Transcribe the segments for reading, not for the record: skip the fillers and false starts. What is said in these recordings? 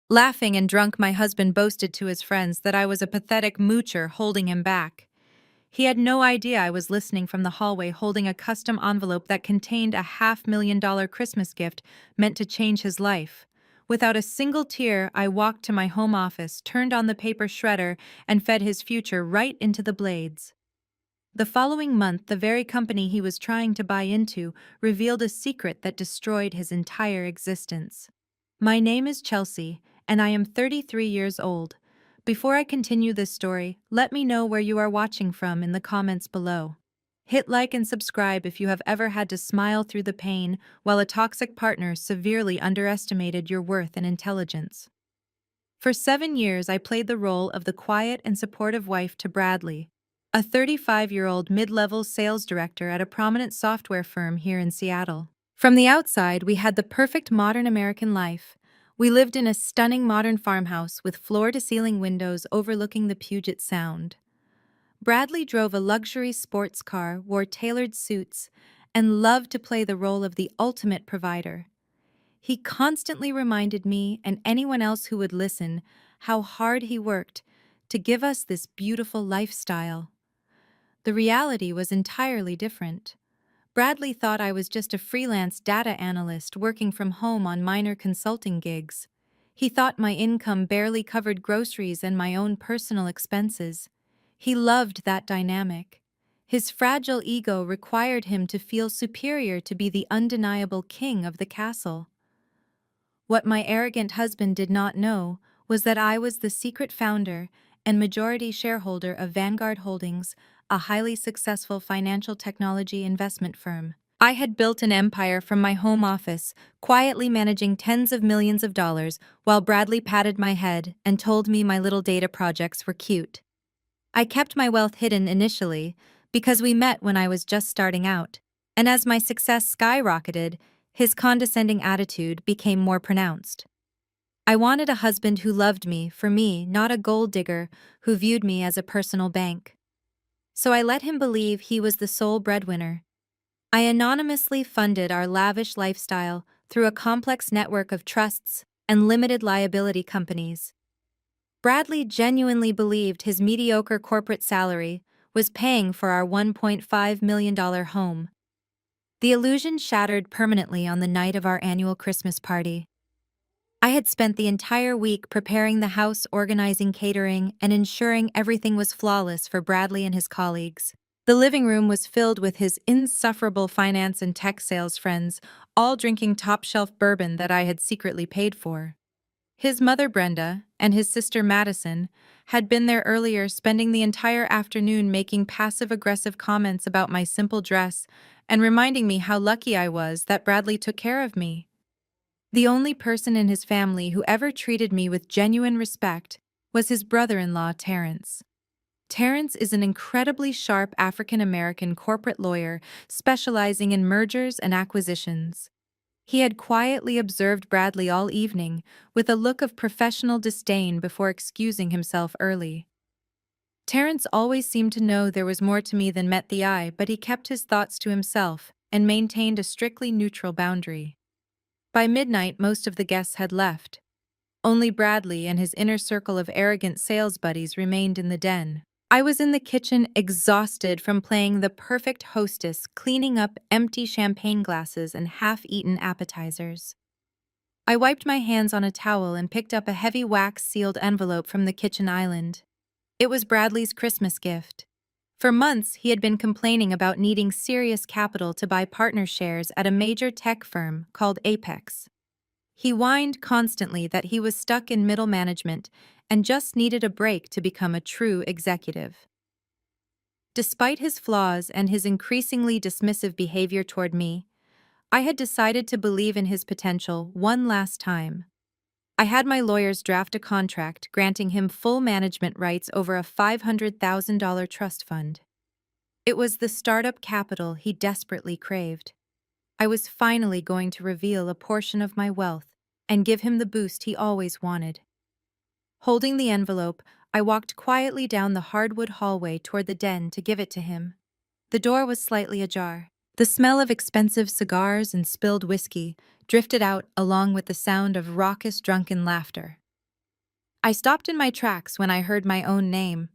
Laughing and drunk, my husband boasted to his friends that I was a pathetic moocher holding him back. He had no idea I was listening from the hallway holding a custom envelope that contained a $500,000 Christmas gift meant to change his life. Without a single tear, I walked to my home office, turned on the paper shredder, and fed his future right into the blades. The following month, the very company he was trying to buy into revealed a secret that destroyed his entire existence. My name is Chelsea, and I am 33 years old. Before I continue this story, let me know where you are watching from in the comments below. Hit like and subscribe if you have ever had to smile through the pain while a toxic partner severely underestimated your worth and intelligence. For 7 years, I played the role of the quiet and supportive wife to Bradley, a 35-year-old mid-level sales director at a prominent software firm here in Seattle. From the outside, we had the perfect modern American life. We lived in a stunning modern farmhouse with floor-to-ceiling windows overlooking the Puget Sound. Bradley drove a luxury sports car, wore tailored suits, and loved to play the role of the ultimate provider. He constantly reminded me and anyone else who would listen how hard he worked to give us this beautiful lifestyle. The reality was entirely different. Bradley thought I was just a freelance data analyst working from home on minor consulting gigs. He thought my income barely covered groceries and my own personal expenses. He loved that dynamic. His fragile ego required him to feel superior to be the undeniable king of the castle. What my arrogant husband did not know was that I was the secret founder and majority shareholder of Vanguard Holdings, a highly successful financial technology investment firm. I had built an empire from my home office, quietly managing tens of millions of dollars, while Bradley patted my head and told me my little data projects were cute. I kept my wealth hidden initially because we met when I was just starting out, and as my success skyrocketed, his condescending attitude became more pronounced. I wanted a husband who loved me for me, not a gold digger who viewed me as a personal bank. So I let him believe he was the sole breadwinner. I anonymously funded our lavish lifestyle through a complex network of trusts and limited liability companies. Bradley genuinely believed his mediocre corporate salary was paying for our $1.5 million home. The illusion shattered permanently on the night of our annual Christmas party. I had spent the entire week preparing the house, organizing catering, and ensuring everything was flawless for Bradley and his colleagues. The living room was filled with his insufferable finance and tech sales friends, all drinking top-shelf bourbon that I had secretly paid for. His mother, Brenda, and his sister, Madison, had been there earlier, spending the entire afternoon making passive-aggressive comments about my simple dress and reminding me how lucky I was that Bradley took care of me. The only person in his family who ever treated me with genuine respect was his brother-in-law, Terrence. Terrence is an incredibly sharp African-American corporate lawyer specializing in mergers and acquisitions. He had quietly observed Bradley all evening with a look of professional disdain before excusing himself early. Terrence always seemed to know there was more to me than met the eye, but he kept his thoughts to himself and maintained a strictly neutral boundary. By midnight, most of the guests had left. Only Bradley and his inner circle of arrogant sales buddies remained in the den. I was in the kitchen, exhausted from playing the perfect hostess, cleaning up empty champagne glasses and half-eaten appetizers. I wiped my hands on a towel and picked up a heavy wax-sealed envelope from the kitchen island. It was Bradley's Christmas gift. For months, he had been complaining about needing serious capital to buy partner shares at a major tech firm called Apex. He whined constantly that he was stuck in middle management and just needed a break to become a true executive. Despite his flaws and his increasingly dismissive behavior toward me, I had decided to believe in his potential one last time. I had my lawyers draft a contract granting him full management rights over a $500,000 trust fund. It was the startup capital he desperately craved. I was finally going to reveal a portion of my wealth and give him the boost he always wanted. Holding the envelope, I walked quietly down the hardwood hallway toward the den to give it to him. The door was slightly ajar. The smell of expensive cigars and spilled whiskey drifted out along with the sound of raucous drunken laughter. I stopped in my tracks when I heard my own name.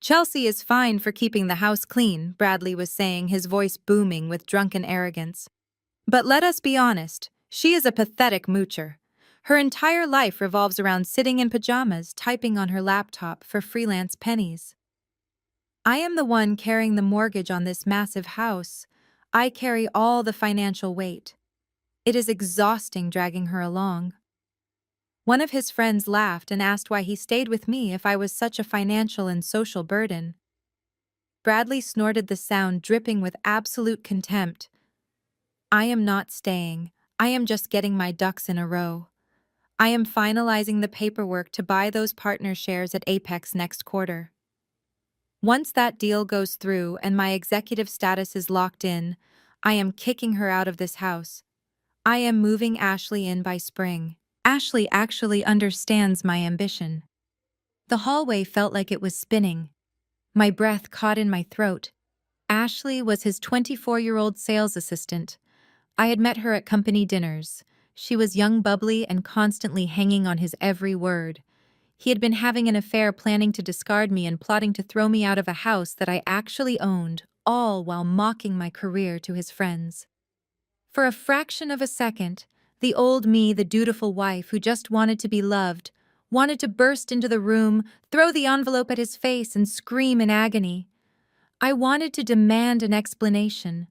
Chelsea is fine for keeping the house clean, Bradley was saying, his voice booming with drunken arrogance. But let us be honest, she is a pathetic moocher. Her entire life revolves around sitting in pajamas, typing on her laptop for freelance pennies. I am the one carrying the mortgage on this massive house. I carry all the financial weight. It is exhausting dragging her along. One of his friends laughed and asked why he stayed with me if I was such a financial and social burden. Bradley snorted the sound, dripping with absolute contempt. I am not staying. I am just getting my ducks in a row. I am finalizing the paperwork to buy those partner shares at Apex next quarter. Once that deal goes through and my executive status is locked in, I am kicking her out of this house. I am moving Ashley in by spring. Ashley actually understands my ambition. The hallway felt like it was spinning. My breath caught in my throat. Ashley was his 24-year-old sales assistant. I had met her at company dinners. She was young, bubbly, and constantly hanging on his every word. He had been having an affair, planning to discard me and plotting to throw me out of a house that I actually owned, all while mocking my career to his friends. For a fraction of a second, the old me, the dutiful wife who just wanted to be loved, wanted to burst into the room, throw the envelope at his face, and scream in agony. I wanted to demand an explanation.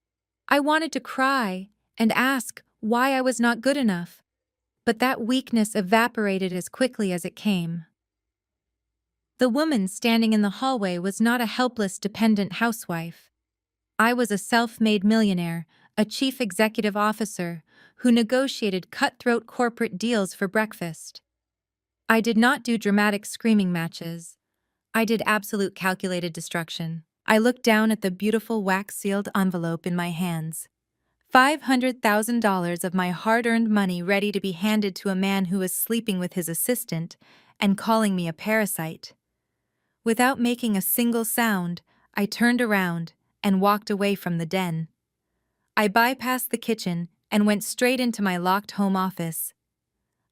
I wanted to cry and ask why I was not good enough. But that weakness evaporated as quickly as it came. The woman standing in the hallway was not a helpless, dependent housewife. I was a self-made millionaire, a chief executive officer, who negotiated cutthroat corporate deals for breakfast. I did not do dramatic screaming matches. I did absolute calculated destruction. I looked down at the beautiful wax-sealed envelope in my hands. $500,000 of my hard-earned money ready to be handed to a man who was sleeping with his assistant and calling me a parasite. Without making a single sound, I turned around and walked away from the den. I bypassed the kitchen and went straight into my locked home office.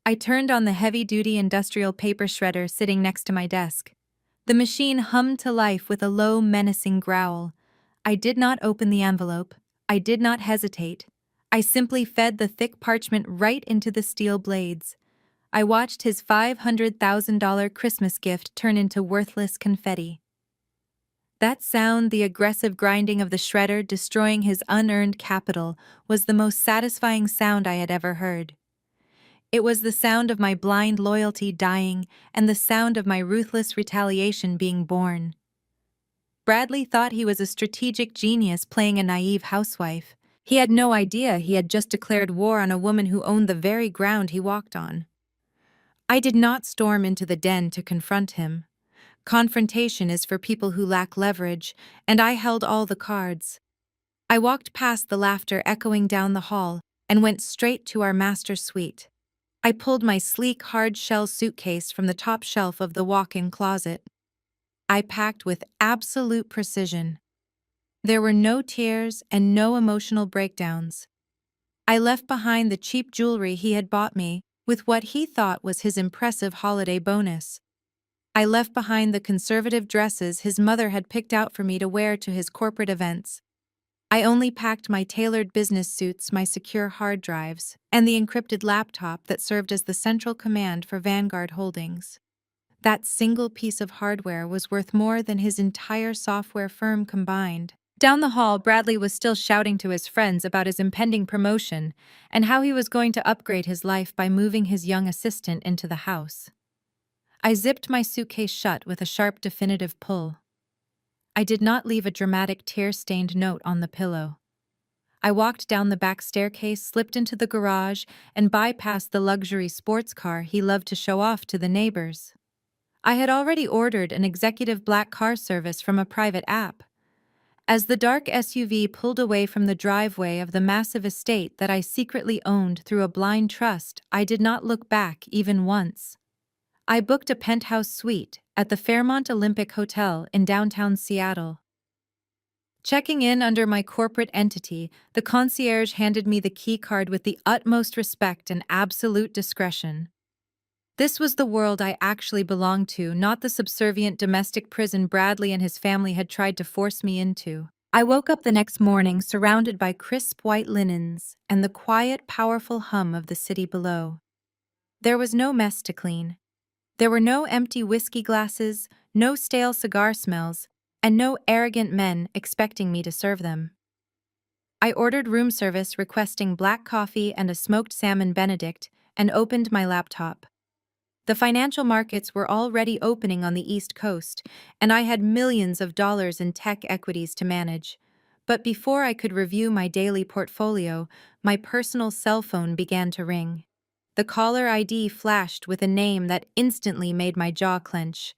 I turned on the heavy-duty industrial paper shredder sitting next to my desk. The machine hummed to life with a low, menacing growl. I did not open the envelope. I did not hesitate. I simply fed the thick parchment right into the steel blades. I watched his $500,000 Christmas gift turn into worthless confetti. That sound, the aggressive grinding of the shredder destroying his unearned capital, was the most satisfying sound I had ever heard. It was the sound of my blind loyalty dying and the sound of my ruthless retaliation being born. Bradley thought he was a strategic genius playing a naive housewife. He had no idea he had just declared war on a woman who owned the very ground he walked on. I did not storm into the den to confront him. Confrontation is for people who lack leverage, and I held all the cards. I walked past the laughter echoing down the hall and went straight to our master suite. I pulled my sleek, hard-shell suitcase from the top shelf of the walk-in closet. I packed with absolute precision. There were no tears and no emotional breakdowns. I left behind the cheap jewelry he had bought me with what he thought was his impressive holiday bonus. I left behind the conservative dresses his mother had picked out for me to wear to his corporate events. I only packed my tailored business suits, my secure hard drives, and the encrypted laptop that served as the central command for Vanguard Holdings. That single piece of hardware was worth more than his entire software firm combined. Down the hall, Bradley was still shouting to his friends about his impending promotion and how he was going to upgrade his life by moving his young assistant into the house. I zipped my suitcase shut with a sharp, definitive pull. I did not leave a dramatic, tear-stained note on the pillow. I walked down the back staircase, slipped into the garage, and bypassed the luxury sports car he loved to show off to the neighbors. I had already ordered an executive black car service from a private app. As the dark SUV pulled away from the driveway of the massive estate that I secretly owned through a blind trust, I did not look back even once. I booked a penthouse suite at the Fairmont Olympic Hotel in downtown Seattle. Checking in under my corporate entity, the concierge handed me the key card with the utmost respect and absolute discretion. This was the world I actually belonged to, not the subservient domestic prison Bradley and his family had tried to force me into. I woke up the next morning surrounded by crisp white linens and the quiet, powerful hum of the city below. There was no mess to clean. There were no empty whiskey glasses, no stale cigar smells, and no arrogant men expecting me to serve them. I ordered room service requesting black coffee and a smoked salmon Benedict and opened my laptop. The financial markets were already opening on the East Coast, and I had millions of dollars in tech equities to manage. But before I could review my daily portfolio, my personal cell phone began to ring. The caller ID flashed with a name that instantly made my jaw clench.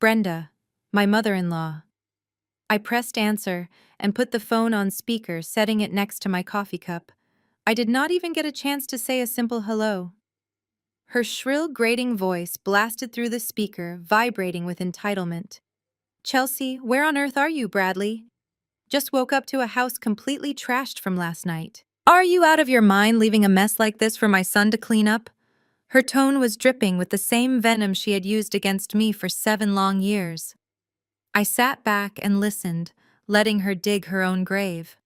Brenda, my mother-in-law. I pressed answer and put the phone on speaker, setting it next to my coffee cup. I did not even get a chance to say a simple hello. Her shrill, grating voice blasted through the speaker, vibrating with entitlement. "Chelsea, where on earth are you, Bradley? Just woke up to a house completely trashed from last night. Are you out of your mind leaving a mess like this for my son to clean up?" Her tone was dripping with the same venom she had used against me for 7 long years. I sat back and listened, letting her dig her own grave.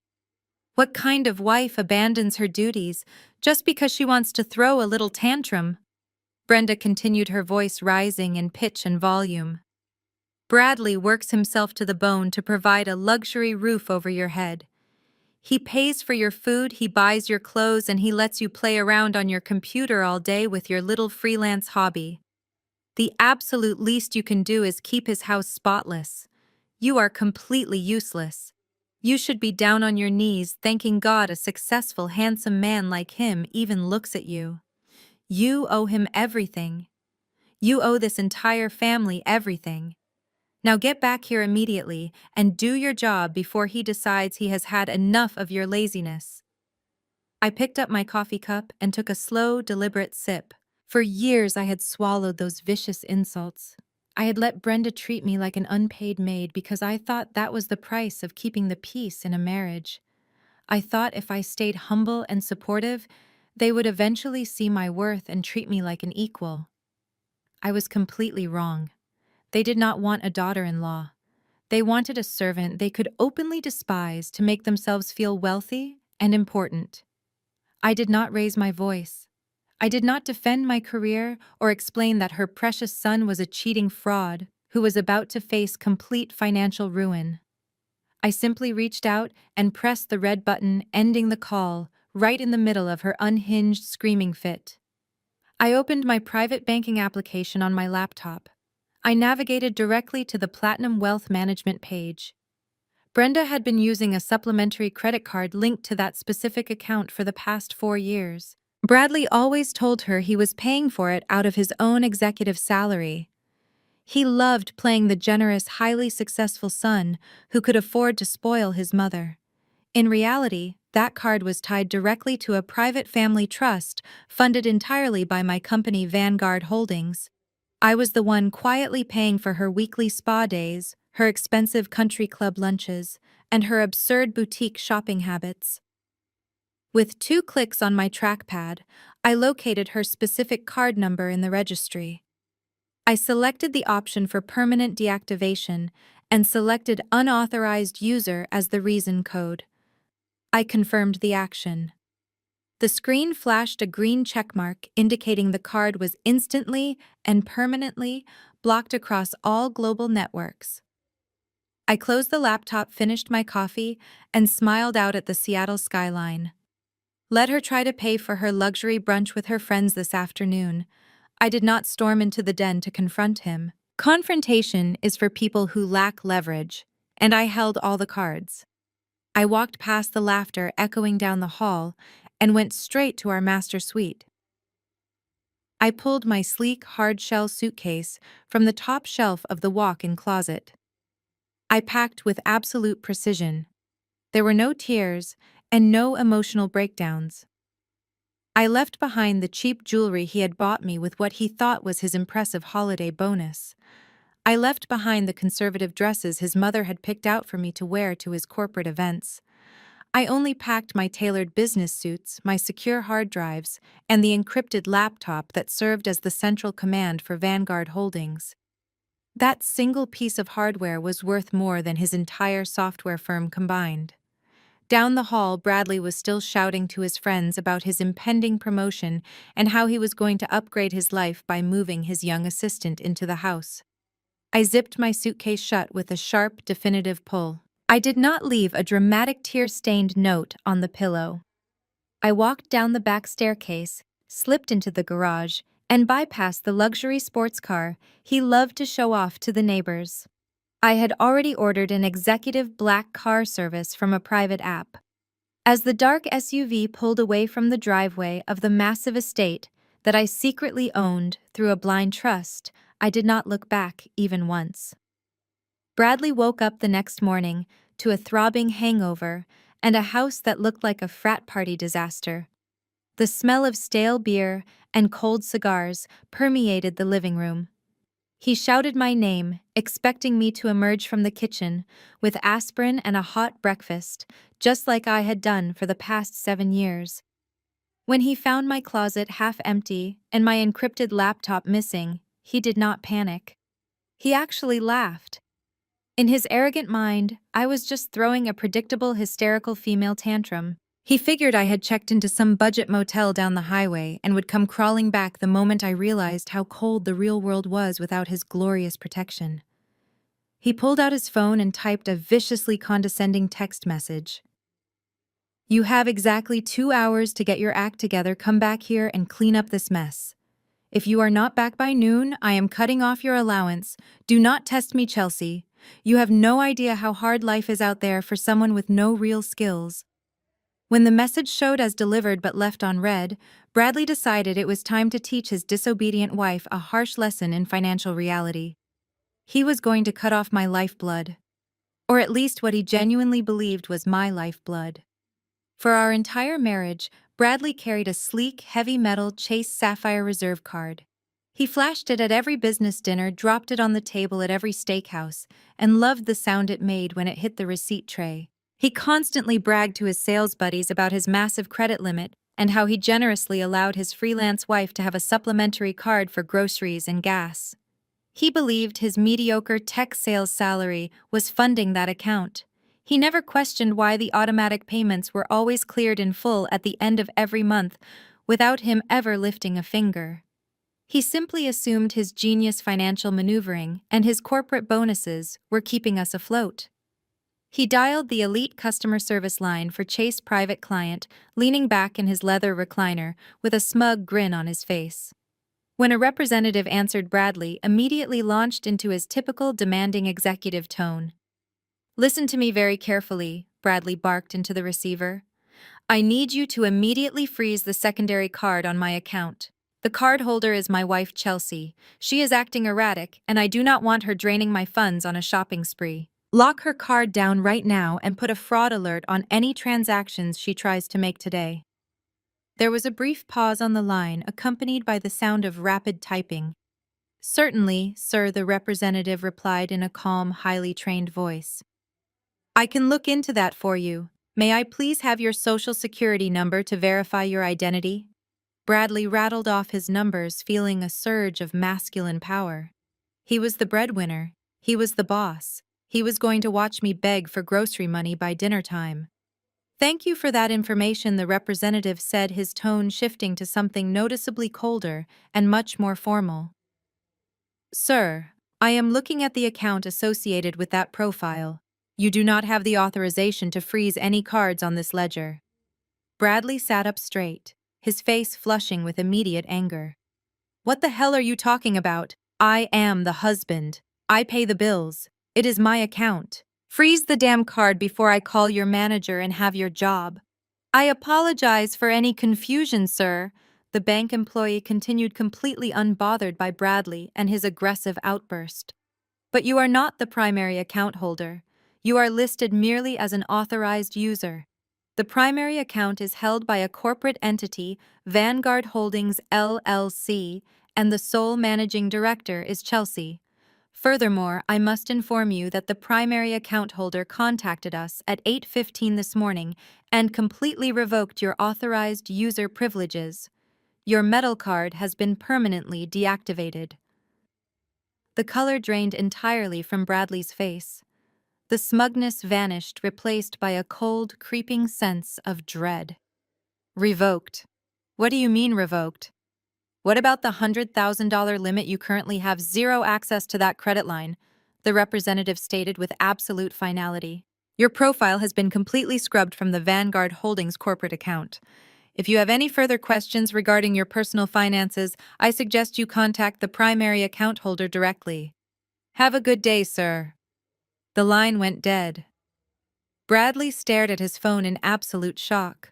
What kind of wife abandons her duties just because she wants to throw a little tantrum? Brenda continued, her voice rising in pitch and volume. Bradley works himself to the bone to provide a luxury roof over your head. He pays for your food, he buys your clothes, and he lets you play around on your computer all day with your little freelance hobby. The absolute least you can do is keep his house spotless. You are completely useless. You should be down on your knees thanking God a successful, handsome man like him even looks at you. You owe him everything. You owe this entire family everything. Now get back here immediately and do your job before he decides he has had enough of your laziness. I picked up my coffee cup and took a slow, deliberate sip. For years I had swallowed those vicious insults. I had let Brenda treat me like an unpaid maid because I thought that was the price of keeping the peace in a marriage. I thought if I stayed humble and supportive, they would eventually see my worth and treat me like an equal. I was completely wrong. They did not want a daughter-in-law. They wanted a servant they could openly despise to make themselves feel wealthy and important. I did not raise my voice. I did not defend my career or explain that her precious son was a cheating fraud who was about to face complete financial ruin. I simply reached out and pressed the red button, ending the call right in the middle of her unhinged screaming fit. I opened my private banking application on my laptop. I navigated directly to the Platinum Wealth Management page. Brenda had been using a supplementary credit card linked to that specific account for the past 4 years. Bradley always told her he was paying for it out of his own executive salary. He loved playing the generous, highly successful son who could afford to spoil his mother. In reality, that card was tied directly to a private family trust funded entirely by my company Vanguard Holdings. I was the one quietly paying for her weekly spa days, her expensive country club lunches, and her absurd boutique shopping habits. With 2 clicks on my trackpad, I located her specific card number in the registry. I selected the option for permanent deactivation and selected unauthorized user as the reason code. I confirmed the action. The screen flashed a green checkmark indicating the card was instantly and permanently blocked across all global networks. I closed the laptop, finished my coffee, and smiled out at the Seattle skyline. Let her try to pay for her luxury brunch with her friends this afternoon. I did not storm into the den to confront him. Confrontation is for people who lack leverage, and I held all the cards. I walked past the laughter echoing down the hall and went straight to our master suite. I pulled my sleek, hard-shell suitcase from the top shelf of the walk-in closet. I packed with absolute precision. There were no tears and no emotional breakdowns. I left behind the cheap jewelry he had bought me with what he thought was his impressive holiday bonus. I left behind the conservative dresses his mother had picked out for me to wear to his corporate events. I only packed my tailored business suits, my secure hard drives, and the encrypted laptop that served as the central command for Vanguard Holdings. That single piece of hardware was worth more than his entire software firm combined. Down the hall, Bradley was still shouting to his friends about his impending promotion and how he was going to upgrade his life by moving his young assistant into the house. I zipped my suitcase shut with a sharp, definitive pull. I did not leave a dramatic tear-stained note on the pillow. I walked down the back staircase, slipped into the garage, and bypassed the luxury sports car he loved to show off to the neighbors. I had already ordered an executive black car service from a private app. As the dark SUV pulled away from the driveway of the massive estate that I secretly owned through a blind trust, I did not look back even once. Bradley woke up the next morning to a throbbing hangover and a house that looked like a frat party disaster. The smell of stale beer and cold cigars permeated the living room. He shouted my name, expecting me to emerge from the kitchen with aspirin and a hot breakfast, just like I had done for the past 7 years. When he found my closet half empty and my encrypted laptop missing, he did not panic. He actually laughed. In his arrogant mind, I was just throwing a predictable hysterical female tantrum. He figured I had checked into some budget motel down the highway and would come crawling back the moment I realized how cold the real world was without his glorious protection. He pulled out his phone and typed a viciously condescending text message. "You have exactly 2 hours to get your act together. Come back here and clean up this mess. If you are not back by noon, I am cutting off your allowance. Do not test me, Chelsea. You have no idea how hard life is out there for someone with no real skills." When the message showed as delivered but left unread, Bradley decided it was time to teach his disobedient wife a harsh lesson in financial reality. He was going to cut off my lifeblood. Or at least what he genuinely believed was my lifeblood. For our entire marriage, Bradley carried a sleek, heavy-metal Chase Sapphire Reserve card. He flashed it at every business dinner, dropped it on the table at every steakhouse, and loved the sound it made when it hit the receipt tray. He constantly bragged to his sales buddies about his massive credit limit and how he generously allowed his freelance wife to have a supplementary card for groceries and gas. He believed his mediocre tech sales salary was funding that account. He never questioned why the automatic payments were always cleared in full at the end of every month without him ever lifting a finger. He simply assumed his genius financial maneuvering and his corporate bonuses were keeping us afloat. He dialed the elite customer service line for Chase Private Client, leaning back in his leather recliner with a smug grin on his face. When a representative answered, Bradley immediately launched into his typical demanding executive tone. "Listen to me very carefully," Bradley barked into the receiver. "I need you to immediately freeze the secondary card on my account. The cardholder is my wife, Chelsea. She is acting erratic, and I do not want her draining my funds on a shopping spree. Lock her card down right now and put a fraud alert on any transactions she tries to make today." There was a brief pause on the line, accompanied by the sound of rapid typing. "Certainly, sir," the representative replied in a calm, highly trained voice. "I can look into that for you. May I please have your social security number to verify your identity?" Bradley rattled off his numbers, feeling a surge of masculine power. He was the breadwinner. He was the boss. He was going to watch me beg for grocery money by dinner time. "Thank you for that information," the representative said, his tone shifting to something noticeably colder and much more formal. "Sir, I am looking at the account associated with that profile. You do not have the authorization to freeze any cards on this ledger." Bradley sat up straight, his face flushing with immediate anger. "What the hell are you talking about? I am the husband. I pay the bills. It is my account. Freeze the damn card before I call your manager and have your job." "I apologize for any confusion, sir," the bank employee continued, completely unbothered by Bradley and his aggressive outburst. "But you are not the primary account holder. You are listed merely as an authorized user. The primary account is held by a corporate entity, Vanguard Holdings LLC, and the sole managing director is Chelsea. Furthermore, I must inform you that the primary account holder contacted us at 8:15 this morning and completely revoked your authorized user privileges. Your metal card has been permanently deactivated. The color drained entirely from Bradley's face. The smugness vanished, replaced by a cold, creeping sense of dread. Revoked. What do you mean revoked? What about the $100,000 limit? You currently have zero access to that credit line, the representative stated with absolute finality. Your profile has been completely scrubbed from the Vanguard Holdings corporate account. If you have any further questions regarding your personal finances, I suggest you contact the primary account holder directly. Have a good day, sir. The line went dead. Bradley stared at his phone in absolute shock.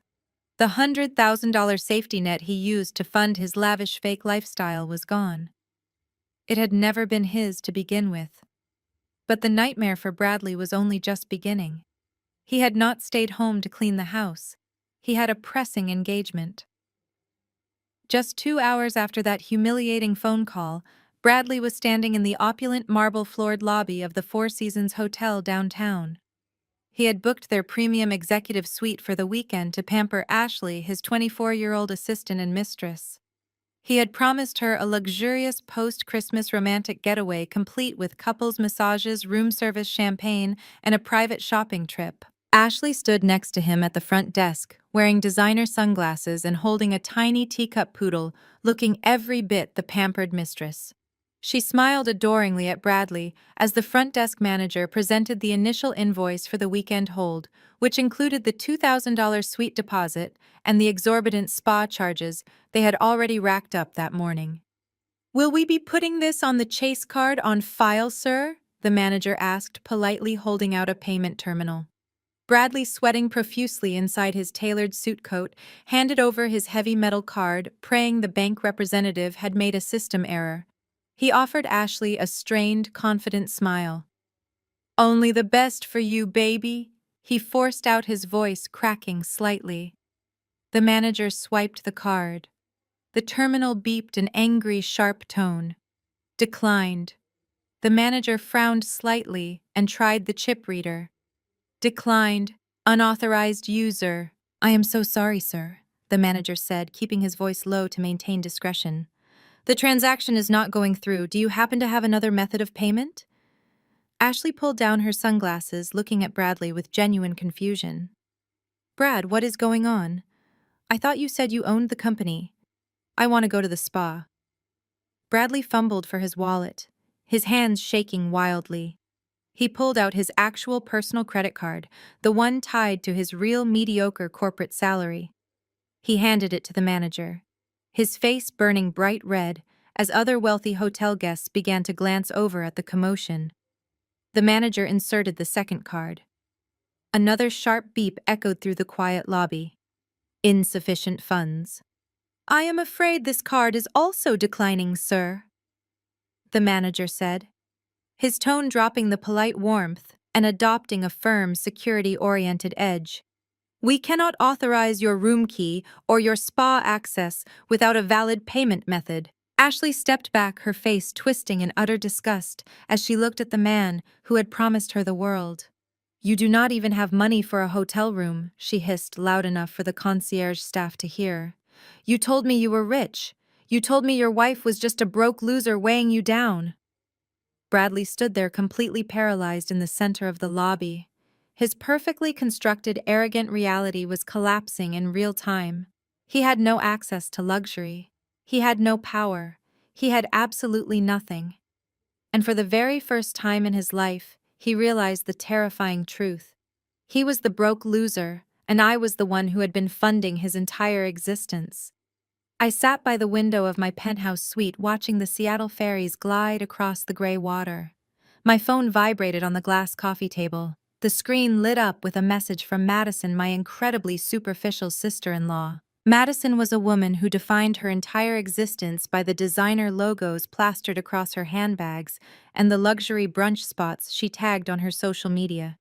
The $100,000 safety net he used to fund his lavish fake lifestyle was gone. It had never been his to begin with. But the nightmare for Bradley was only just beginning. He had not stayed home to clean the house. He had a pressing engagement. Just 2 hours after that humiliating phone call, Bradley was standing in the opulent marble-floored lobby of the Four Seasons Hotel downtown. He had booked their premium executive suite for the weekend to pamper Ashley, his 24-year-old assistant and mistress. He had promised her a luxurious post-Christmas romantic getaway complete with couples massages, room service champagne, and a private shopping trip. Ashley stood next to him at the front desk, wearing designer sunglasses and holding a tiny teacup poodle, looking every bit the pampered mistress. She smiled adoringly at Bradley as the front desk manager presented the initial invoice for the weekend hold, which included the $2,000 suite deposit and the exorbitant spa charges they had already racked up that morning. "Will we be putting this on the Chase card on file, sir?" the manager asked, politely holding out a payment terminal. Bradley, sweating profusely inside his tailored suit coat, handed over his heavy metal card, praying the bank representative had made a system error. He offered Ashley a strained, confident smile. "Only the best for you, baby," he forced out, his voice cracking slightly. The manager swiped the card. The terminal beeped an angry, sharp tone. "Declined." The manager frowned slightly and tried the chip reader. "Declined. Unauthorized user." "I am so sorry, sir," the manager said, keeping his voice low to maintain discretion. "The transaction is not going through. Do you happen to have another method of payment?" Ashley pulled down her sunglasses, looking at Bradley with genuine confusion. "Brad, what is going on? I thought you said you owned the company. I want to go to the spa." Bradley fumbled for his wallet, his hands shaking wildly. He pulled out his actual personal credit card, the one tied to his real mediocre corporate salary. He handed it to the manager, his face burning bright red as other wealthy hotel guests began to glance over at the commotion. The manager inserted the second card. Another sharp beep echoed through the quiet lobby. "Insufficient funds." "I am afraid this card is also declining, sir," the manager said, his tone dropping the polite warmth and adopting a firm, security-oriented edge. "We cannot authorize your room key or your spa access without a valid payment method." Ashley stepped back, her face twisting in utter disgust as she looked at the man who had promised her the world. "You do not even have money for a hotel room," she hissed loud enough for the concierge staff to hear. "You told me you were rich. You told me your wife was just a broke loser weighing you down." Bradley stood there completely paralyzed in the center of the lobby. His perfectly constructed, arrogant reality was collapsing in real time. He had no access to luxury. He had no power. He had absolutely nothing. And for the very first time in his life, he realized the terrifying truth. He was the broke loser, and I was the one who had been funding his entire existence. I sat by the window of my penthouse suite watching the Seattle ferries glide across the gray water. My phone vibrated on the glass coffee table. The screen lit up with a message from Madison, my incredibly superficial sister-in-law. Madison was a woman who defined her entire existence by the designer logos plastered across her handbags and the luxury brunch spots she tagged on her social media.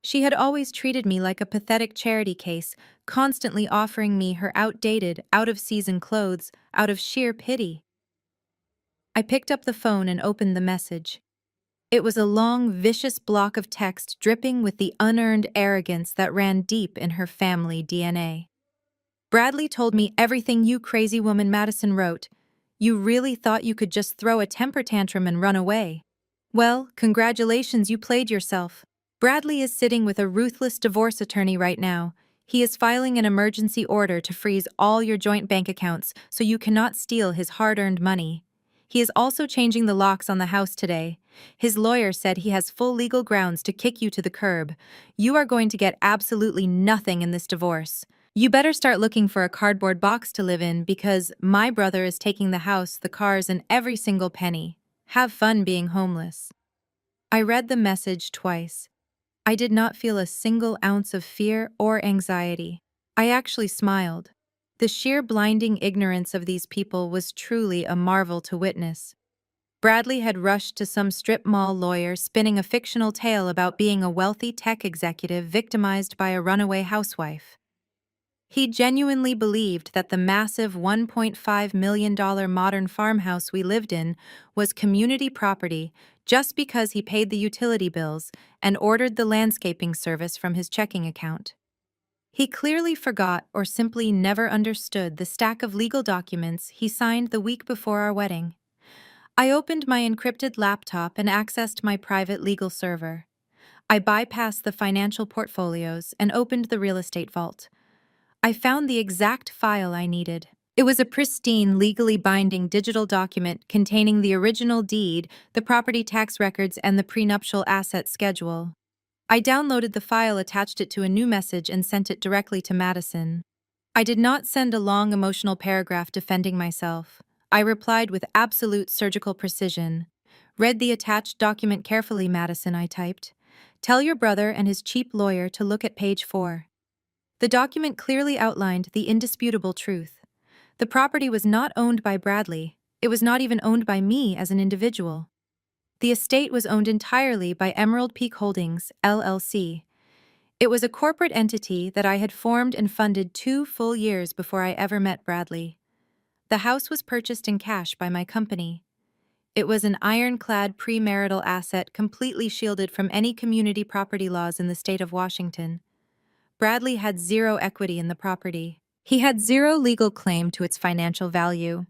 She had always treated me like a pathetic charity case, constantly offering me her outdated, out-of-season clothes out of sheer pity. I picked up the phone and opened the message. It was a long, vicious block of text dripping with the unearned arrogance that ran deep in her family DNA. Bradley told me everything you crazy woman, Madison wrote. You really thought you could just throw a temper tantrum and run away. Well, congratulations, you played yourself. Bradley is sitting with a ruthless divorce attorney right now. He is filing an emergency order to freeze all your joint bank accounts so you cannot steal his hard-earned money. He is also changing the locks on the house today. His lawyer said he has full legal grounds to kick you to the curb. You are going to get absolutely nothing in this divorce. You better start looking for a cardboard box to live in because my brother is taking the house, the cars, and every single penny. Have fun being homeless. I read the message twice. I did not feel a single ounce of fear or anxiety. I actually smiled. The sheer blinding ignorance of these people was truly a marvel to witness. Bradley had rushed to some strip mall lawyer spinning a fictional tale about being a wealthy tech executive victimized by a runaway housewife. He genuinely believed that the massive $1.5 million modern farmhouse we lived in was community property just because he paid the utility bills and ordered the landscaping service from his checking account. He clearly forgot or simply never understood the stack of legal documents he signed the week before our wedding. I opened my encrypted laptop and accessed my private legal server. I bypassed the financial portfolios and opened the real estate vault. I found the exact file I needed. It was a pristine, legally binding digital document containing the original deed, the property tax records, and the prenuptial asset schedule. I downloaded the file, attached it to a new message, and sent it directly to Madison. I did not send a long, emotional paragraph defending myself. I replied with absolute surgical precision. Read the attached document carefully, Madison, I typed. Tell your brother and his cheap lawyer to look at page 4. The document clearly outlined the indisputable truth. The property was not owned by Bradley. It was not even owned by me as an individual. The estate was owned entirely by Emerald Peak Holdings, LLC. It was a corporate entity that I had formed and funded 2 full years before I ever met Bradley. The house was purchased in cash by my company. It was an ironclad premarital asset completely shielded from any community property laws in the state of Washington. Bradley had zero equity in the property. He had zero legal claim to its financial value.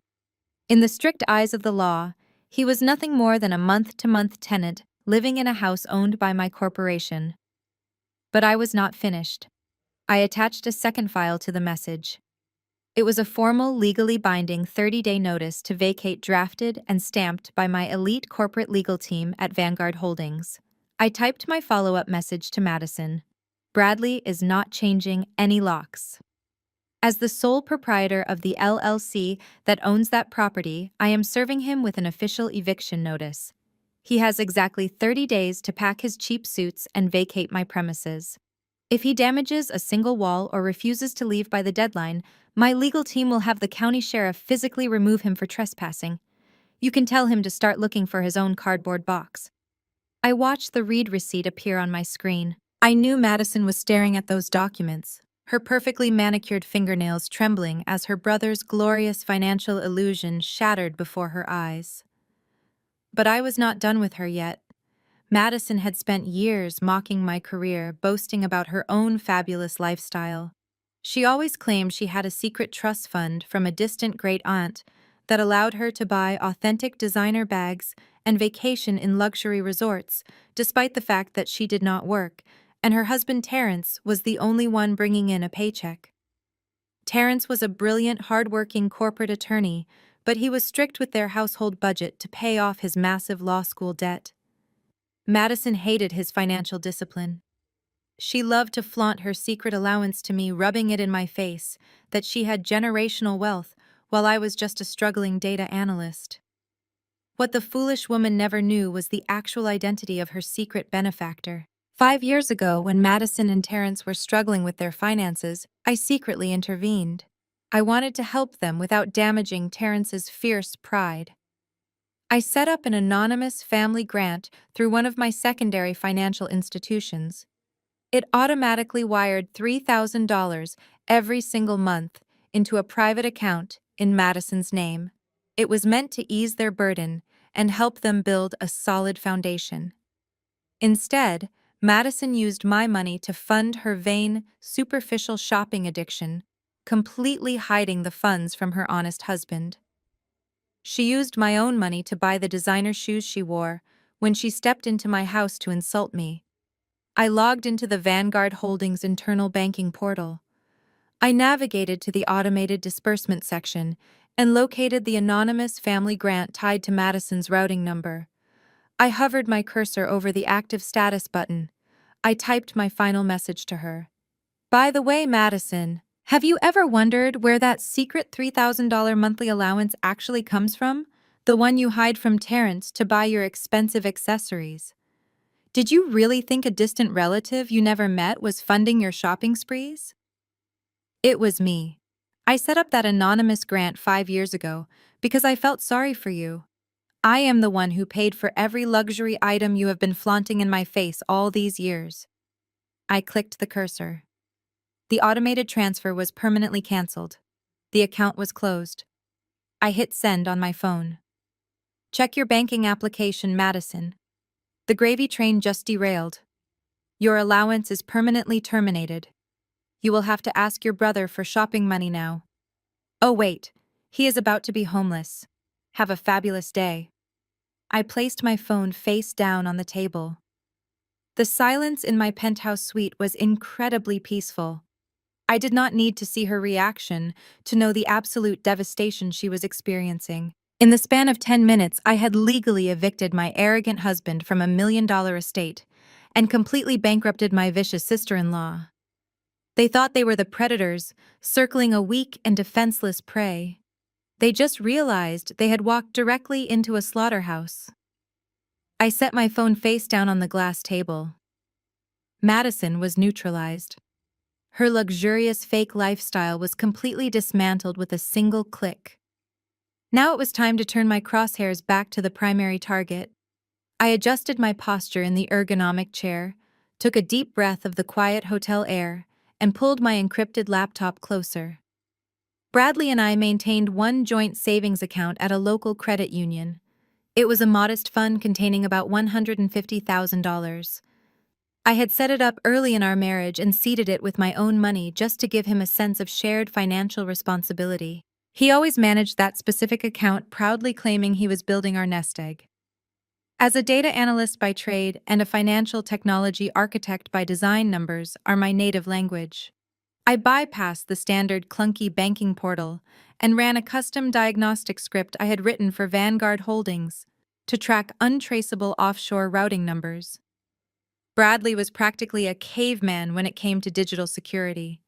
In the strict eyes of the law, he was nothing more than a month-to-month tenant living in a house owned by my corporation. But I was not finished. I attached a second file to the message. It was a formal, legally binding 30-day notice to vacate, drafted and stamped by my elite corporate legal team at Vanguard Holdings. I typed my follow-up message to Madison. Bradley is not changing any locks. As the sole proprietor of the LLC that owns that property, I am serving him with an official eviction notice. He has exactly 30 days to pack his cheap suits and vacate my premises. If he damages a single wall or refuses to leave by the deadline, my legal team will have the county sheriff physically remove him for trespassing. You can tell him to start looking for his own cardboard box. I watched the read receipt appear on my screen. I knew Madison was staring at those documents, her perfectly manicured fingernails trembling as her brother's glorious financial illusion shattered before her eyes. But I was not done with her yet. Madison had spent years mocking my career, boasting about her own fabulous lifestyle. She always claimed she had a secret trust fund from a distant great-aunt that allowed her to buy authentic designer bags and vacation in luxury resorts, despite the fact that she did not work, and her husband Terrence was the only one bringing in a paycheck. Terrence was a brilliant, hard-working corporate attorney, but he was strict with their household budget to pay off his massive law school debt. Madison hated his financial discipline. She loved to flaunt her secret allowance to me, rubbing it in my face that she had generational wealth while I was just a struggling data analyst. What the foolish woman never knew was the actual identity of her secret benefactor. 5 years ago, when Madison and Terrence were struggling with their finances, I secretly intervened. I wanted to help them without damaging Terrence's fierce pride. I set up an anonymous family grant through one of my secondary financial institutions. It automatically wired $3,000 every single month into a private account in Madison's name. It was meant to ease their burden and help them build a solid foundation. Instead, Madison used my money to fund her vain, superficial shopping addiction, completely hiding the funds from her honest husband. She used my own money to buy the designer shoes she wore when she stepped into my house to insult me. I logged into the Vanguard Holdings internal banking portal. I navigated to the automated disbursement section and located the anonymous family grant tied to Madison's routing number. I hovered my cursor over the active status button. I typed my final message to her. By the way, Madison, have you ever wondered where that secret $3,000 monthly allowance actually comes from? The one you hide from Terrence to buy your expensive accessories. Did you really think a distant relative you never met was funding your shopping sprees? It was me. I set up that anonymous grant 5 years ago because I felt sorry for you. I am the one who paid for every luxury item you have been flaunting in my face all these years. I clicked the cursor. The automated transfer was permanently canceled. The account was closed. I hit send on my phone. Check your banking application, Madison. The gravy train just derailed. Your allowance is permanently terminated. You will have to ask your brother for shopping money now. Oh wait, he is about to be homeless. Have a fabulous day. I placed my phone face down on the table. The silence in my penthouse suite was incredibly peaceful. I did not need to see her reaction to know the absolute devastation she was experiencing. In the span of 10 minutes, I had legally evicted my arrogant husband from $1 million estate and completely bankrupted my vicious sister-in-law. They thought they were the predators, circling a weak and defenseless prey. They just realized they had walked directly into a slaughterhouse. I set my phone face down on the glass table. Madison was neutralized. Her luxurious fake lifestyle was completely dismantled with a single click. Now it was time to turn my crosshairs back to the primary target. I adjusted my posture in the ergonomic chair, took a deep breath of the quiet hotel air, and pulled my encrypted laptop closer. Bradley and I maintained one joint savings account at a local credit union. It was a modest fund containing about $150,000. I had set it up early in our marriage and seeded it with my own money just to give him a sense of shared financial responsibility. He always managed that specific account, proudly claiming he was building our nest egg. As a data analyst by trade and a financial technology architect by design, numbers are my native language. I bypassed the standard clunky banking portal and ran a custom diagnostic script I had written for Vanguard Holdings to track untraceable offshore routing numbers. Bradley was practically a caveman when it came to digital security.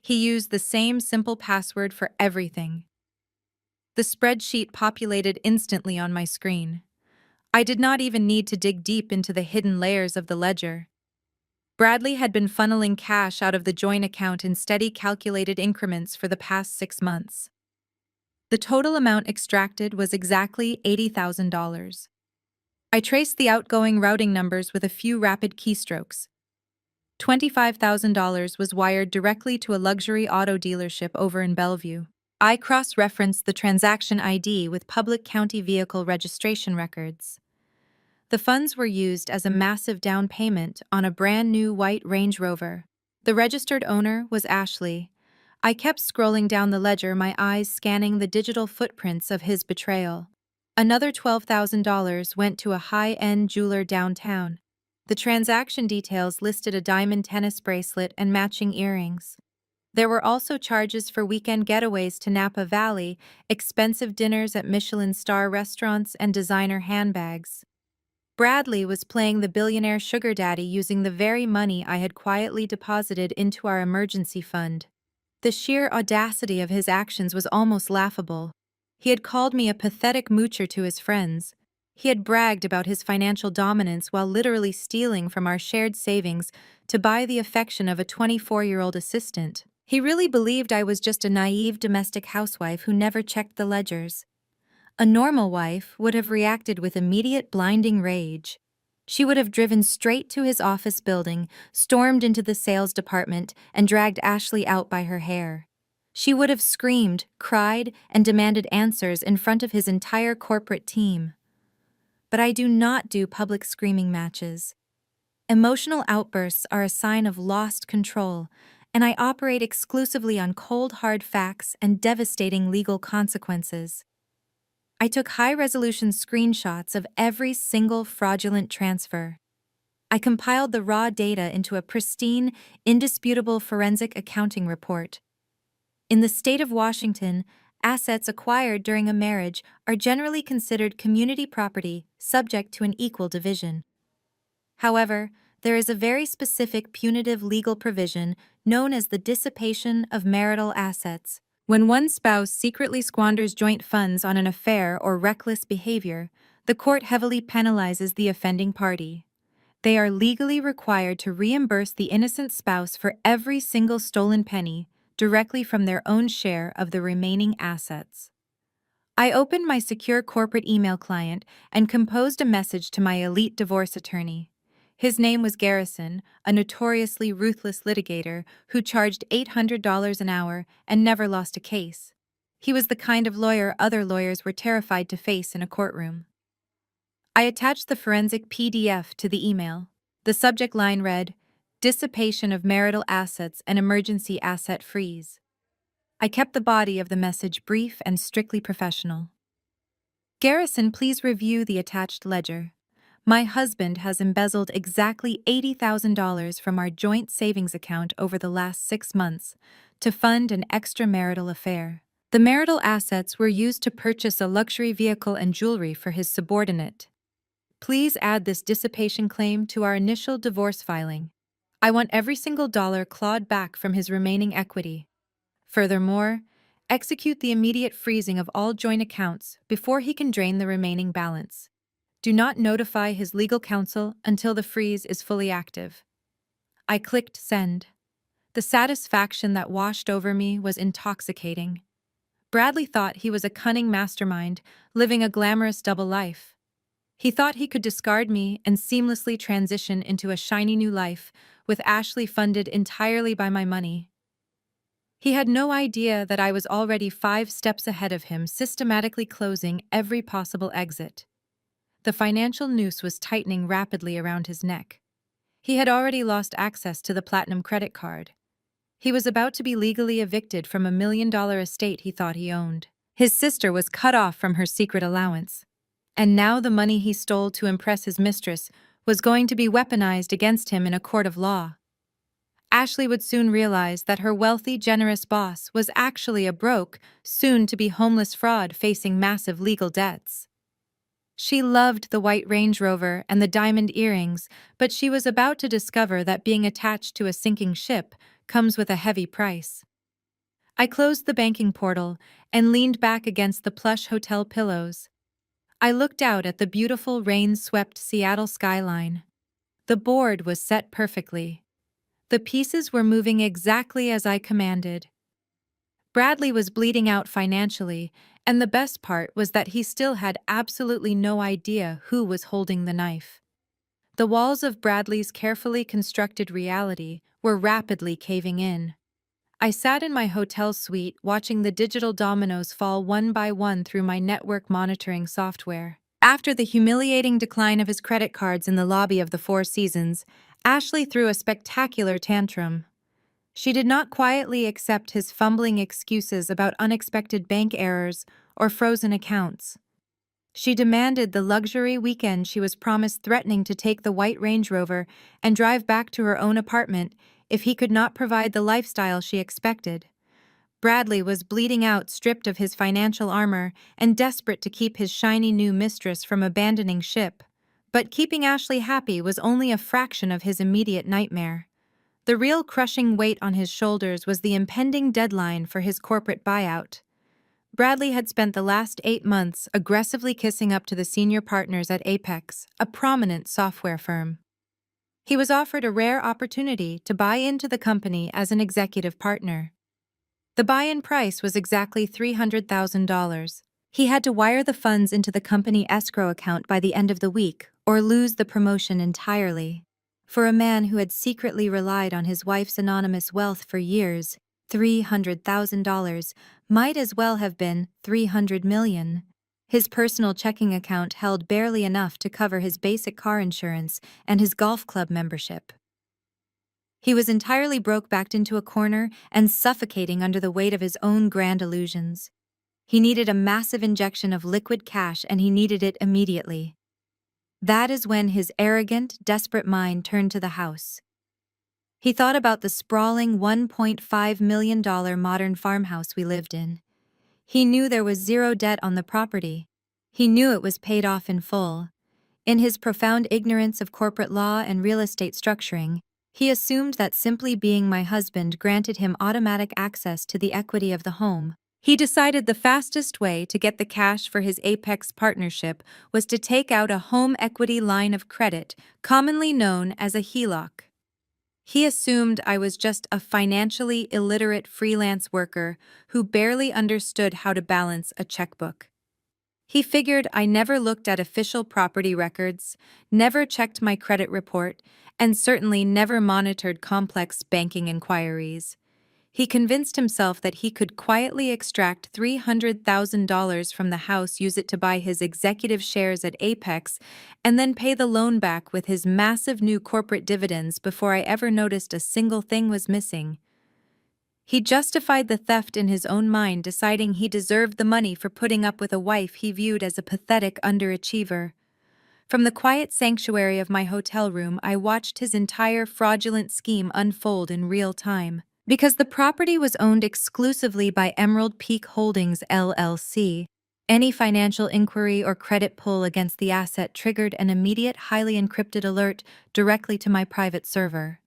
He used the same simple password for everything. The spreadsheet populated instantly on my screen. I did not even need to dig deep into the hidden layers of the ledger. Bradley had been funneling cash out of the joint account in steady calculated increments for the past 6 months. The total amount extracted was exactly $80,000. I traced the outgoing routing numbers with a few rapid keystrokes. $25,000 was wired directly to a luxury auto dealership over in Bellevue. I cross-referenced the transaction ID with public county vehicle registration records. The funds were used as a massive down payment on a brand new white Range Rover. The registered owner was Ashley. I kept scrolling down the ledger, my eyes scanning the digital footprints of his betrayal. Another $12,000 went to a high-end jeweler downtown. The transaction details listed a diamond tennis bracelet and matching earrings. There were also charges for weekend getaways to Napa Valley, expensive dinners at Michelin star restaurants, and designer handbags. Bradley was playing the billionaire sugar daddy using the very money I had quietly deposited into our emergency fund. The sheer audacity of his actions was almost laughable. He had called me a pathetic moocher to his friends. He had bragged about his financial dominance while literally stealing from our shared savings to buy the affection of a 24-year-old assistant. He really believed I was just a naive domestic housewife who never checked the ledgers. A normal wife would have reacted with immediate blinding rage. She would have driven straight to his office building, stormed into the sales department, and dragged Ashley out by her hair. She would have screamed, cried, and demanded answers in front of his entire corporate team. but I do not do public screaming matches. Emotional outbursts are a sign of lost control, and I operate exclusively on cold, hard facts and devastating legal consequences. I took high-resolution screenshots of every single fraudulent transfer. I compiled the raw data into a pristine, indisputable forensic accounting report. In the state of Washington, assets acquired during a marriage are generally considered community property, subject to an equal division. However, there is a very specific punitive legal provision known as the dissipation of marital assets. When one spouse secretly squanders joint funds on an affair or reckless behavior, the court heavily penalizes the offending party. They are legally required to reimburse the innocent spouse for every single stolen penny directly from their own share of the remaining assets. I opened my secure corporate email client and composed a message to my elite divorce attorney. His name was Garrison, a notoriously ruthless litigator who charged $800 an hour and never lost a case. He was the kind of lawyer other lawyers were terrified to face in a courtroom. I attached the forensic PDF to the email. The subject line read, "Dissipation of marital assets and emergency asset freeze." I kept the body of the message brief and strictly professional. Garrison, please review the attached ledger. My husband has embezzled exactly $80,000 from our joint savings account over the last 6 months to fund an extramarital affair. The marital assets were used to purchase a luxury vehicle and jewelry for his subordinate. Please add this dissipation claim to our initial divorce filing. I want every single dollar clawed back from his remaining equity. Furthermore, execute the immediate freezing of all joint accounts before he can drain the remaining balance. Do not notify his legal counsel until the freeze is fully active. I clicked send. The satisfaction that washed over me was intoxicating. Bradley thought he was a cunning mastermind, living a glamorous double life. He thought he could discard me and seamlessly transition into a shiny new life, with Ashley funded entirely by my money. He had no idea that I was already 5 steps ahead of him, systematically closing every possible exit. The financial noose was tightening rapidly around his neck. He had already lost access to the platinum credit card. He was about to be legally evicted from $1 million estate he thought he owned. His sister was cut off from her secret allowance. And now the money he stole to impress his mistress was going to be weaponized against him in a court of law. Ashley would soon realize that her wealthy, generous boss was actually a broke, soon-to-be homeless fraud facing massive legal debts. She loved the white Range Rover and the diamond earrings, but she was about to discover that being attached to a sinking ship comes with a heavy price. I closed the banking portal and leaned back against the plush hotel pillows. I looked out at the beautiful rain-swept Seattle skyline. The board was set perfectly. The pieces were moving exactly as I commanded. Bradley was bleeding out financially, and the best part was that he still had absolutely no idea who was holding the knife. The walls of Bradley's carefully constructed reality were rapidly caving in. I sat in my hotel suite watching the digital dominoes fall one by one through my network monitoring software. After the humiliating decline of his credit cards in the lobby of the Four Seasons, Ashley threw a spectacular tantrum. She did not quietly accept his fumbling excuses about unexpected bank errors or frozen accounts. She demanded the luxury weekend she was promised, threatening to take the white Range Rover and drive back to her own apartment if he could not provide the lifestyle she expected. Bradley was bleeding out, stripped of his financial armor, and desperate to keep his shiny new mistress from abandoning ship. But keeping Ashley happy was only a fraction of his immediate nightmare. The real crushing weight on his shoulders was the impending deadline for his corporate buyout. Bradley had spent the last 8 months aggressively kissing up to the senior partners at Apex, a prominent software firm. He was offered a rare opportunity to buy into the company as an executive partner. The buy-in price was exactly $300,000. He had to wire the funds into the company escrow account by the end of the week or lose the promotion entirely. For a man who had secretly relied on his wife's anonymous wealth for years, $300,000 might as well have been $300 million. His personal checking account held barely enough to cover his basic car insurance and his golf club membership. He was entirely broke, backed into a corner and suffocating under the weight of his own grand illusions. He needed a massive injection of liquid cash, and he needed it immediately. That is when his arrogant, desperate mind turned to the house. He thought about the sprawling $1.5 million modern farmhouse we lived in. He knew there was zero debt on the property. He knew it was paid off in full. In his profound ignorance of corporate law and real estate structuring, he assumed that simply being my husband granted him automatic access to the equity of the home. He decided the fastest way to get the cash for his Apex partnership was to take out a home equity line of credit, commonly known as a HELOC. He assumed I was just a financially illiterate freelance worker who barely understood how to balance a checkbook. He figured I never looked at official property records, never checked my credit report, and certainly never monitored complex banking inquiries. He convinced himself that he could quietly extract $300,000 from the house, use it to buy his executive shares at Apex, and then pay the loan back with his massive new corporate dividends before I ever noticed a single thing was missing. He justified the theft in his own mind, deciding he deserved the money for putting up with a wife he viewed as a pathetic underachiever. From the quiet sanctuary of my hotel room, I watched his entire fraudulent scheme unfold in real time. Because the property was owned exclusively by Emerald Peak Holdings LLC, any financial inquiry or credit pull against the asset triggered an immediate, highly encrypted alert directly to my private server.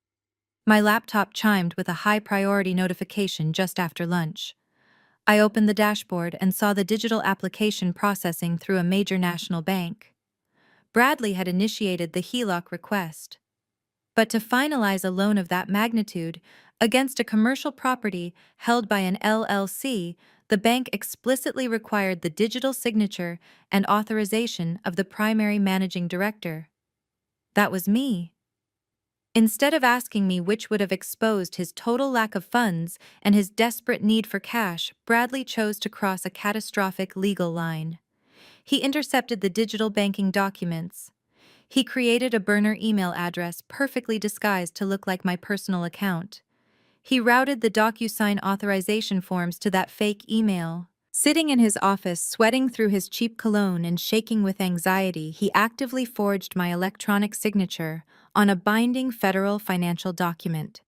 My laptop chimed with a high-priority notification just after lunch. I opened the dashboard and saw the digital application processing through a major national bank. Bradley had initiated the HELOC request. But to finalize a loan of that magnitude against a commercial property held by an LLC, the bank explicitly required the digital signature and authorization of the primary managing director. That was me. Instead of asking me which would have exposed his total lack of funds and his desperate need for cash, Bradley chose to cross a catastrophic legal line. He intercepted the digital banking documents. He created a burner email address perfectly disguised to look like my personal account. He routed the DocuSign authorization forms to that fake email. Sitting in his office, sweating through his cheap cologne and shaking with anxiety, he actively forged my electronic signature on a binding federal financial document.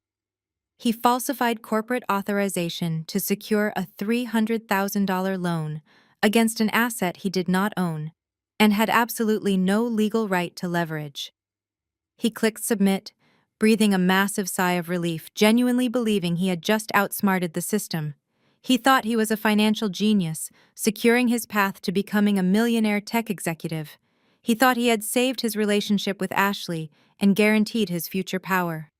He falsified corporate authorization to secure a $300,000 loan against an asset he did not own and had absolutely no legal right to leverage. He clicked submit, breathing a massive sigh of relief, genuinely believing he had just outsmarted the system. He thought he was a financial genius, securing his path to becoming a millionaire tech executive. He thought he had saved his relationship with Ashley and guaranteed his future power.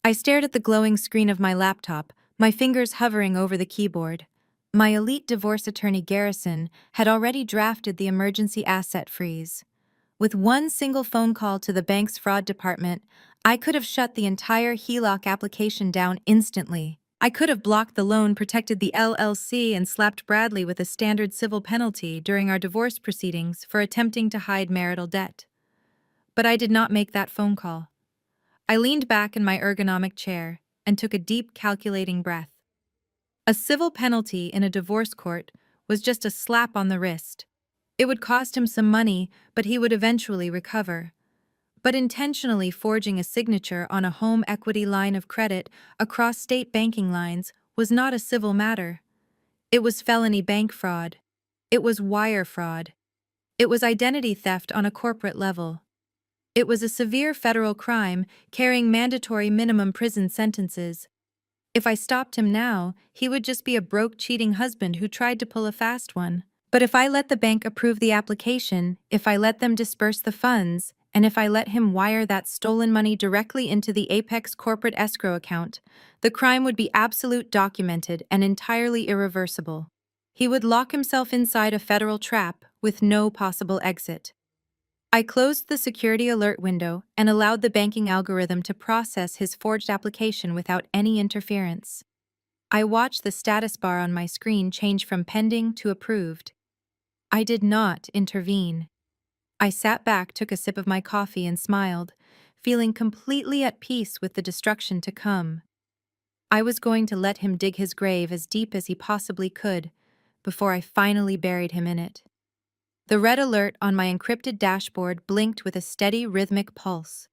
I stared at the glowing screen of my laptop, my fingers hovering over the keyboard. My elite divorce attorney Garrison had already drafted the emergency asset freeze. With one single phone call to the bank's fraud department, I could have shut the entire HELOC application down instantly. I could have blocked the loan, protected the LLC, and slapped Bradley with a standard civil penalty during our divorce proceedings for attempting to hide marital debt. But I did not make that phone call. I leaned back in my ergonomic chair and took a deep, calculating breath. A civil penalty in a divorce court was just a slap on the wrist. It would cost him some money, but he would eventually recover. But intentionally forging a signature on a home equity line of credit across state banking lines was not a civil matter. It was felony bank fraud. It was wire fraud. It was identity theft on a corporate level. It was a severe federal crime carrying mandatory minimum prison sentences. If I stopped him now, he would just be a broke, cheating husband who tried to pull a fast one. But if I let the bank approve the application, if I let them disperse the funds, and if I let him wire that stolen money directly into the Apex corporate escrow account, the crime would be absolute, documented, and entirely irreversible. He would lock himself inside a federal trap with no possible exit. I closed the security alert window and allowed the banking algorithm to process his forged application without any interference. I watched the status bar on my screen change from pending to approved. I did not intervene. I sat back, took a sip of my coffee, and smiled, feeling completely at peace with the destruction to come. I was going to let him dig his grave as deep as he possibly could before I finally buried him in it. The red alert on my encrypted dashboard blinked with a steady, rhythmic pulse.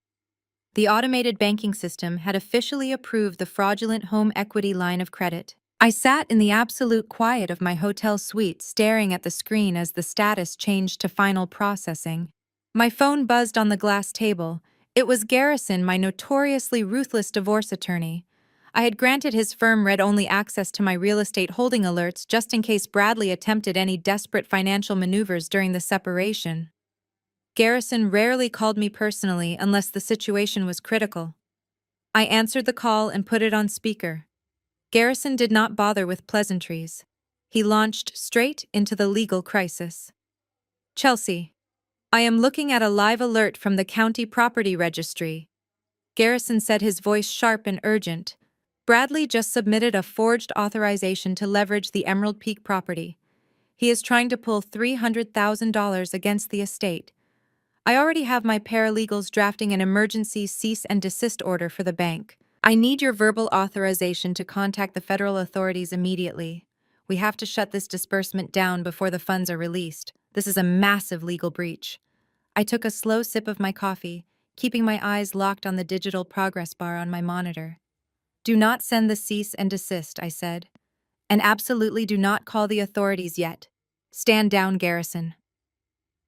The automated banking system had officially approved the fraudulent home equity line of credit. I sat in the absolute quiet of my hotel suite, staring at the screen as the status changed to final processing. My phone buzzed on the glass table. It was Garrison, my notoriously ruthless divorce attorney. I had granted his firm read-only access to my real estate holding alerts just in case Bradley attempted any desperate financial maneuvers during the separation. Garrison rarely called me personally unless the situation was critical. I answered the call and put it on speaker. Garrison did not bother with pleasantries. He launched straight into the legal crisis. Chelsea, I am looking at a live alert from the county property registry. Garrison said, his voice sharp and urgent. Bradley just submitted a forged authorization to leverage the Emerald Peak property. He is trying to pull $300,000 against the estate. I already have my paralegals drafting an emergency cease and desist order for the bank. I need your verbal authorization to contact the federal authorities immediately. We have to shut this disbursement down before the funds are released. This is a massive legal breach. I took a slow sip of my coffee, keeping my eyes locked on the digital progress bar on my monitor. Do not send the cease and desist, I said. And absolutely do not call the authorities yet. Stand down, Garrison.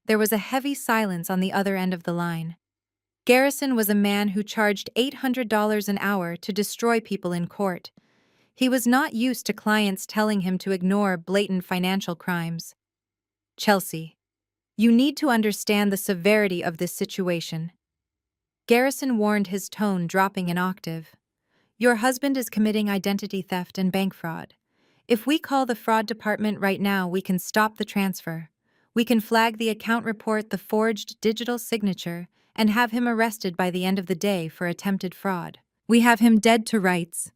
There was a heavy silence on the other end of the line. Garrison was a man who charged $800 an hour to destroy people in court. He was not used to clients telling him to ignore blatant financial crimes. Chelsea, you need to understand the severity of this situation. Garrison warned, his tone dropping an octave. Your husband is committing identity theft and bank fraud. If we call the fraud department right now, we can stop the transfer. We can flag the account, report the forged digital signature, and have him arrested by the end of the day for attempted fraud. We have him dead to rights.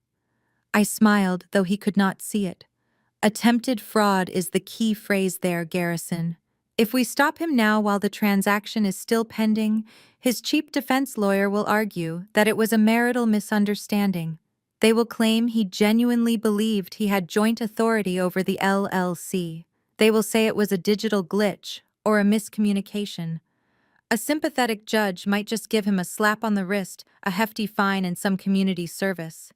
I smiled, though he could not see it. Attempted fraud is the key phrase there, Garrison. If we stop him now while the transaction is still pending, his cheap defense lawyer will argue that it was a marital misunderstanding. They will claim he genuinely believed he had joint authority over the LLC. They will say it was a digital glitch or a miscommunication. A sympathetic judge might just give him a slap on the wrist, a hefty fine, and some community service.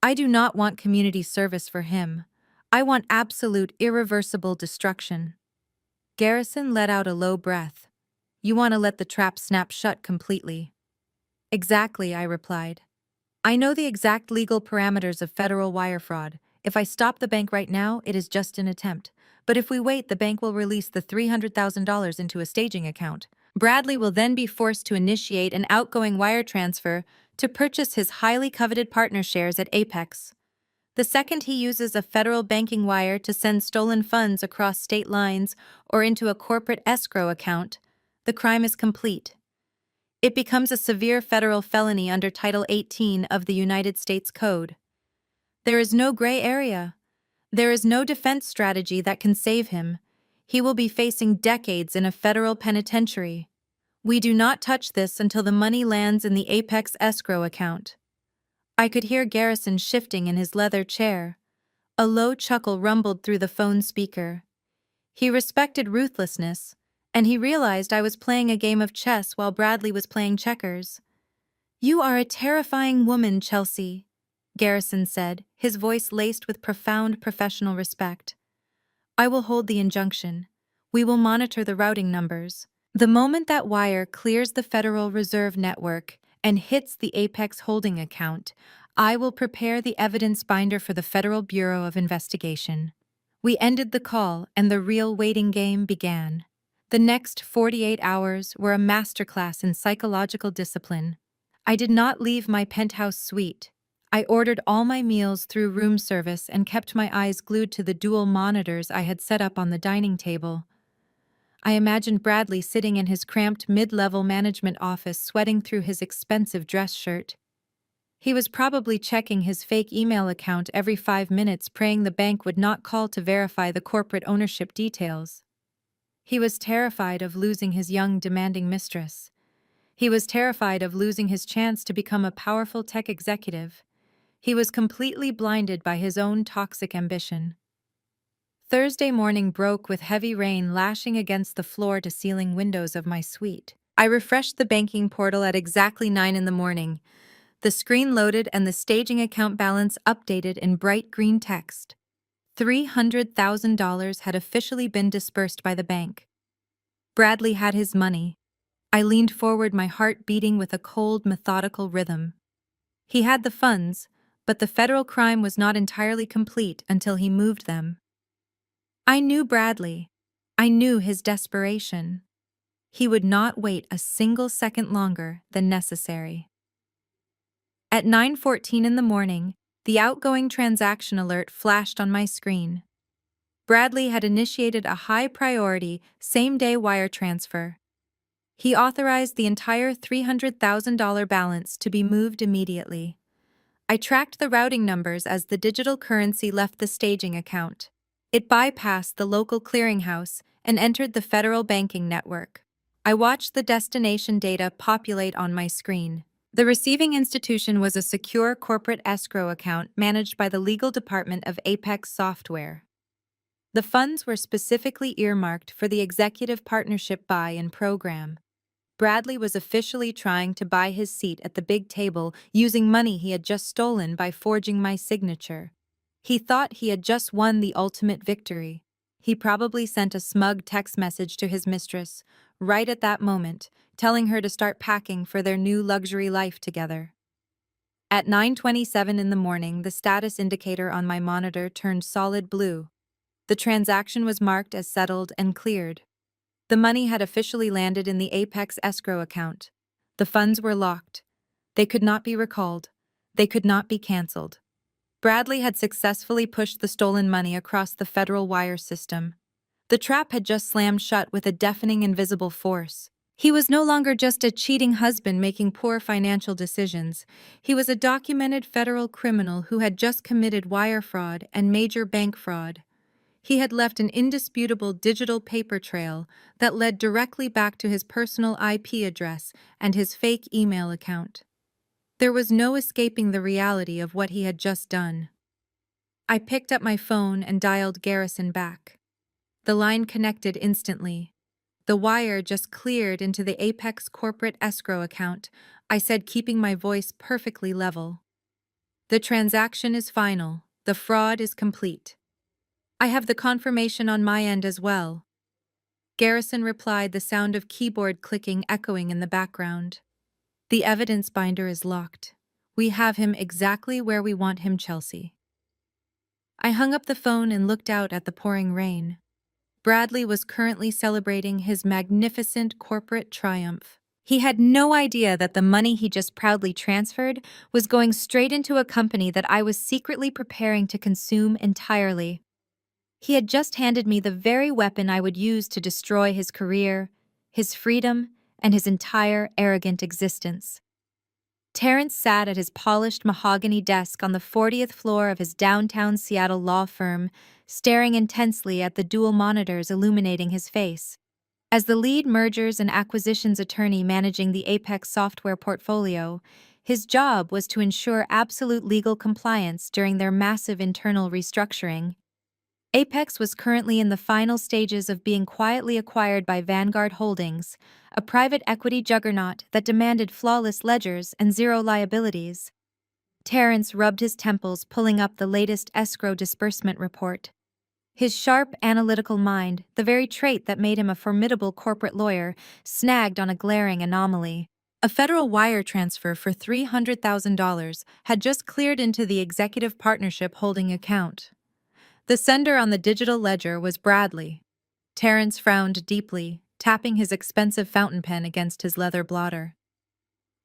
I do not want community service for him. I want absolute, irreversible destruction. Garrison let out a low breath. You want to let the trap snap shut completely? Exactly, I replied. I know the exact legal parameters of federal wire fraud. If I stop the bank right now, it is just an attempt. But if we wait, the bank will release the $300,000 into a staging account. Bradley will then be forced to initiate an outgoing wire transfer to purchase his highly coveted partner shares at Apex. The second he uses a federal banking wire to send stolen funds across state lines or into a corporate escrow account, the crime is complete. It becomes a severe federal felony under Title 18 of the United States Code. There is no gray area. There is no defense strategy that can save him. He will be facing decades in a federal penitentiary. We do not touch this until the money lands in the Apex escrow account. I could hear Garrison shifting in his leather chair. A low chuckle rumbled through the phone speaker. He respected ruthlessness, and he realized I was playing a game of chess while Bradley was playing checkers. You are a terrifying woman, Chelsea, Garrison said, his voice laced with profound professional respect. I will hold the injunction. We will monitor the routing numbers. The moment that wire clears the Federal Reserve Network and hits the Apex holding account, I will prepare the evidence binder for the Federal Bureau of Investigation. We ended the call, and the real waiting game began. The next 48 hours were a masterclass in psychological discipline. I did not leave my penthouse suite. I ordered all my meals through room service and kept my eyes glued to the dual monitors I had set up on the dining table. I imagined Bradley sitting in his cramped mid-level management office, sweating through his expensive dress shirt. He was probably checking his fake email account every 5 minutes, praying the bank would not call to verify the corporate ownership details. He was terrified of losing his young, demanding mistress. He was terrified of losing his chance to become a powerful tech executive. He was completely blinded by his own toxic ambition. Thursday morning broke with heavy rain lashing against the floor-to-ceiling windows of my suite. I refreshed the banking portal at exactly 9 in the morning. The screen loaded and the staging account balance updated in bright green text. $300,000 had officially been dispersed by the bank. Bradley had his money. I leaned forward, my heart beating with a cold, methodical rhythm. He had the funds, but the federal crime was not entirely complete until he moved them. I knew Bradley. I knew his desperation. He would not wait a single second longer than necessary. At 9:14 in the morning, the outgoing transaction alert flashed on my screen. Bradley had initiated a high-priority, same-day wire transfer. He authorized the entire $300,000 balance to be moved immediately. I tracked the routing numbers as the digital currency left the staging account. It bypassed the local clearinghouse and entered the federal banking network. I watched the destination data populate on my screen. The receiving institution was a secure corporate escrow account managed by the legal department of Apex Software. The funds were specifically earmarked for the executive partnership buy-in program. Bradley was officially trying to buy his seat at the big table using money he had just stolen by forging my signature. He thought he had just won the ultimate victory. He probably sent a smug text message to his mistress, right at that moment, telling her to start packing for their new luxury life together. At 9:27 in the morning, the status indicator on my monitor turned solid blue. The transaction was marked as settled and cleared. The money had officially landed in the Apex escrow account. The funds were locked. They could not be recalled. They could not be canceled. Bradley had successfully pushed the stolen money across the federal wire system. The trap had just slammed shut with a deafening invisible force. He was no longer just a cheating husband making poor financial decisions. He was a documented federal criminal who had just committed wire fraud and major bank fraud. He had left an indisputable digital paper trail that led directly back to his personal IP address and his fake email account. There was no escaping the reality of what he had just done. I picked up my phone and dialed Garrison back. The line connected instantly. The wire just cleared into the Apex corporate escrow account, I said, keeping my voice perfectly level. The transaction is final. The fraud is complete. I have the confirmation on my end as well. Garrison replied, the sound of keyboard clicking echoing in the background. The evidence binder is locked. We have him exactly where we want him, Chelsea. I hung up the phone and looked out at the pouring rain. Bradley was currently celebrating his magnificent corporate triumph. He had no idea that the money he just proudly transferred was going straight into a company that I was secretly preparing to consume entirely. He had just handed me the very weapon I would use to destroy his career, his freedom, and his entire arrogant existence. Terrence sat at his polished mahogany desk on the 40th floor of his downtown Seattle law firm, staring intensely at the dual monitors illuminating his face. As the lead mergers and acquisitions attorney managing the Apex software portfolio, his job was to ensure absolute legal compliance during their massive internal restructuring. Apex was currently in the final stages of being quietly acquired by Vanguard Holdings, a private equity juggernaut that demanded flawless ledgers and zero liabilities. Terrence rubbed his temples, pulling up the latest escrow disbursement report. His sharp, analytical mind, the very trait that made him a formidable corporate lawyer, snagged on a glaring anomaly. A federal wire transfer for $300,000 had just cleared into the executive partnership holding account. The sender on the digital ledger was Bradley. Terrence frowned deeply, tapping his expensive fountain pen against his leather blotter.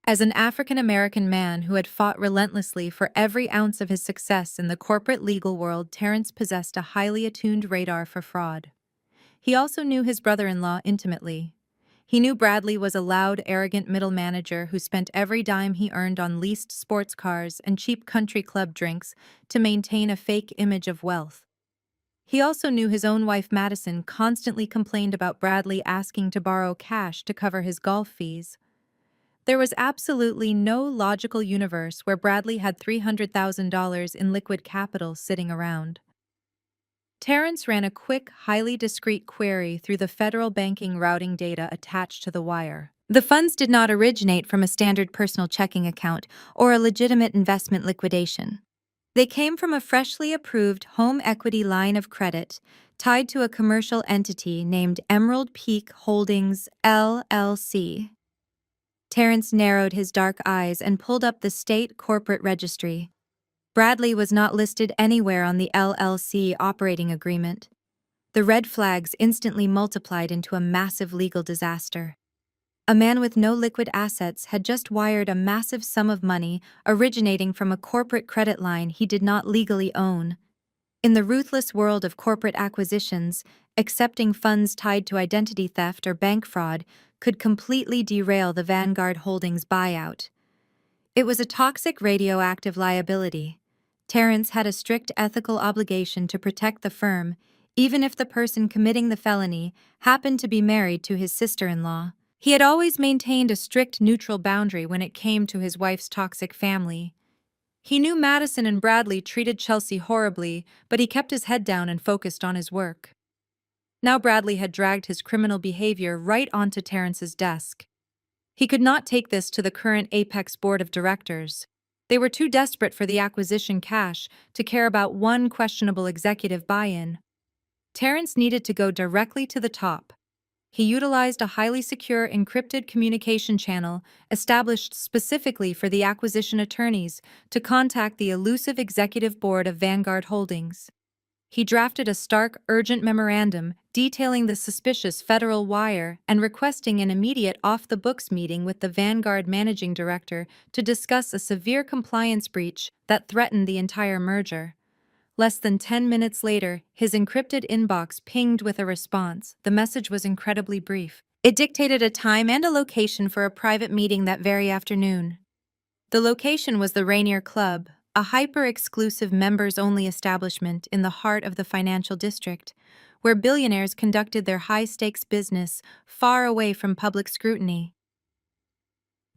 As an African-American man who had fought relentlessly for every ounce of his success in the corporate legal world, Terrence possessed a highly attuned radar for fraud. He also knew his brother-in-law intimately. He knew Bradley was a loud, arrogant middle manager who spent every dime he earned on leased sports cars and cheap country club drinks to maintain a fake image of wealth. He also knew his own wife Madison constantly complained about Bradley asking to borrow cash to cover his golf fees. There was absolutely no logical universe where Bradley had $300,000 in liquid capital sitting around. Terrence ran a quick, highly discreet query through the federal banking routing data attached to the wire. The funds did not originate from a standard personal checking account or a legitimate investment liquidation. They came from a freshly approved home equity line of credit tied to a commercial entity named Emerald Peak Holdings, LLC. Terrence narrowed his dark eyes and pulled up the state corporate registry. Bradley was not listed anywhere on the LLC operating agreement. The red flags instantly multiplied into a massive legal disaster. A man with no liquid assets had just wired a massive sum of money originating from a corporate credit line he did not legally own. In the ruthless world of corporate acquisitions, accepting funds tied to identity theft or bank fraud could completely derail the Vanguard Holdings buyout. It was a toxic radioactive liability. Terrence had a strict ethical obligation to protect the firm, even if the person committing the felony happened to be married to his sister-in-law. He had always maintained a strict neutral boundary when it came to his wife's toxic family. He knew Madison and Bradley treated Chelsea horribly, but he kept his head down and focused on his work. Now Bradley had dragged his criminal behavior right onto Terrence's desk. He could not take this to the current Apex board of directors. They were too desperate for the acquisition cash to care about one questionable executive buy-in. Terrence needed to go directly to the top. He utilized a highly secure encrypted communication channel established specifically for the acquisition attorneys to contact the elusive executive board of Vanguard Holdings. He drafted a stark, urgent memorandum detailing the suspicious federal wire and requesting an immediate off-the-books meeting with the Vanguard managing director to discuss a severe compliance breach that threatened the entire merger. Less than 10 minutes later, his encrypted inbox pinged with a response. The message was incredibly brief. It dictated a time and a location for a private meeting that very afternoon. The location was the Rainier Club, a hyper-exclusive members-only establishment in the heart of the financial district, where billionaires conducted their high-stakes business far away from public scrutiny.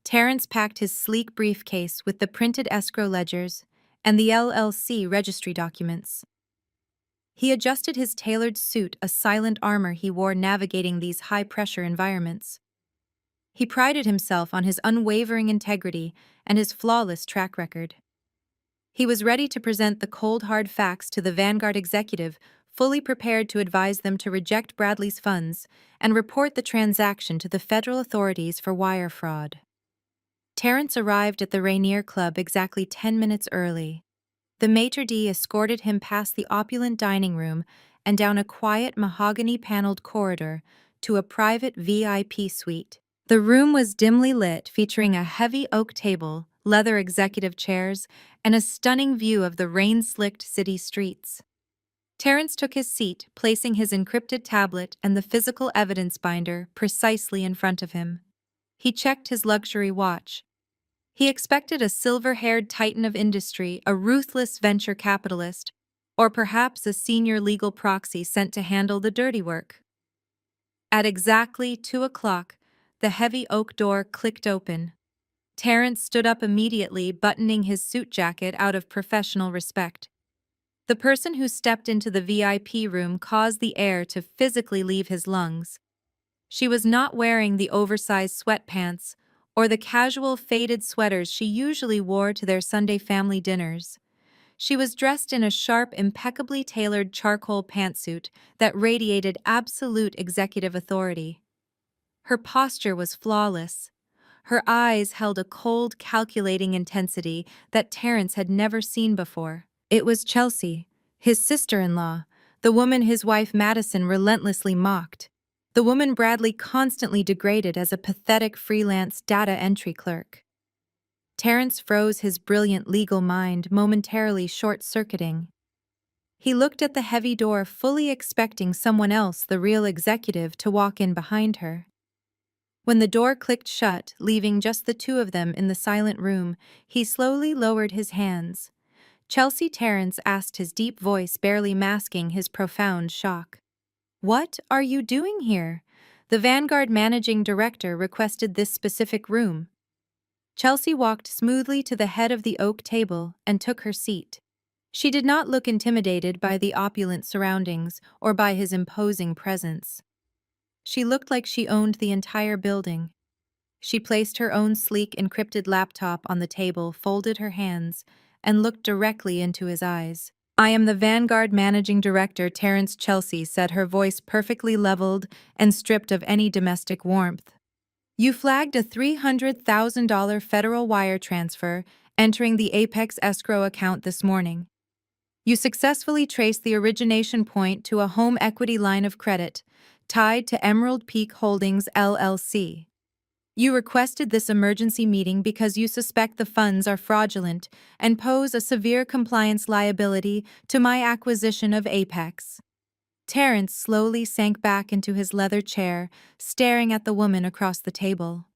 Terrence packed his sleek briefcase with the printed escrow ledgers and the LLC registry documents. He adjusted his tailored suit, a silent armor he wore navigating these high-pressure environments. He prided himself on his unwavering integrity and his flawless track record. He was ready to present the cold hard facts to the Vanguard executive, fully prepared to advise them to reject Bradley's funds and report the transaction to the federal authorities for wire fraud. Terrence arrived at the Rainier Club exactly 10 minutes early. The maitre d' escorted him past the opulent dining room and down a quiet mahogany-paneled corridor to a private VIP suite. The room was dimly lit, featuring a heavy oak table, leather executive chairs, and a stunning view of the rain-slicked city streets. Terrence took his seat, placing his encrypted tablet and the physical evidence binder precisely in front of him. He checked his luxury watch. He expected a silver-haired titan of industry, a ruthless venture capitalist, or perhaps a senior legal proxy sent to handle the dirty work. At exactly 2 o'clock, the heavy oak door clicked open. Terrence stood up immediately, buttoning his suit jacket out of professional respect. The person who stepped into the VIP room caused the air to physically leave his lungs. She was not wearing the oversized sweatpants or the casual faded sweaters she usually wore to their Sunday family dinners. She was dressed in a sharp, impeccably tailored charcoal pantsuit that radiated absolute executive authority. Her posture was flawless. Her eyes held a cold, calculating intensity that Terrence had never seen before. It was Chelsea, his sister-in-law, the woman his wife Madison relentlessly mocked. The woman Bradley constantly degraded as a pathetic freelance data entry clerk. Terrence froze, his brilliant legal mind momentarily short-circuiting. He looked at the heavy door, fully expecting someone else, the real executive, to walk in behind her. When the door clicked shut, leaving just the two of them in the silent room, he slowly lowered his hands. Chelsea Terrence asked, his deep voice barely masking his profound shock. "What are you doing here? The Vanguard managing director requested this specific room." Chelsea walked smoothly to the head of the oak table and took her seat. She did not look intimidated by the opulent surroundings or by his imposing presence. She looked like she owned the entire building. She placed her own sleek encrypted laptop on the table, folded her hands, and looked directly into his eyes. "I am the Vanguard Managing Director, Terrence Chelsea," said, her voice perfectly leveled and stripped of any domestic warmth. "You flagged a $300,000 federal wire transfer entering the Apex escrow account this morning. You successfully traced the origination point to a home equity line of credit tied to Emerald Peak Holdings, LLC. You requested this emergency meeting because you suspect the funds are fraudulent and pose a severe compliance liability to my acquisition of Apex." Terrence slowly sank back into his leather chair, staring at the woman across the table.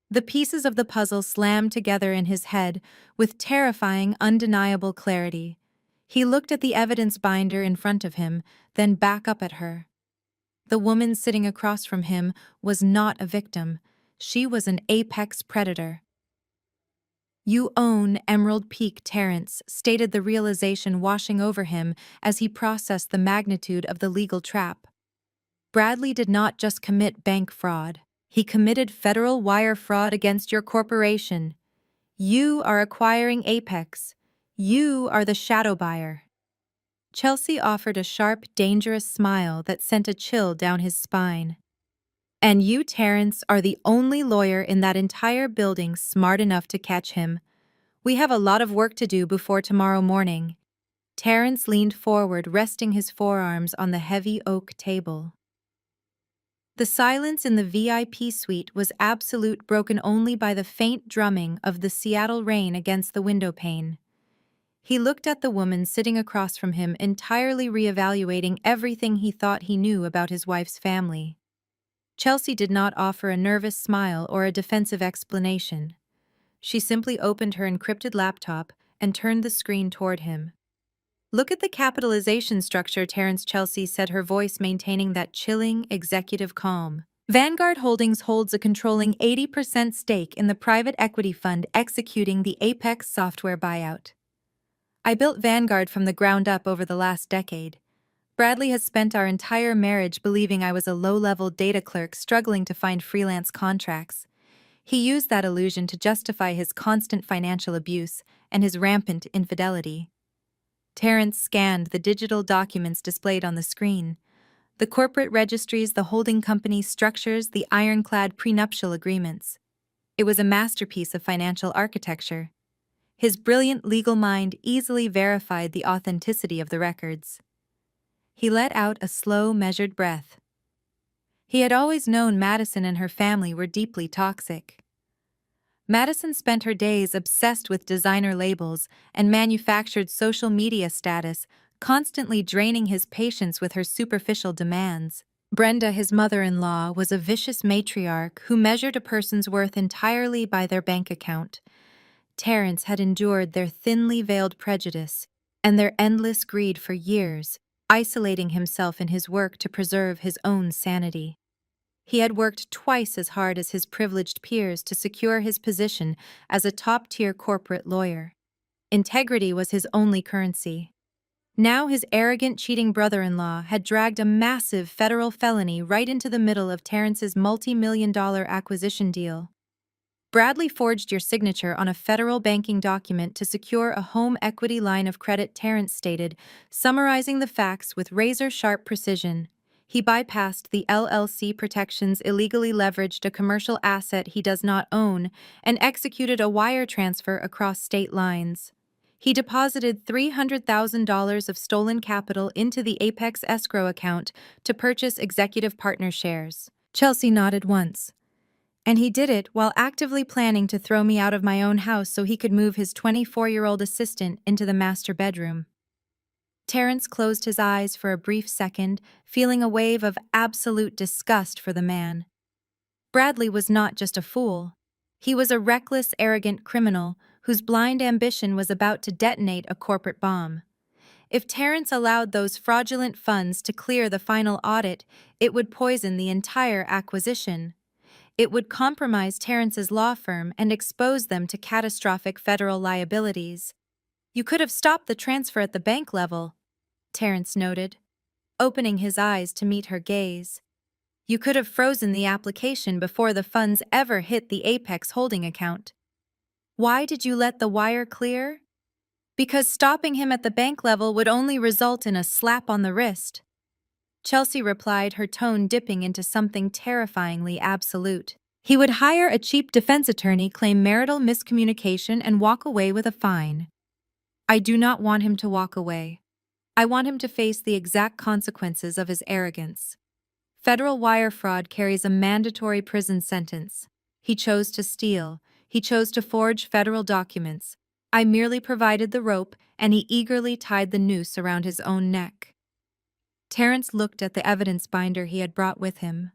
The pieces of the puzzle slammed together in his head with terrifying, undeniable clarity. He looked at the evidence binder in front of him, then back up at her. The woman sitting across from him was not a victim. She was an apex predator. "You own Emerald Peak, Terrence," stated the realization washing over him as he processed the magnitude of the legal trap. "Bradley did not just commit bank fraud. He committed federal wire fraud against your corporation. You are acquiring Apex. You are the shadow buyer." Chelsea offered a sharp, dangerous smile that sent a chill down his spine. "And you, Terrence, are the only lawyer in that entire building smart enough to catch him. We have a lot of work to do before tomorrow morning." Terrence leaned forward, resting his forearms on the heavy oak table. The silence in the VIP suite was absolute, broken only by the faint drumming of the Seattle rain against the windowpane. He looked at the woman sitting across from him, entirely reevaluating everything he thought he knew about his wife's family. Chelsea did not offer a nervous smile or a defensive explanation. She simply opened her encrypted laptop and turned the screen toward him. "Look at the capitalization structure," Terrence Chelsea said, her voice maintaining that chilling, executive calm. "Vanguard Holdings holds a controlling 80% stake in the private equity fund executing the Apex software buyout. I built Vanguard from the ground up over the last decade. Bradley has spent our entire marriage believing I was a low-level data clerk struggling to find freelance contracts. He used that illusion to justify his constant financial abuse and his rampant infidelity." Terrence scanned the digital documents displayed on the screen. The corporate registries, the holding company structures, the ironclad prenuptial agreements. It was a masterpiece of financial architecture. His brilliant legal mind easily verified the authenticity of the records. He let out a slow, measured breath. He had always known Madison and her family were deeply toxic. Madison spent her days obsessed with designer labels and manufactured social media status, constantly draining his patience with her superficial demands. Brenda, his mother-in-law, was a vicious matriarch who measured a person's worth entirely by their bank account. Terrence had endured their thinly veiled prejudice and their endless greed for years, isolating himself in his work to preserve his own sanity. He had worked twice as hard as his privileged peers to secure his position as a top-tier corporate lawyer. Integrity was his only currency. Now his arrogant, cheating brother-in-law had dragged a massive federal felony right into the middle of Terrence's multi-million-dollar acquisition deal. "Bradley forged your signature on a federal banking document to secure a home equity line of credit," Terrence stated, summarizing the facts with razor-sharp precision. "He bypassed the LLC protections, illegally leveraged a commercial asset he does not own, and executed a wire transfer across state lines. He deposited $300,000 of stolen capital into the Apex escrow account to purchase executive partner shares." Chelsea nodded once. "And he did it while actively planning to throw me out of my own house so he could move his 24-year-old assistant into the master bedroom." Terrence closed his eyes for a brief second, feeling a wave of absolute disgust for the man. Bradley was not just a fool. He was a reckless, arrogant criminal whose blind ambition was about to detonate a corporate bomb. If Terrence allowed those fraudulent funds to clear the final audit, it would poison the entire acquisition. It would compromise Terrence's law firm and expose them to catastrophic federal liabilities. You could have stopped the transfer at the bank level, Terrence noted, opening his eyes to meet her gaze. You could have frozen the application before the funds ever hit the Apex holding account. Why did you let the wire clear? Because stopping him at the bank level would only result in a slap on the wrist. Chelsea replied, her tone dipping into something terrifyingly absolute. He would hire a cheap defense attorney, claim marital miscommunication, and walk away with a fine. I do not want him to walk away. I want him to face the exact consequences of his arrogance. Federal wire fraud carries a mandatory prison sentence. He chose to steal. He chose to forge federal documents. I merely provided the rope, and he eagerly tied the noose around his own neck. Terrence looked at the evidence binder he had brought with him.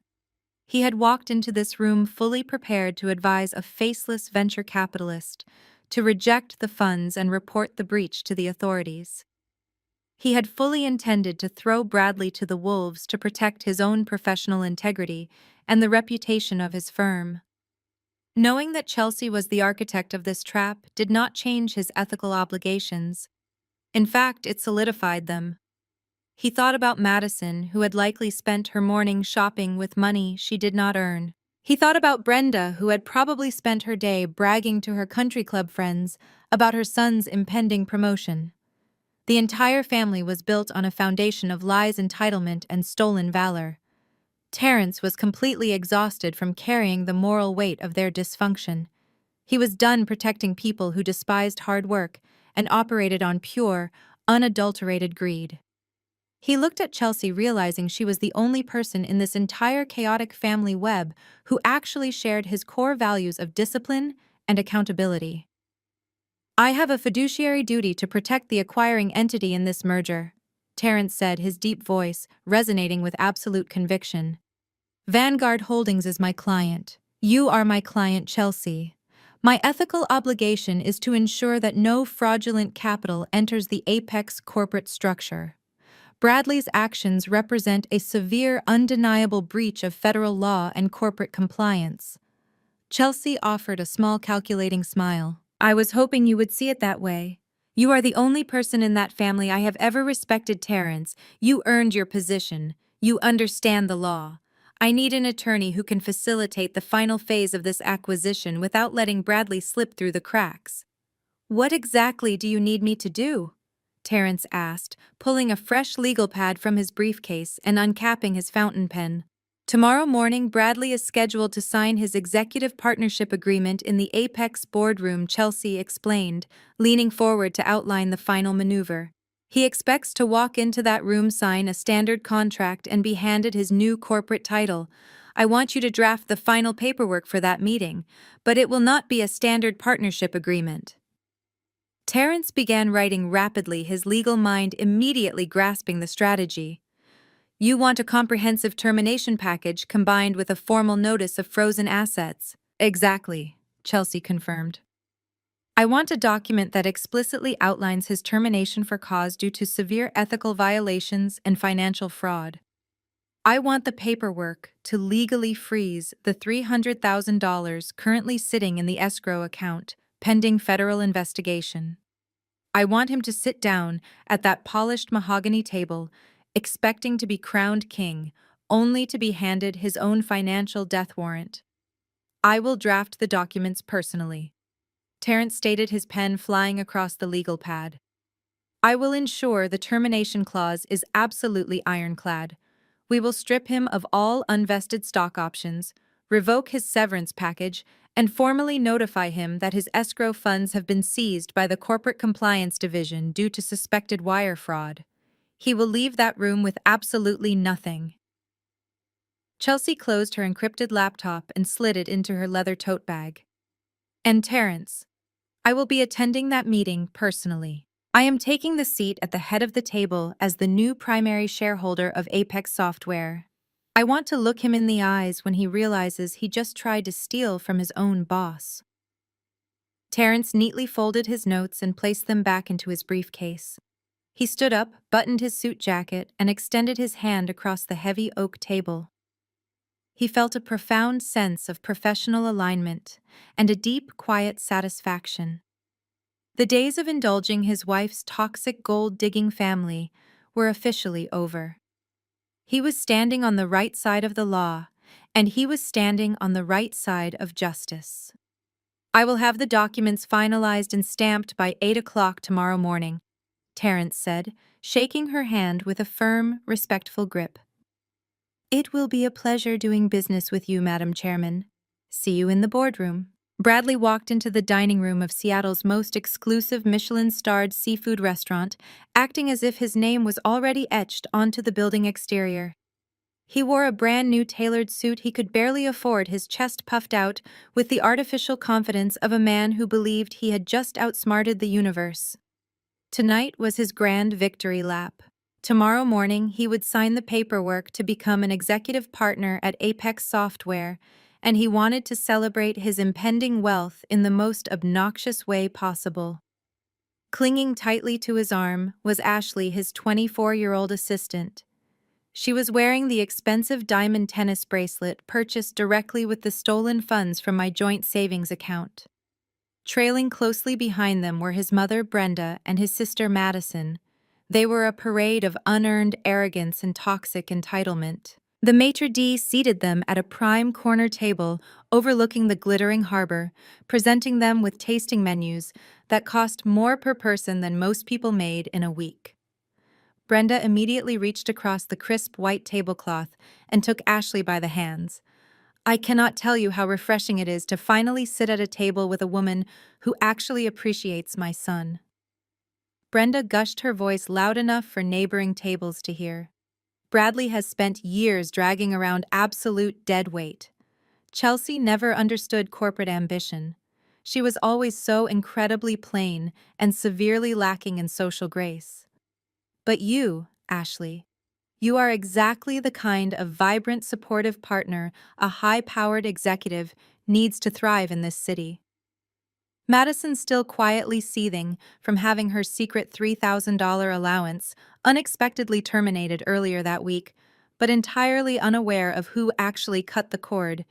He had walked into this room fully prepared to advise a faceless venture capitalist to reject the funds and report the breach to the authorities. He had fully intended to throw Bradley to the wolves to protect his own professional integrity and the reputation of his firm. Knowing that Chelsea was the architect of this trap did not change his ethical obligations. In fact, it solidified them. He thought about Madison, who had likely spent her morning shopping with money she did not earn. He thought about Brenda, who had probably spent her day bragging to her country club friends about her son's impending promotion. The entire family was built on a foundation of lies, entitlement, and stolen valor. Terrence was completely exhausted from carrying the moral weight of their dysfunction. He was done protecting people who despised hard work and operated on pure, unadulterated greed. He looked at Chelsea, realizing she was the only person in this entire chaotic family web who actually shared his core values of discipline and accountability. I have a fiduciary duty to protect the acquiring entity in this merger, Terrence said, his deep voice resonating with absolute conviction. Vanguard Holdings is my client. You are my client, Chelsea. My ethical obligation is to ensure that no fraudulent capital enters the Apex corporate structure. Bradley's actions represent a severe, undeniable breach of federal law and corporate compliance. Chelsea offered a small, calculating smile. I was hoping you would see it that way. You are the only person in that family I have ever respected, Terrence. You earned your position. You understand the law. I need an attorney who can facilitate the final phase of this acquisition without letting Bradley slip through the cracks. What exactly do you need me to do? Terrence asked, pulling a fresh legal pad from his briefcase and uncapping his fountain pen. Tomorrow morning, Bradley is scheduled to sign his executive partnership agreement in the Apex boardroom, Chelsea explained, leaning forward to outline the final maneuver. He expects to walk into that room, sign a standard contract, and be handed his new corporate title. I want you to draft the final paperwork for that meeting, but it will not be a standard partnership agreement. Terrence began writing rapidly, his legal mind immediately grasping the strategy. You want a comprehensive termination package combined with a formal notice of frozen assets. Exactly, Chelsea confirmed. I want a document that explicitly outlines his termination for cause due to severe ethical violations and financial fraud. I want the paperwork to legally freeze the $300,000 currently sitting in the escrow account, pending federal investigation. I want him to sit down at that polished mahogany table, expecting to be crowned king, only to be handed his own financial death warrant. I will draft the documents personally, Terrence stated, his pen flying across the legal pad. I will ensure the termination clause is absolutely ironclad. We will strip him of all unvested stock options, revoke his severance package, and formally notify him that his escrow funds have been seized by the Corporate Compliance Division due to suspected wire fraud. He will leave that room with absolutely nothing. Chelsea closed her encrypted laptop and slid it into her leather tote bag. And Terrence, I will be attending that meeting personally. I am taking the seat at the head of the table as the new primary shareholder of Apex Software. I want to look him in the eyes when he realizes he just tried to steal from his own boss. Terrence neatly folded his notes and placed them back into his briefcase. He stood up, buttoned his suit jacket, and extended his hand across the heavy oak table. He felt a profound sense of professional alignment and a deep, quiet satisfaction. The days of indulging his wife's toxic gold-digging family were officially over. He was standing on the right side of the law, and he was standing on the right side of justice. "I will have the documents finalized and stamped by 8 o'clock tomorrow morning," Terrence said, shaking her hand with a firm, respectful grip. "It will be a pleasure doing business with you, Madam Chairman. See you in the boardroom." Bradley walked into the dining room of Seattle's most exclusive Michelin-starred seafood restaurant, acting as if his name was already etched onto the building exterior. He wore a brand-new tailored suit he could barely afford, his chest puffed out with the artificial confidence of a man who believed he had just outsmarted the universe. Tonight was his grand victory lap. Tomorrow morning, he would sign the paperwork to become an executive partner at Apex Software, and he wanted to celebrate his impending wealth in the most obnoxious way possible. Clinging tightly to his arm was Ashley, his 24-year-old assistant. She was wearing the expensive diamond tennis bracelet purchased directly with the stolen funds from my joint savings account. Trailing closely behind them were his mother, Brenda, and his sister, Madison. They were a parade of unearned arrogance and toxic entitlement. The maitre d' seated them at a prime corner table overlooking the glittering harbor, presenting them with tasting menus that cost more per person than most people made in a week. Brenda immediately reached across the crisp white tablecloth and took Ashley by the hands. "I cannot tell you how refreshing it is to finally sit at a table with a woman who actually appreciates my son." Brenda gushed, her voice loud enough for neighboring tables to hear. "Bradley has spent years dragging around absolute dead weight. Chelsea never understood corporate ambition. She was always so incredibly plain and severely lacking in social grace. But you, Ashley, you are exactly the kind of vibrant, supportive partner a high-powered executive needs to thrive in this city." Madison, still quietly seething from having her secret $3,000 allowance unexpectedly terminated earlier that week, but entirely unaware of who actually cut the cord,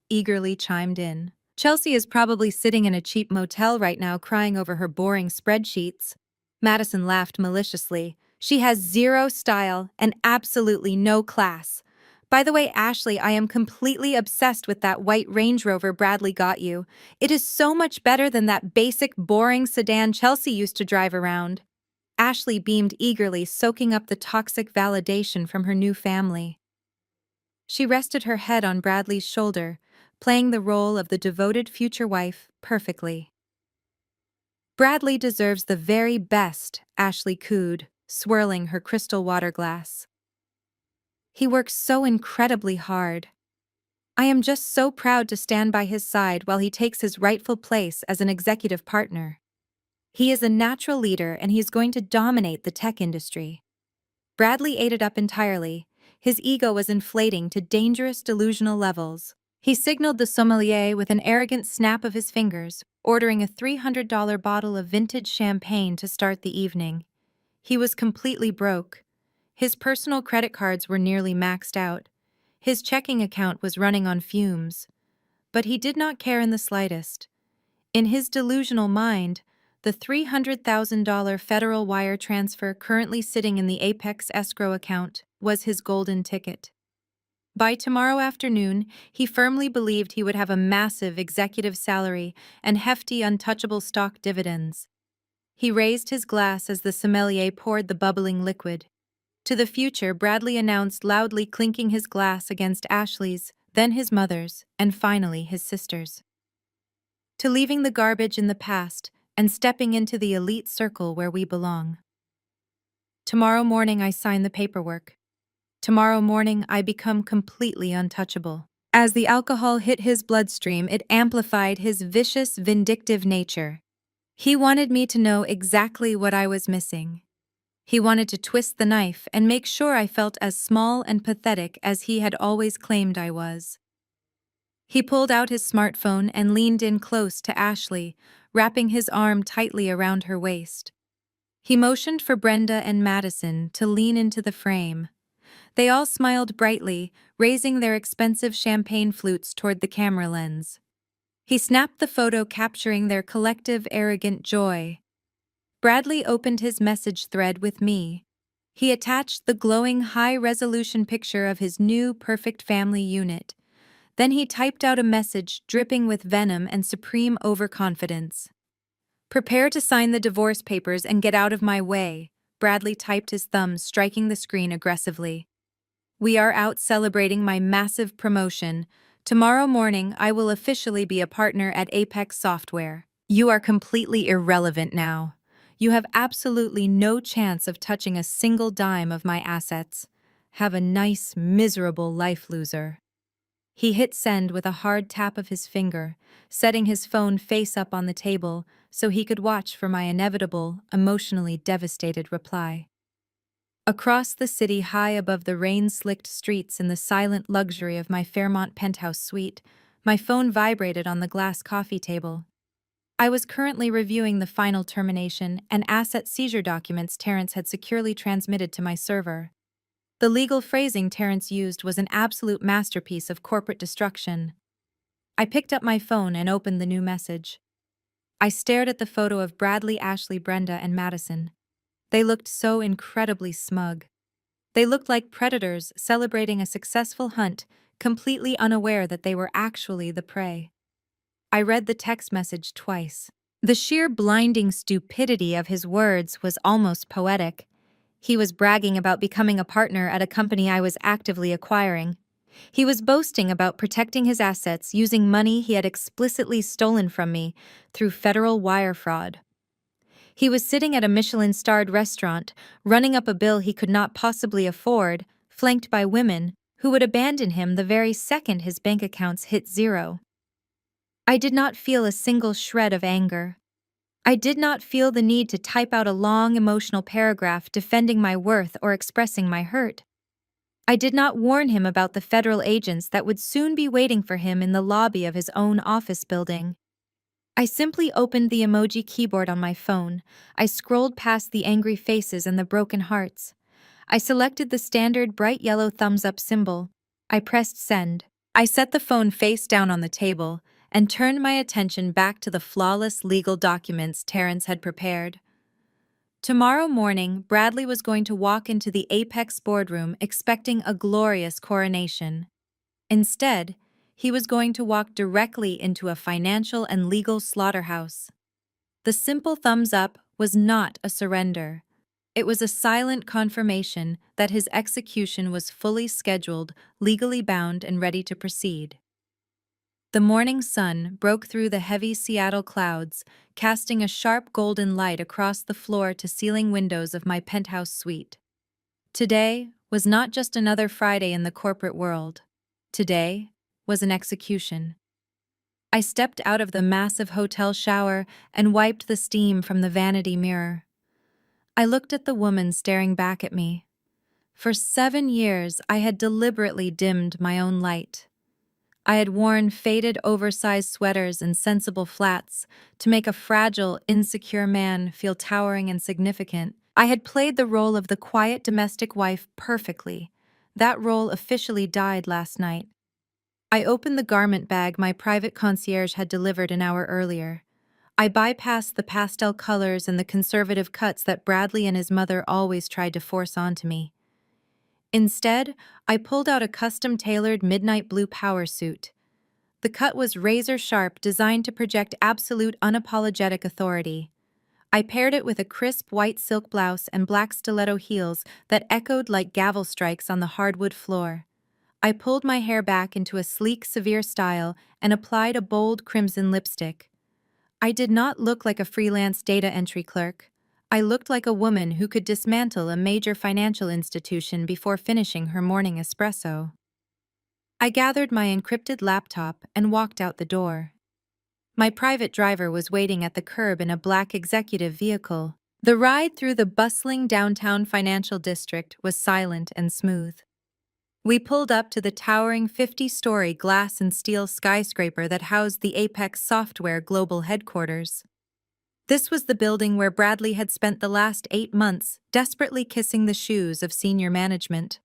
eagerly chimed in. "Chelsea is probably sitting in a cheap motel right now crying over her boring spreadsheets." Madison laughed maliciously. "She has zero style and absolutely no class. By the way, Ashley, I am completely obsessed with that white Range Rover Bradley got you. It is so much better than that basic, boring sedan Chelsea used to drive around." Ashley beamed eagerly, soaking up the toxic validation from her new family. She rested her head on Bradley's shoulder, playing the role of the devoted future wife perfectly. "Bradley deserves the very best," Ashley cooed, swirling her crystal water glass. "He works so incredibly hard. I am just so proud to stand by his side while he takes his rightful place as an executive partner. He is a natural leader and he is going to dominate the tech industry." Bradley ate it up entirely. His ego was inflating to dangerous delusional levels. He signaled the sommelier with an arrogant snap of his fingers, ordering a $300 bottle of vintage champagne to start the evening. He was completely broke. His personal credit cards were nearly maxed out. His checking account was running on fumes. But he did not care in the slightest. In his delusional mind, the $300,000 federal wire transfer currently sitting in the Apex escrow account was his golden ticket. By tomorrow afternoon, he firmly believed he would have a massive executive salary and hefty untouchable stock dividends. He raised his glass as the sommelier poured the bubbling liquid. To the future, Bradley announced, loudly clinking his glass against Ashley's, then his mother's, and finally his sister's. "To leaving the garbage in the past and stepping into the elite circle where we belong. Tomorrow morning I sign the paperwork. Tomorrow morning I become completely untouchable." As the alcohol hit his bloodstream, it amplified his vicious, vindictive nature. He wanted me to know exactly what I was missing. He wanted to twist the knife and make sure I felt as small and pathetic as he had always claimed I was. He pulled out his smartphone and leaned in close to Ashley, wrapping his arm tightly around her waist. He motioned for Brenda and Madison to lean into the frame. They all smiled brightly, raising their expensive champagne flutes toward the camera lens. He snapped the photo, capturing their collective arrogant joy. Bradley opened his message thread with me. He attached the glowing high-resolution picture of his new perfect family unit. Then he typed out a message dripping with venom and supreme overconfidence. "Prepare to sign the divorce papers and get out of my way," Bradley typed, his thumbs striking the screen aggressively. "We are out celebrating my massive promotion. Tomorrow morning, I will officially be a partner at Apex Software. You are completely irrelevant now. You have absolutely no chance of touching a single dime of my assets. Have a nice, miserable life, loser." He hit send with a hard tap of his finger, setting his phone face up on the table so he could watch for my inevitable, emotionally devastated reply. Across the city, high above the rain-slicked streets in the silent luxury of my Fairmont penthouse suite, my phone vibrated on the glass coffee table. I was currently reviewing the final termination and asset seizure documents Terrence had securely transmitted to my server. The legal phrasing Terrence used was an absolute masterpiece of corporate destruction. I picked up my phone and opened the new message. I stared at the photo of Bradley, Ashley, Brenda, and Madison. They looked so incredibly smug. They looked like predators celebrating a successful hunt, completely unaware that they were actually the prey. I read the text message twice. The sheer blinding stupidity of his words was almost poetic. He was bragging about becoming a partner at a company I was actively acquiring. He was boasting about protecting his assets using money he had explicitly stolen from me through federal wire fraud. He was sitting at a Michelin-starred restaurant, running up a bill he could not possibly afford, flanked by women who would abandon him the very second his bank accounts hit zero. I did not feel a single shred of anger. I did not feel the need to type out a long emotional paragraph defending my worth or expressing my hurt. I did not warn him about the federal agents that would soon be waiting for him in the lobby of his own office building. I simply opened the emoji keyboard on my phone. I scrolled past the angry faces and the broken hearts. I selected the standard bright yellow thumbs-up symbol. I pressed send. I set the phone face down on the table and turned my attention back to the flawless legal documents Terrence had prepared. Tomorrow morning, Bradley was going to walk into the Apex boardroom expecting a glorious coronation. Instead, he was going to walk directly into a financial and legal slaughterhouse. The simple thumbs up was not a surrender. It was a silent confirmation that his execution was fully scheduled, legally bound, and ready to proceed. The morning sun broke through the heavy Seattle clouds, casting a sharp golden light across the floor-to-ceiling windows of my penthouse suite. Today was not just another Friday in the corporate world. Today was an execution. I stepped out of the massive hotel shower and wiped the steam from the vanity mirror. I looked at the woman staring back at me. For 7 years, I had deliberately dimmed my own light. I had worn faded, oversized sweaters and sensible flats to make a fragile, insecure man feel towering and significant. I had played the role of the quiet domestic wife perfectly. That role officially died last night. I opened the garment bag my private concierge had delivered an hour earlier. I bypassed the pastel colors and the conservative cuts that Bradley and his mother always tried to force onto me. Instead, I pulled out a custom-tailored midnight blue power suit. The cut was razor-sharp, designed to project absolute unapologetic authority. I paired it with a crisp white silk blouse and black stiletto heels that echoed like gavel strikes on the hardwood floor. I pulled my hair back into a sleek, severe style and applied a bold crimson lipstick. I did not look like a freelance data entry clerk. I looked like a woman who could dismantle a major financial institution before finishing her morning espresso. I gathered my encrypted laptop and walked out the door. My private driver was waiting at the curb in a black executive vehicle. The ride through the bustling downtown financial district was silent and smooth. We pulled up to the towering 50-story glass and steel skyscraper that housed the Apex Software global headquarters. This was the building where Bradley had spent the last 8 months desperately kissing the shoes of senior management.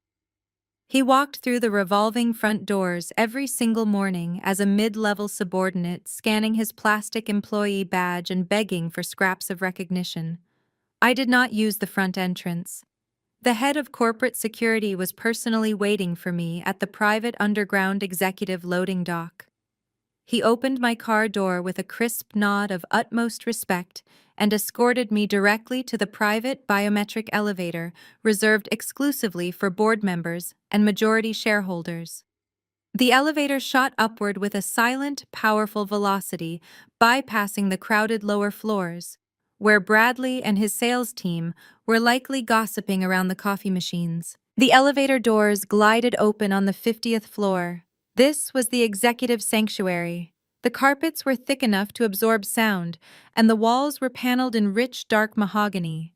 He walked through the revolving front doors every single morning as a mid-level subordinate, scanning his plastic employee badge and begging for scraps of recognition. I did not use the front entrance. The head of corporate security was personally waiting for me at the private underground executive loading dock. He opened my car door with a crisp nod of utmost respect and escorted me directly to the private biometric elevator reserved exclusively for board members and majority shareholders. The elevator shot upward with a silent, powerful velocity, bypassing the crowded lower floors, where Bradley and his sales team were likely gossiping around the coffee machines. The elevator doors glided open on the 50th floor. This was the executive sanctuary. The carpets were thick enough to absorb sound, and the walls were paneled in rich, dark mahogany.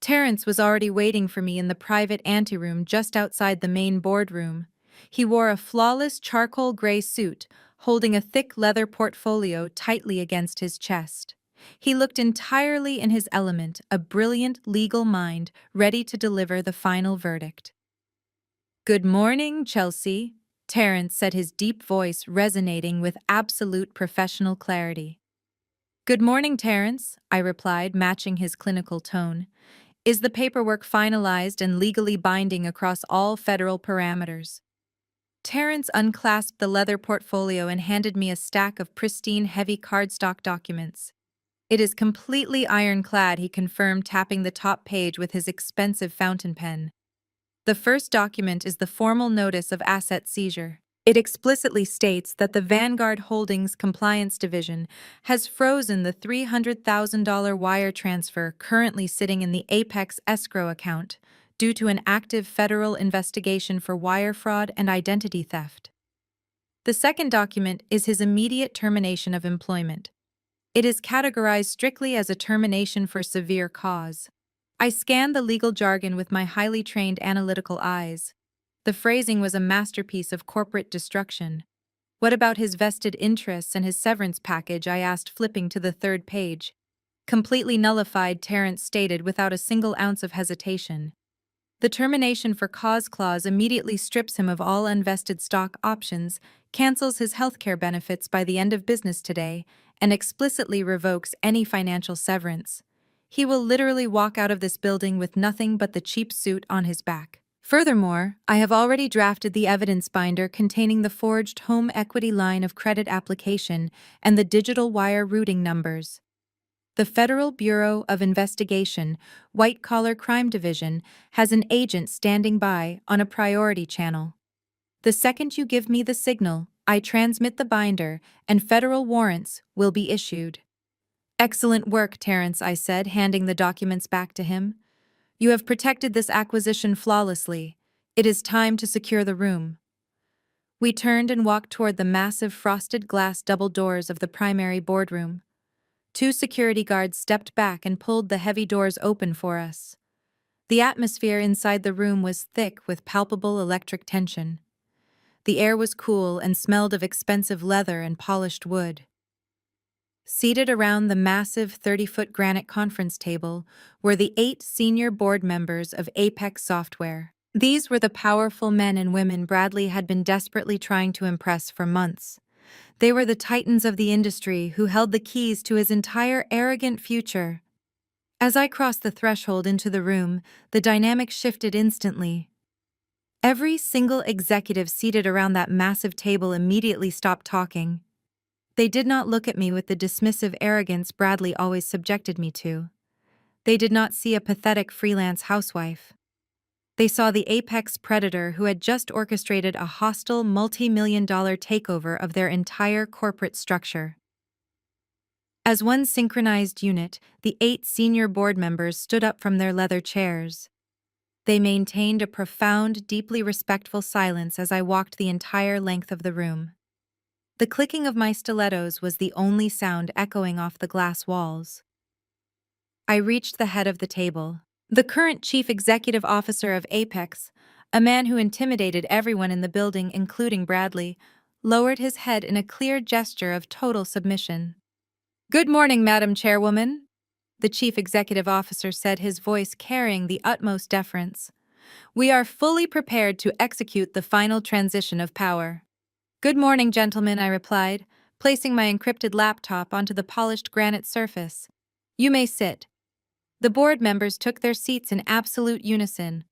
Terrence was already waiting for me in the private anteroom just outside the main boardroom. He wore a flawless charcoal gray suit, holding a thick leather portfolio tightly against his chest. He looked entirely in his element, a brilliant legal mind ready to deliver the final verdict. "Good morning, Chelsea," Terrence said, his deep voice resonating with absolute professional clarity. "Good morning, Terrence," I replied, matching his clinical tone. "Is the paperwork finalized and legally binding across all federal parameters?" Terrence unclasped the leather portfolio and handed me a stack of pristine, heavy cardstock documents. "It is completely ironclad," he confirmed, tapping the top page with his expensive fountain pen. "The first document is the formal notice of asset seizure. It explicitly states that the Vanguard Holdings Compliance Division has frozen the $300,000 wire transfer currently sitting in the Apex escrow account due to an active federal investigation for wire fraud and identity theft. The second document is his immediate termination of employment. It is categorized strictly as a termination for severe cause." I scanned the legal jargon with my highly trained analytical eyes. The phrasing was a masterpiece of corporate destruction. "What about his vested interests and his severance package?" I asked, flipping to the third page. "Completely nullified," Terrence stated without a single ounce of hesitation. "The termination for cause clause immediately strips him of all unvested stock options, cancels his healthcare benefits by the end of business today, and explicitly revokes any financial severance. He will literally walk out of this building with nothing but the cheap suit on his back. Furthermore, I have already drafted the evidence binder containing the forged home equity line of credit application and the digital wire routing numbers. The Federal Bureau of Investigation, White Collar Crime Division, has an agent standing by on a priority channel. The second you give me the signal, I transmit the binder, and federal warrants will be issued." "Excellent work, Terrence," I said, handing the documents back to him. "You have protected this acquisition flawlessly. It is time to secure the room." We turned and walked toward the massive frosted glass double doors of the primary boardroom. Two security guards stepped back and pulled the heavy doors open for us. The atmosphere inside the room was thick with palpable electric tension. The air was cool and smelled of expensive leather and polished wood. Seated around the massive 30-foot granite conference table were the 8 senior board members of Apex Software. These were the powerful men and women Bradley had been desperately trying to impress for months. They were the titans of the industry who held the keys to his entire arrogant future. As I crossed the threshold into the room, the dynamic shifted instantly. Every single executive seated around that massive table immediately stopped talking. They did not look at me with the dismissive arrogance Bradley always subjected me to. They did not see a pathetic freelance housewife. They saw the apex predator who had just orchestrated a hostile multi-million-dollar takeover of their entire corporate structure. As one synchronized unit, the 8 senior board members stood up from their leather chairs. They maintained a profound, deeply respectful silence as I walked the entire length of the room. The clicking of my stilettos was the only sound echoing off the glass walls. I reached the head of the table. The current chief executive officer of Apex, a man who intimidated everyone in the building, including Bradley, lowered his head in a clear gesture of total submission. Good morning, Madam Chairwoman, the Chief Executive Officer said, his voice carrying the utmost deference. We are fully prepared to execute the final transition of power. Good morning, gentlemen, I replied, placing my encrypted laptop onto the polished granite surface. You may sit. The board members took their seats in absolute unison.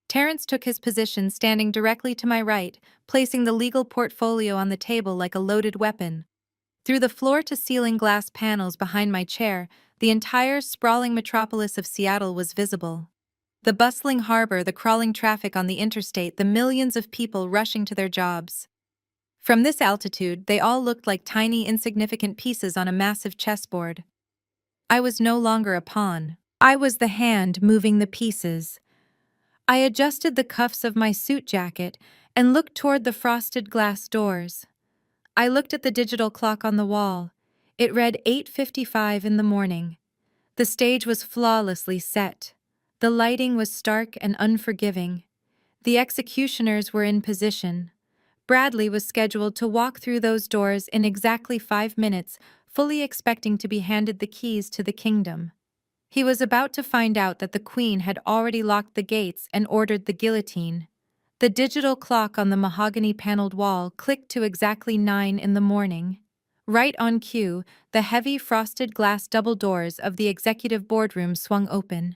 Terrence took his position standing directly to my right, placing the legal portfolio on the table like a loaded weapon. Through the floor-to-ceiling glass panels behind my chair, the entire sprawling metropolis of Seattle was visible. The bustling harbor, the crawling traffic on the interstate, the millions of people rushing to their jobs. From this altitude, they all looked like tiny, insignificant pieces on a massive chessboard. I was no longer a pawn. I was the hand moving the pieces. I adjusted the cuffs of my suit jacket and looked toward the frosted glass doors. I looked at the digital clock on the wall. It read 8:55 in the morning. The stage was flawlessly set. The lighting was stark and unforgiving. The executioners were in position. Bradley was scheduled to walk through those doors in exactly 5 minutes, fully expecting to be handed the keys to the kingdom. He was about to find out that the Queen had already locked the gates and ordered the guillotine. The digital clock on the mahogany-paneled wall clicked to exactly 9 in the morning. Right on cue, the heavy frosted glass double doors of the executive boardroom swung open.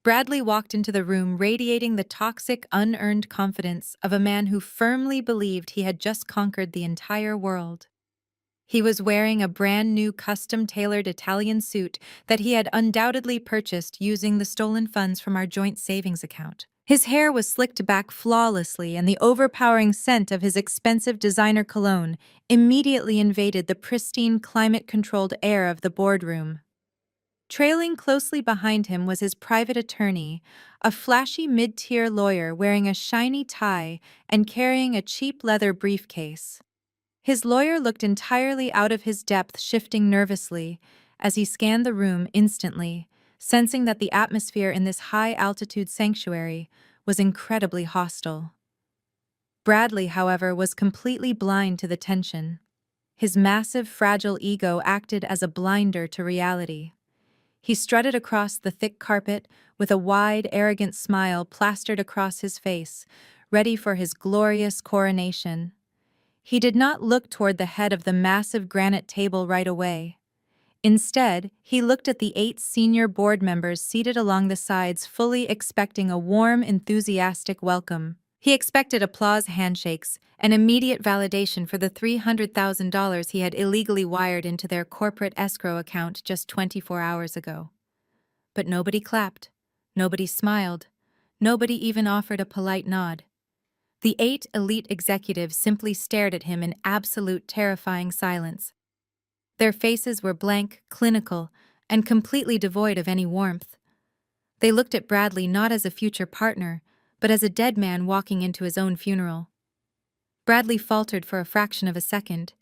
Bradley walked into the room radiating the toxic, unearned confidence of a man who firmly believed he had just conquered the entire world. He was wearing a brand-new custom-tailored Italian suit that he had undoubtedly purchased using the stolen funds from our joint savings account. His hair was slicked back flawlessly, and the overpowering scent of his expensive designer cologne immediately invaded the pristine, climate-controlled air of the boardroom. Trailing closely behind him was his private attorney, a flashy mid-tier lawyer wearing a shiny tie and carrying a cheap leather briefcase. His lawyer looked entirely out of his depth, shifting nervously as he scanned the room instantly, sensing that the atmosphere in this high-altitude sanctuary was incredibly hostile. Bradley, however, was completely blind to the tension. His massive, fragile ego acted as a blinder to reality. He strutted across the thick carpet with a wide, arrogant smile plastered across his face, ready for his glorious coronation. He did not look toward the head of the massive granite table right away. Instead, he looked at the 8 senior board members seated along the sides, fully expecting a warm, enthusiastic welcome. He expected applause, handshakes, and immediate validation for the $300,000 he had illegally wired into their corporate escrow account just 24 hours ago. But nobody clapped, nobody smiled, nobody even offered a polite nod. The 8 elite executives simply stared at him in absolute terrifying silence. Their faces were blank, clinical, and completely devoid of any warmth. They looked at Bradley not as a future partner, but as a dead man walking into his own funeral. Bradley faltered for a fraction of a second.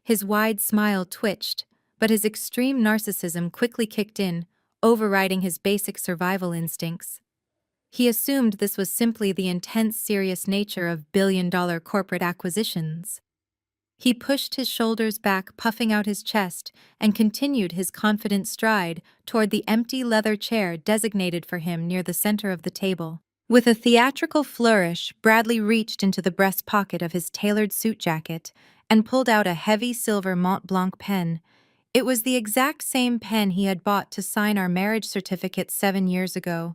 His wide smile twitched, but his extreme narcissism quickly kicked in, overriding his basic survival instincts. He assumed this was simply the intense, serious nature of billion-dollar corporate acquisitions. He pushed his shoulders back, puffing out his chest, and continued his confident stride toward the empty leather chair designated for him near the center of the table. With a theatrical flourish, Bradley reached into the breast pocket of his tailored suit jacket and pulled out a heavy silver Mont Blanc pen. It was the exact same pen he had bought to sign our marriage certificate 7 years ago.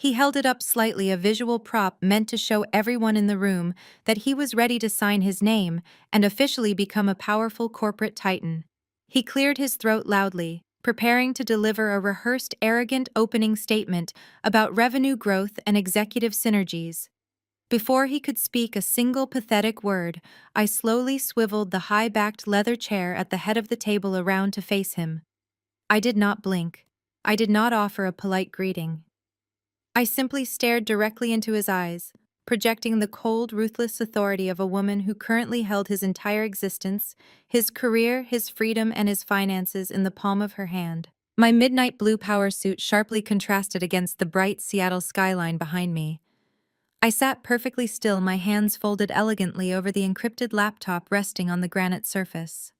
He held it up slightly, a visual prop meant to show everyone in the room that he was ready to sign his name and officially become a powerful corporate titan. He cleared his throat loudly, preparing to deliver a rehearsed, arrogant opening statement about revenue growth and executive synergies. Before he could speak a single pathetic word, I slowly swiveled the high-backed leather chair at the head of the table around to face him. I did not blink. I did not offer a polite greeting. I simply stared directly into his eyes, projecting the cold, ruthless authority of a woman who currently held his entire existence, his career, his freedom, and his finances in the palm of her hand. My midnight blue power suit sharply contrasted against the bright Seattle skyline behind me. I sat perfectly still, my hands folded elegantly over the encrypted laptop resting on the granite surface.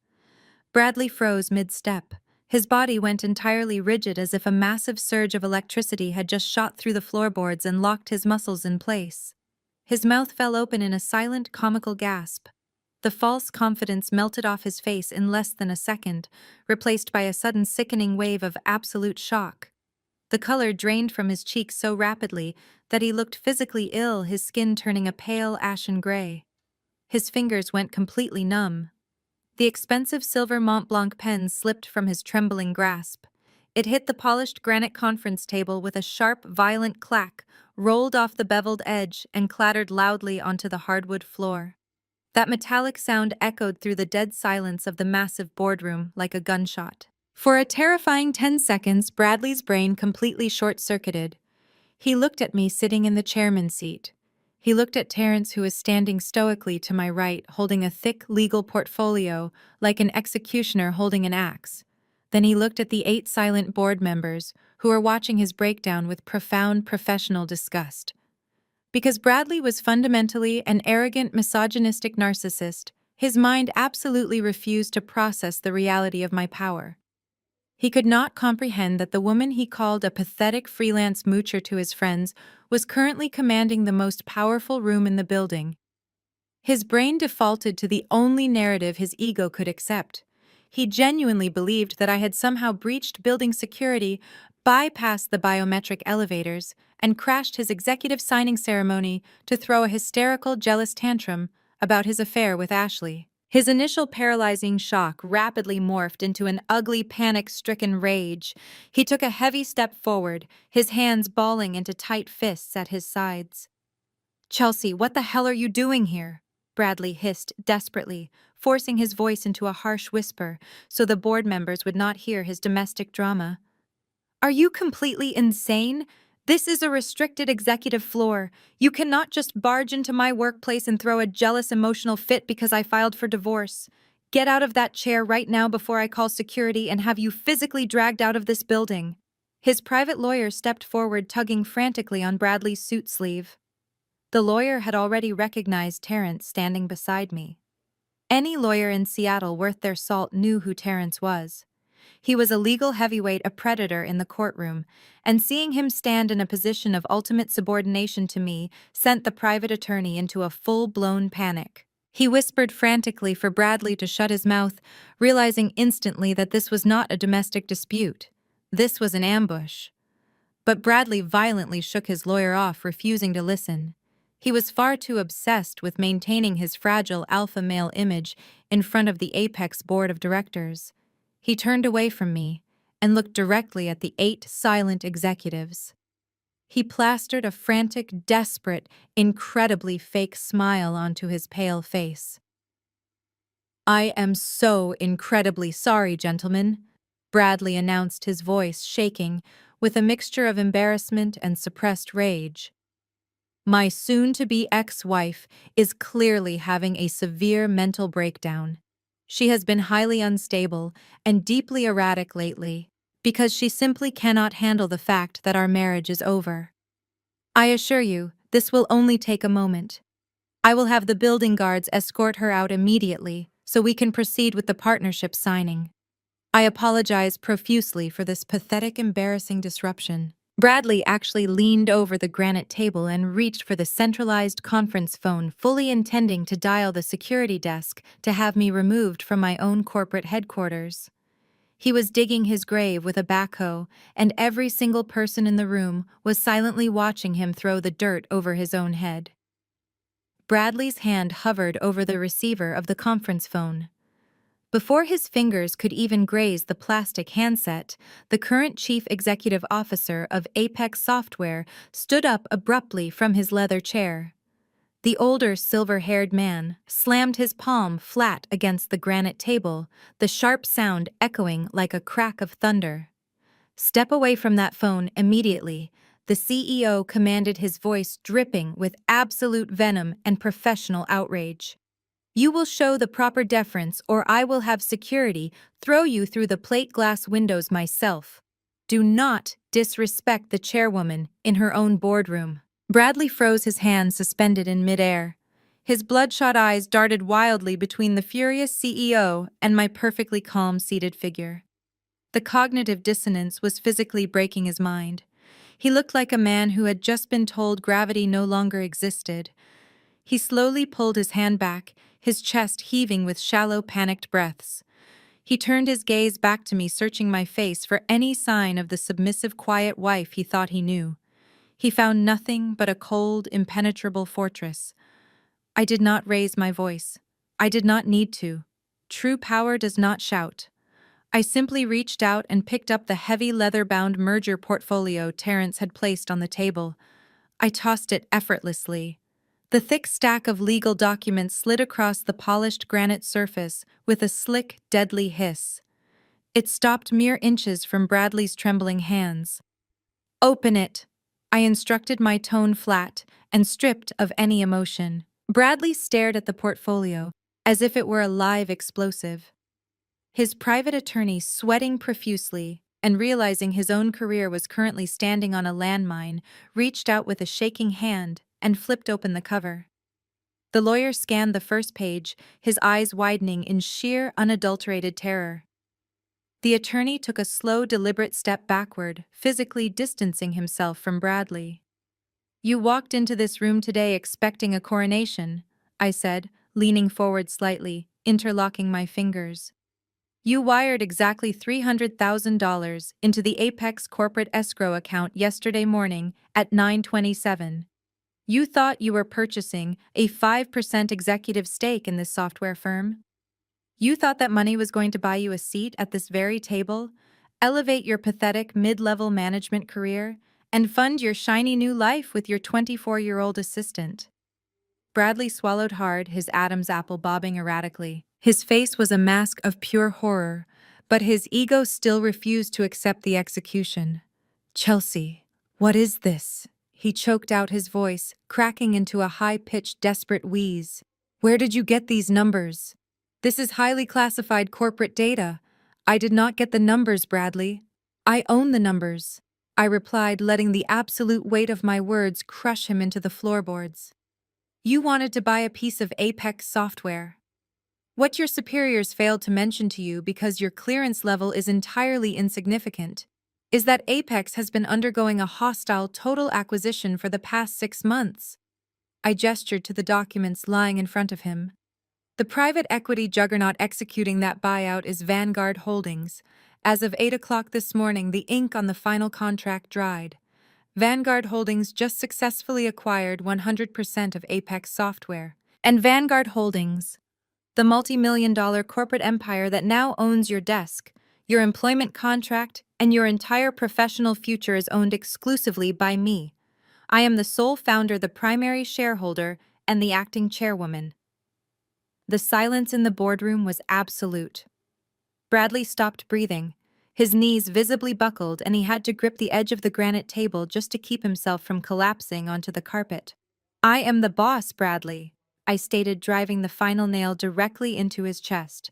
Bradley froze mid-step, His body went entirely rigid as if a massive surge of electricity had just shot through the floorboards and locked his muscles in place. His mouth fell open in a silent, comical gasp. The false confidence melted off his face in less than a second, replaced by a sudden sickening wave of absolute shock. The color drained from his cheeks so rapidly that he looked physically ill, his skin turning a pale ashen gray. His fingers went completely numb. The expensive silver Mont Blanc pen slipped from his trembling grasp. It hit the polished granite conference table with a sharp, violent clack, rolled off the beveled edge, and clattered loudly onto the hardwood floor. That metallic sound echoed through the dead silence of the massive boardroom like a gunshot. For a terrifying 10 seconds, Bradley's brain completely short-circuited. He looked at me sitting in the chairman's seat. He looked at Terrence, who was standing stoically to my right, holding a thick legal portfolio like an executioner holding an axe. Then he looked at the 8 silent board members, who were watching his breakdown with profound professional disgust. Because Bradley was fundamentally an arrogant, misogynistic narcissist, his mind absolutely refused to process the reality of my power. He could not comprehend that the woman he called a pathetic freelance moocher to his friends was currently commanding the most powerful room in the building. His brain defaulted to the only narrative his ego could accept. He genuinely believed that I had somehow breached building security, bypassed the biometric elevators, and crashed his executive signing ceremony to throw a hysterical, jealous tantrum about his affair with Ashley. His initial paralyzing shock rapidly morphed into an ugly, panic-stricken rage. He took a heavy step forward, his hands balling into tight fists at his sides. "Chelsea, what the hell are you doing here?" Bradley hissed desperately, forcing his voice into a harsh whisper so the board members would not hear his domestic drama. "Are you completely insane? This is a restricted executive floor. You cannot just barge into my workplace and throw a jealous emotional fit because I filed for divorce. Get out of that chair right now before I call security and have you physically dragged out of this building." His private lawyer stepped forward, tugging frantically on Bradley's suit sleeve. The lawyer had already recognized Terrence standing beside me. Any lawyer in Seattle worth their salt knew who Terrence was. He was a legal heavyweight, a predator in the courtroom, and seeing him stand in a position of ultimate subordination to me sent the private attorney into a full-blown panic. He whispered frantically for Bradley to shut his mouth, realizing instantly that this was not a domestic dispute. This was an ambush. But Bradley violently shook his lawyer off, refusing to listen. He was far too obsessed with maintaining his fragile alpha male image in front of the Apex board of directors. He turned away from me and looked directly at the 8 silent executives. He plastered a frantic, desperate, incredibly fake smile onto his pale face. "I am so incredibly sorry, gentlemen," Bradley announced, his voice shaking with a mixture of embarrassment and suppressed rage. "My soon-to-be ex-wife is clearly having a severe mental breakdown. She has been highly unstable and deeply erratic lately because she simply cannot handle the fact that our marriage is over. I assure you, this will only take a moment. I will have the building guards escort her out immediately so we can proceed with the partnership signing. I apologize profusely for this pathetic, embarrassing disruption." Bradley actually leaned over the granite table and reached for the centralized conference phone, fully intending to dial the security desk to have me removed from my own corporate headquarters. He was digging his grave with a backhoe, and every single person in the room was silently watching him throw the dirt over his own head. Bradley's hand hovered over the receiver of the conference phone. Before his fingers could even graze the plastic handset, the current chief executive officer of Apex Software stood up abruptly from his leather chair. The older, silver-haired man slammed his palm flat against the granite table, the sharp sound echoing like a crack of thunder. "Step away from that phone immediately," the CEO commanded, his voice dripping with absolute venom and professional outrage. "You will show the proper deference or I will have security throw you through the plate glass windows myself. Do not disrespect the chairwoman in her own boardroom." Bradley froze, his hands suspended in midair. His bloodshot eyes darted wildly between the furious CEO and my perfectly calm seated figure. The cognitive dissonance was physically breaking his mind. He looked like a man who had just been told gravity no longer existed. He slowly pulled his hand back, his chest heaving with shallow, panicked breaths. He turned his gaze back to me, searching my face for any sign of the submissive, quiet wife he thought he knew. He found nothing but a cold, impenetrable fortress. I did not raise my voice. I did not need to. True power does not shout. I simply reached out and picked up the heavy leather-bound merger portfolio Terrence had placed on the table. I tossed it effortlessly. The thick stack of legal documents slid across the polished granite surface with a slick, deadly hiss. It stopped mere inches from Bradley's trembling hands. "Open it," I instructed, my tone flat and stripped of any emotion. Bradley stared at the portfolio, as if it were a live explosive. His private attorney, sweating profusely and realizing his own career was currently standing on a landmine, reached out with a shaking hand and flipped open the cover. The lawyer scanned the first page, his eyes widening in sheer, unadulterated terror. The attorney took a slow, deliberate step backward, physically distancing himself from Bradley. "You walked into this room today expecting a coronation," I said, leaning forward slightly, interlocking my fingers. "You wired exactly $300,000 into the Apex corporate escrow account yesterday morning at 9:27. You thought you were purchasing a 5% executive stake in this software firm? You thought that money was going to buy you a seat at this very table, elevate your pathetic mid-level management career, and fund your shiny new life with your 24-year-old assistant." Bradley swallowed hard, his Adam's apple bobbing erratically. His face was a mask of pure horror, but his ego still refused to accept the execution. "Chelsea, what is this?" He choked out, his voice cracking into a high-pitched, desperate wheeze. "Where did you get these numbers? This is highly classified corporate data. I did not get the numbers, Bradley. I own the numbers," I replied, letting the absolute weight of my words crush him into the floorboards. "You wanted to buy a piece of Apex software. What your superiors failed to mention to you, because your clearance level is entirely insignificant, is that Apex has been undergoing a hostile total acquisition for the past 6 months. I gestured to the documents lying in front of him. The private equity juggernaut executing that buyout is Vanguard Holdings. As of 8 o'clock this morning, the ink on the final contract dried. Vanguard Holdings just successfully acquired 100% of Apex Software. And Vanguard Holdings, the multi-million-dollar corporate empire that now owns your desk, your employment contract, and your entire professional future, is owned exclusively by me. I am the sole founder, the primary shareholder, and the acting chairwoman." The silence in the boardroom was absolute. Bradley stopped breathing. His knees visibly buckled, and he had to grip the edge of the granite table just to keep himself from collapsing onto the carpet. "I am the boss, Bradley," I stated, driving the final nail directly into his chest.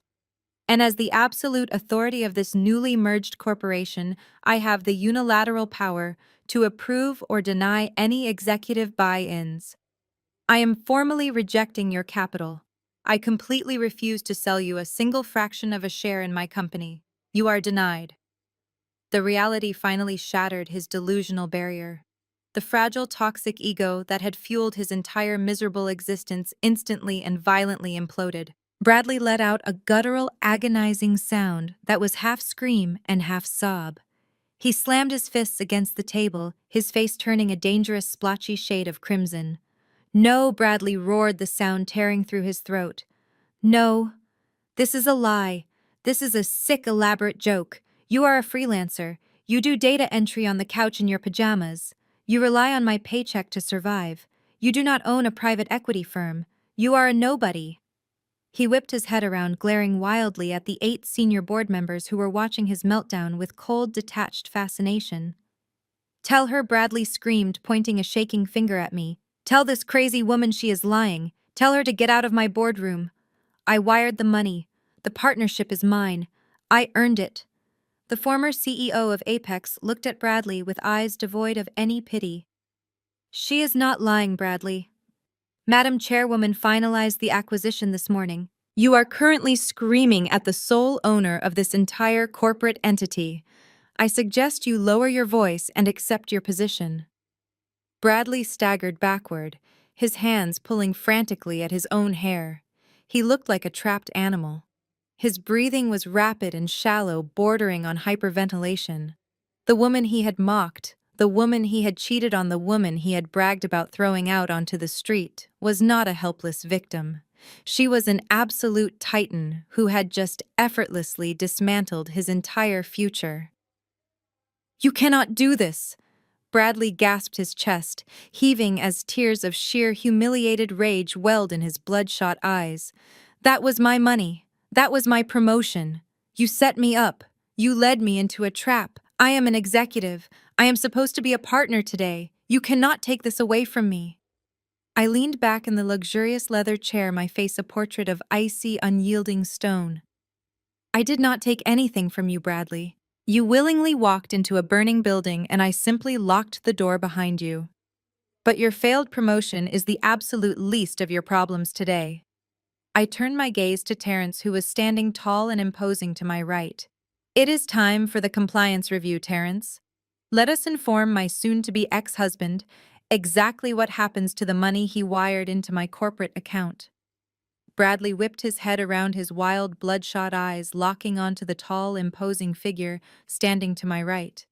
"And as the absolute authority of this newly merged corporation, I have the unilateral power to approve or deny any executive buy-ins. I am formally rejecting your capital. I completely refuse to sell you a single fraction of a share in my company. You are denied." The reality finally shattered his delusional barrier. The fragile, toxic ego that had fueled his entire miserable existence instantly and violently imploded. Bradley let out a guttural, agonizing sound that was half scream and half sob. He slammed his fists against the table, his face turning a dangerous, splotchy shade of crimson. "No," Bradley roared, the sound tearing through his throat. "No. This is a lie. This is a sick, elaborate joke. You are a freelancer. You do data entry on the couch in your pajamas. You rely on my paycheck to survive. You do not own a private equity firm. You are a nobody." He whipped his head around, glaring wildly at the 8 senior board members who were watching his meltdown with cold, detached fascination. "Tell her," Bradley screamed, pointing a shaking finger at me. "Tell this crazy woman she is lying. Tell her to get out of my boardroom. I wired the money. The partnership is mine. I earned it." The former CEO of Apex looked at Bradley with eyes devoid of any pity. "She is not lying, Bradley. Madam Chairwoman finalized the acquisition this morning. You are currently screaming at the sole owner of this entire corporate entity. I suggest you lower your voice and accept your position." Bradley staggered backward, his hands pulling frantically at his own hair. He looked like a trapped animal. His breathing was rapid and shallow, bordering on hyperventilation. The woman he had mocked, the woman he had cheated on, the woman he had bragged about throwing out onto the street, was not a helpless victim. She was an absolute titan who had just effortlessly dismantled his entire future. "You cannot do this!" Bradley gasped, his chest heaving as tears of sheer humiliated rage welled in his bloodshot eyes. "That was my money. That was my promotion. You set me up. You led me into a trap. I am an executive. I am supposed to be a partner today. You cannot take this away from me." I leaned back in the luxurious leather chair, my face a portrait of icy, unyielding stone. "I did not take anything from you, Bradley. You willingly walked into a burning building and I simply locked the door behind you. But your failed promotion is the absolute least of your problems today." I turned my gaze to Terrence, who was standing tall and imposing to my right. "It is time for the compliance review, Terrence. Let us inform my soon-to-be ex-husband exactly what happens to the money he wired into my corporate account." Bradley whipped his head around, his wild, bloodshot eyes locking onto the tall, imposing figure standing to my right.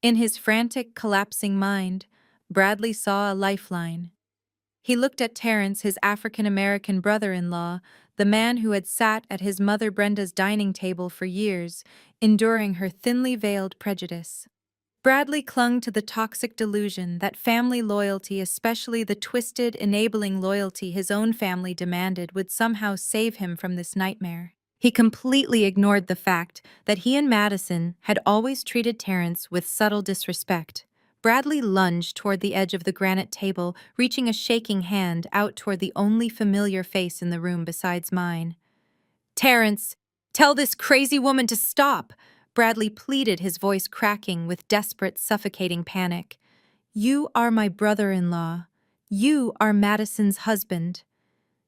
In his frantic, collapsing mind, Bradley saw a lifeline. He looked at Terrence, his African-American brother-in-law, the man who had sat at his mother Brenda's dining table for years, enduring her thinly veiled prejudice. Bradley clung to the toxic delusion that family loyalty, especially the twisted, enabling loyalty his own family demanded, would somehow save him from this nightmare. He completely ignored the fact that he and Madison had always treated Terrence with subtle disrespect. Bradley lunged toward the edge of the granite table, reaching a shaking hand out toward the only familiar face in the room besides mine. "Terrence, tell this crazy woman to stop!" Bradley pleaded, his voice cracking with desperate, suffocating panic. "You are my brother-in-law. You are Madison's husband.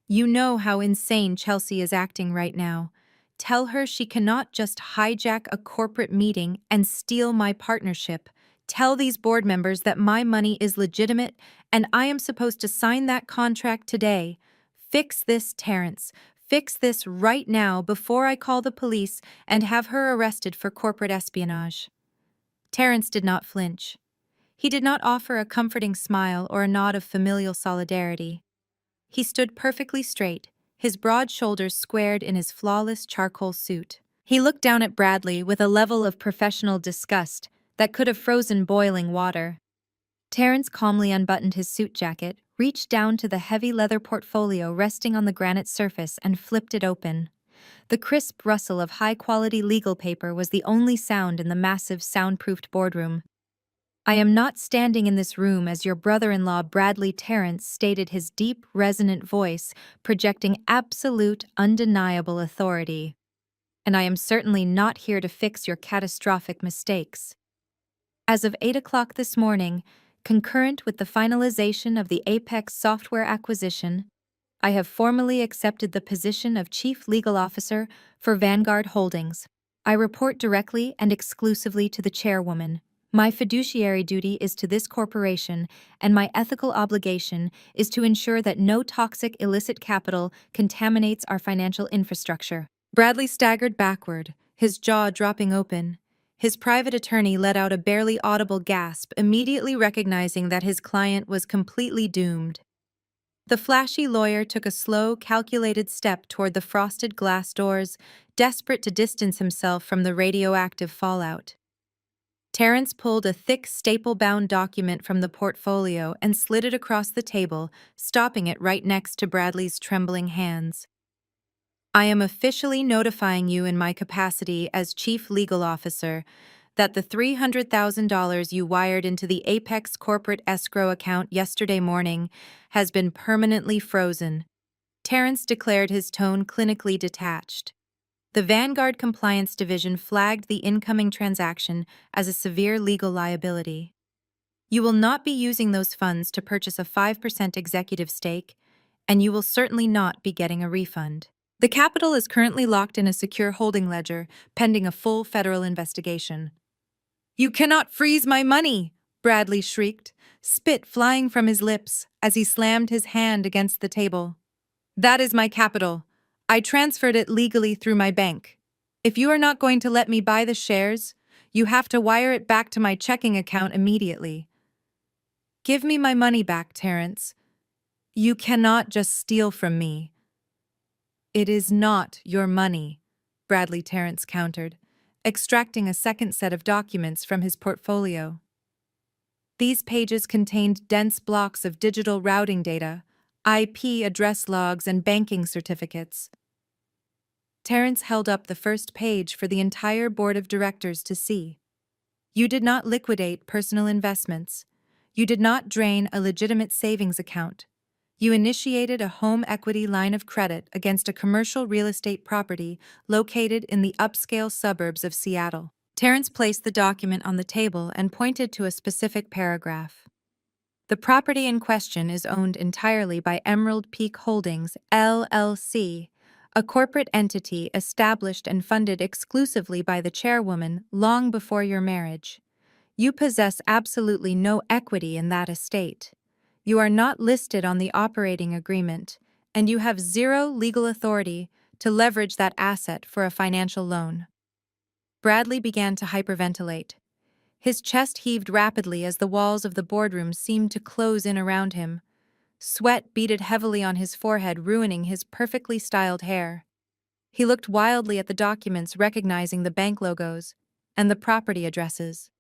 You know how insane Chelsea is acting right now. Tell her she cannot just hijack a corporate meeting and steal my partnership. Tell these board members that my money is legitimate and I am supposed to sign that contract today. Fix this, Terrence. Fix this right now before I call the police and have her arrested for corporate espionage." Terrence did not flinch. He did not offer a comforting smile or a nod of familial solidarity. He stood perfectly straight, his broad shoulders squared in his flawless charcoal suit. He looked down at Bradley with a level of professional disgust that could have frozen boiling water. Terrence calmly unbuttoned his suit jacket, reached down to the heavy leather portfolio resting on the granite surface, and flipped it open. The crisp rustle of high-quality legal paper was the only sound in the massive, soundproofed boardroom. "I am not standing in this room as your brother-in-law Bradley," Terrence stated, his deep, resonant voice projecting absolute, undeniable authority. "And I am certainly not here to fix your catastrophic mistakes. As of 8 o'clock this morning, concurrent with the finalization of the Apex software acquisition, I have formally accepted the position of Chief Legal Officer for Vanguard Holdings. I report directly and exclusively to the chairwoman. My fiduciary duty is to this corporation, and my ethical obligation is to ensure that no toxic, illicit capital contaminates our financial infrastructure." Bradley staggered backward, his jaw dropping open. His private attorney let out a barely audible gasp, immediately recognizing that his client was completely doomed. The flashy lawyer took a slow, calculated step toward the frosted glass doors, desperate to distance himself from the radioactive fallout. Terrence pulled a thick, staple-bound document from the portfolio and slid it across the table, stopping it right next to Bradley's trembling hands. "I am officially notifying you in my capacity as Chief Legal Officer that the $300,000 you wired into the Apex corporate escrow account yesterday morning has been permanently frozen." Terrence declared, his tone clinically detached. The Vanguard Compliance Division flagged the incoming transaction as a severe legal liability. "You will not be using those funds to purchase a 5% executive stake, and you will certainly not be getting a refund." The capital is currently locked in a secure holding ledger, pending a full federal investigation. You cannot freeze my money! Bradley shrieked, spit flying from his lips as he slammed his hand against the table. That is my capital. I transferred it legally through my bank. If you are not going to let me buy the shares, you have to wire it back to my checking account immediately. Give me my money back, Terrence. You cannot just steal from me. It is not your money, Bradley Terrence countered, extracting a second set of documents from his portfolio. These pages contained dense blocks of digital routing data, IP address logs, and banking certificates. Terrence held up the first page for the entire board of directors to see. You did not liquidate personal investments. You did not drain a legitimate savings account. You initiated a home equity line of credit against a commercial real estate property located in the upscale suburbs of Seattle. Terrence placed the document on the table and pointed to a specific paragraph. The property in question is owned entirely by Emerald Peak Holdings, LLC, a corporate entity established and funded exclusively by the chairwoman long before your marriage. You possess absolutely no equity in that estate. You are not listed on the operating agreement, and you have zero legal authority to leverage that asset for a financial loan. Bradley began to hyperventilate. His chest heaved rapidly as the walls of the boardroom seemed to close in around him. Sweat beaded heavily on his forehead, ruining his perfectly styled hair. He looked wildly at the documents, recognizing the bank logos and the property addresses.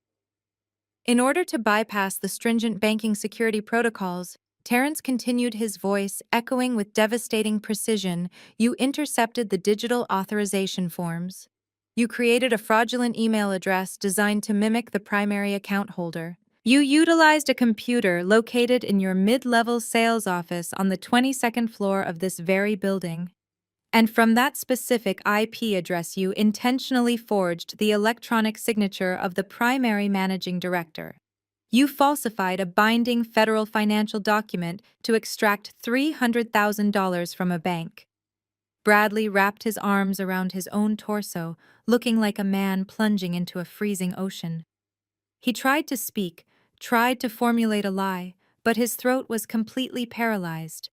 In order to bypass the stringent banking security protocols, Terrence continued, his voice echoing with devastating precision. You intercepted the digital authorization forms. You created a fraudulent email address designed to mimic the primary account holder. You utilized a computer located in your mid-level sales office on the 22nd floor of this very building. And from that specific IP address, you intentionally forged the electronic signature of the primary managing director. You falsified a binding federal financial document to extract $300,000 from a bank. Bradley wrapped his arms around his own torso, looking like a man plunging into a freezing ocean. He tried to speak, tried to formulate a lie, but his throat was completely paralyzed.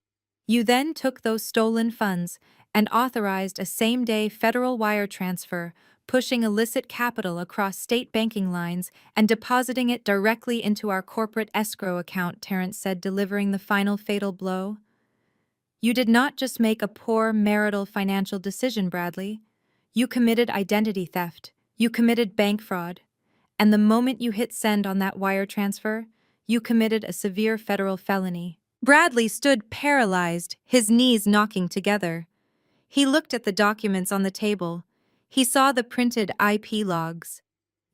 You then took those stolen funds and authorized a same-day federal wire transfer, pushing illicit capital across state banking lines and depositing it directly into our corporate escrow account, Terrence said, delivering the final fatal blow. You did not just make a poor marital financial decision, Bradley. You committed identity theft. You committed bank fraud. And the moment you hit send on that wire transfer, you committed a severe federal felony. Bradley stood paralyzed, his knees knocking together. He looked at the documents on the table. He saw the printed IP logs.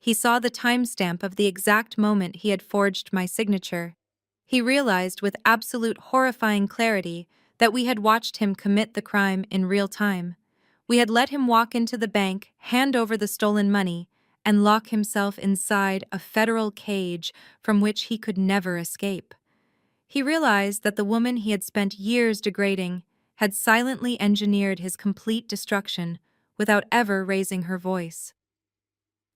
He saw the timestamp of the exact moment he had forged my signature. He realized with absolute horrifying clarity that we had watched him commit the crime in real time. We had let him walk into the bank, hand over the stolen money, and lock himself inside a federal cage from which he could never escape. He realized that the woman he had spent years degrading had silently engineered his complete destruction without ever raising her voice.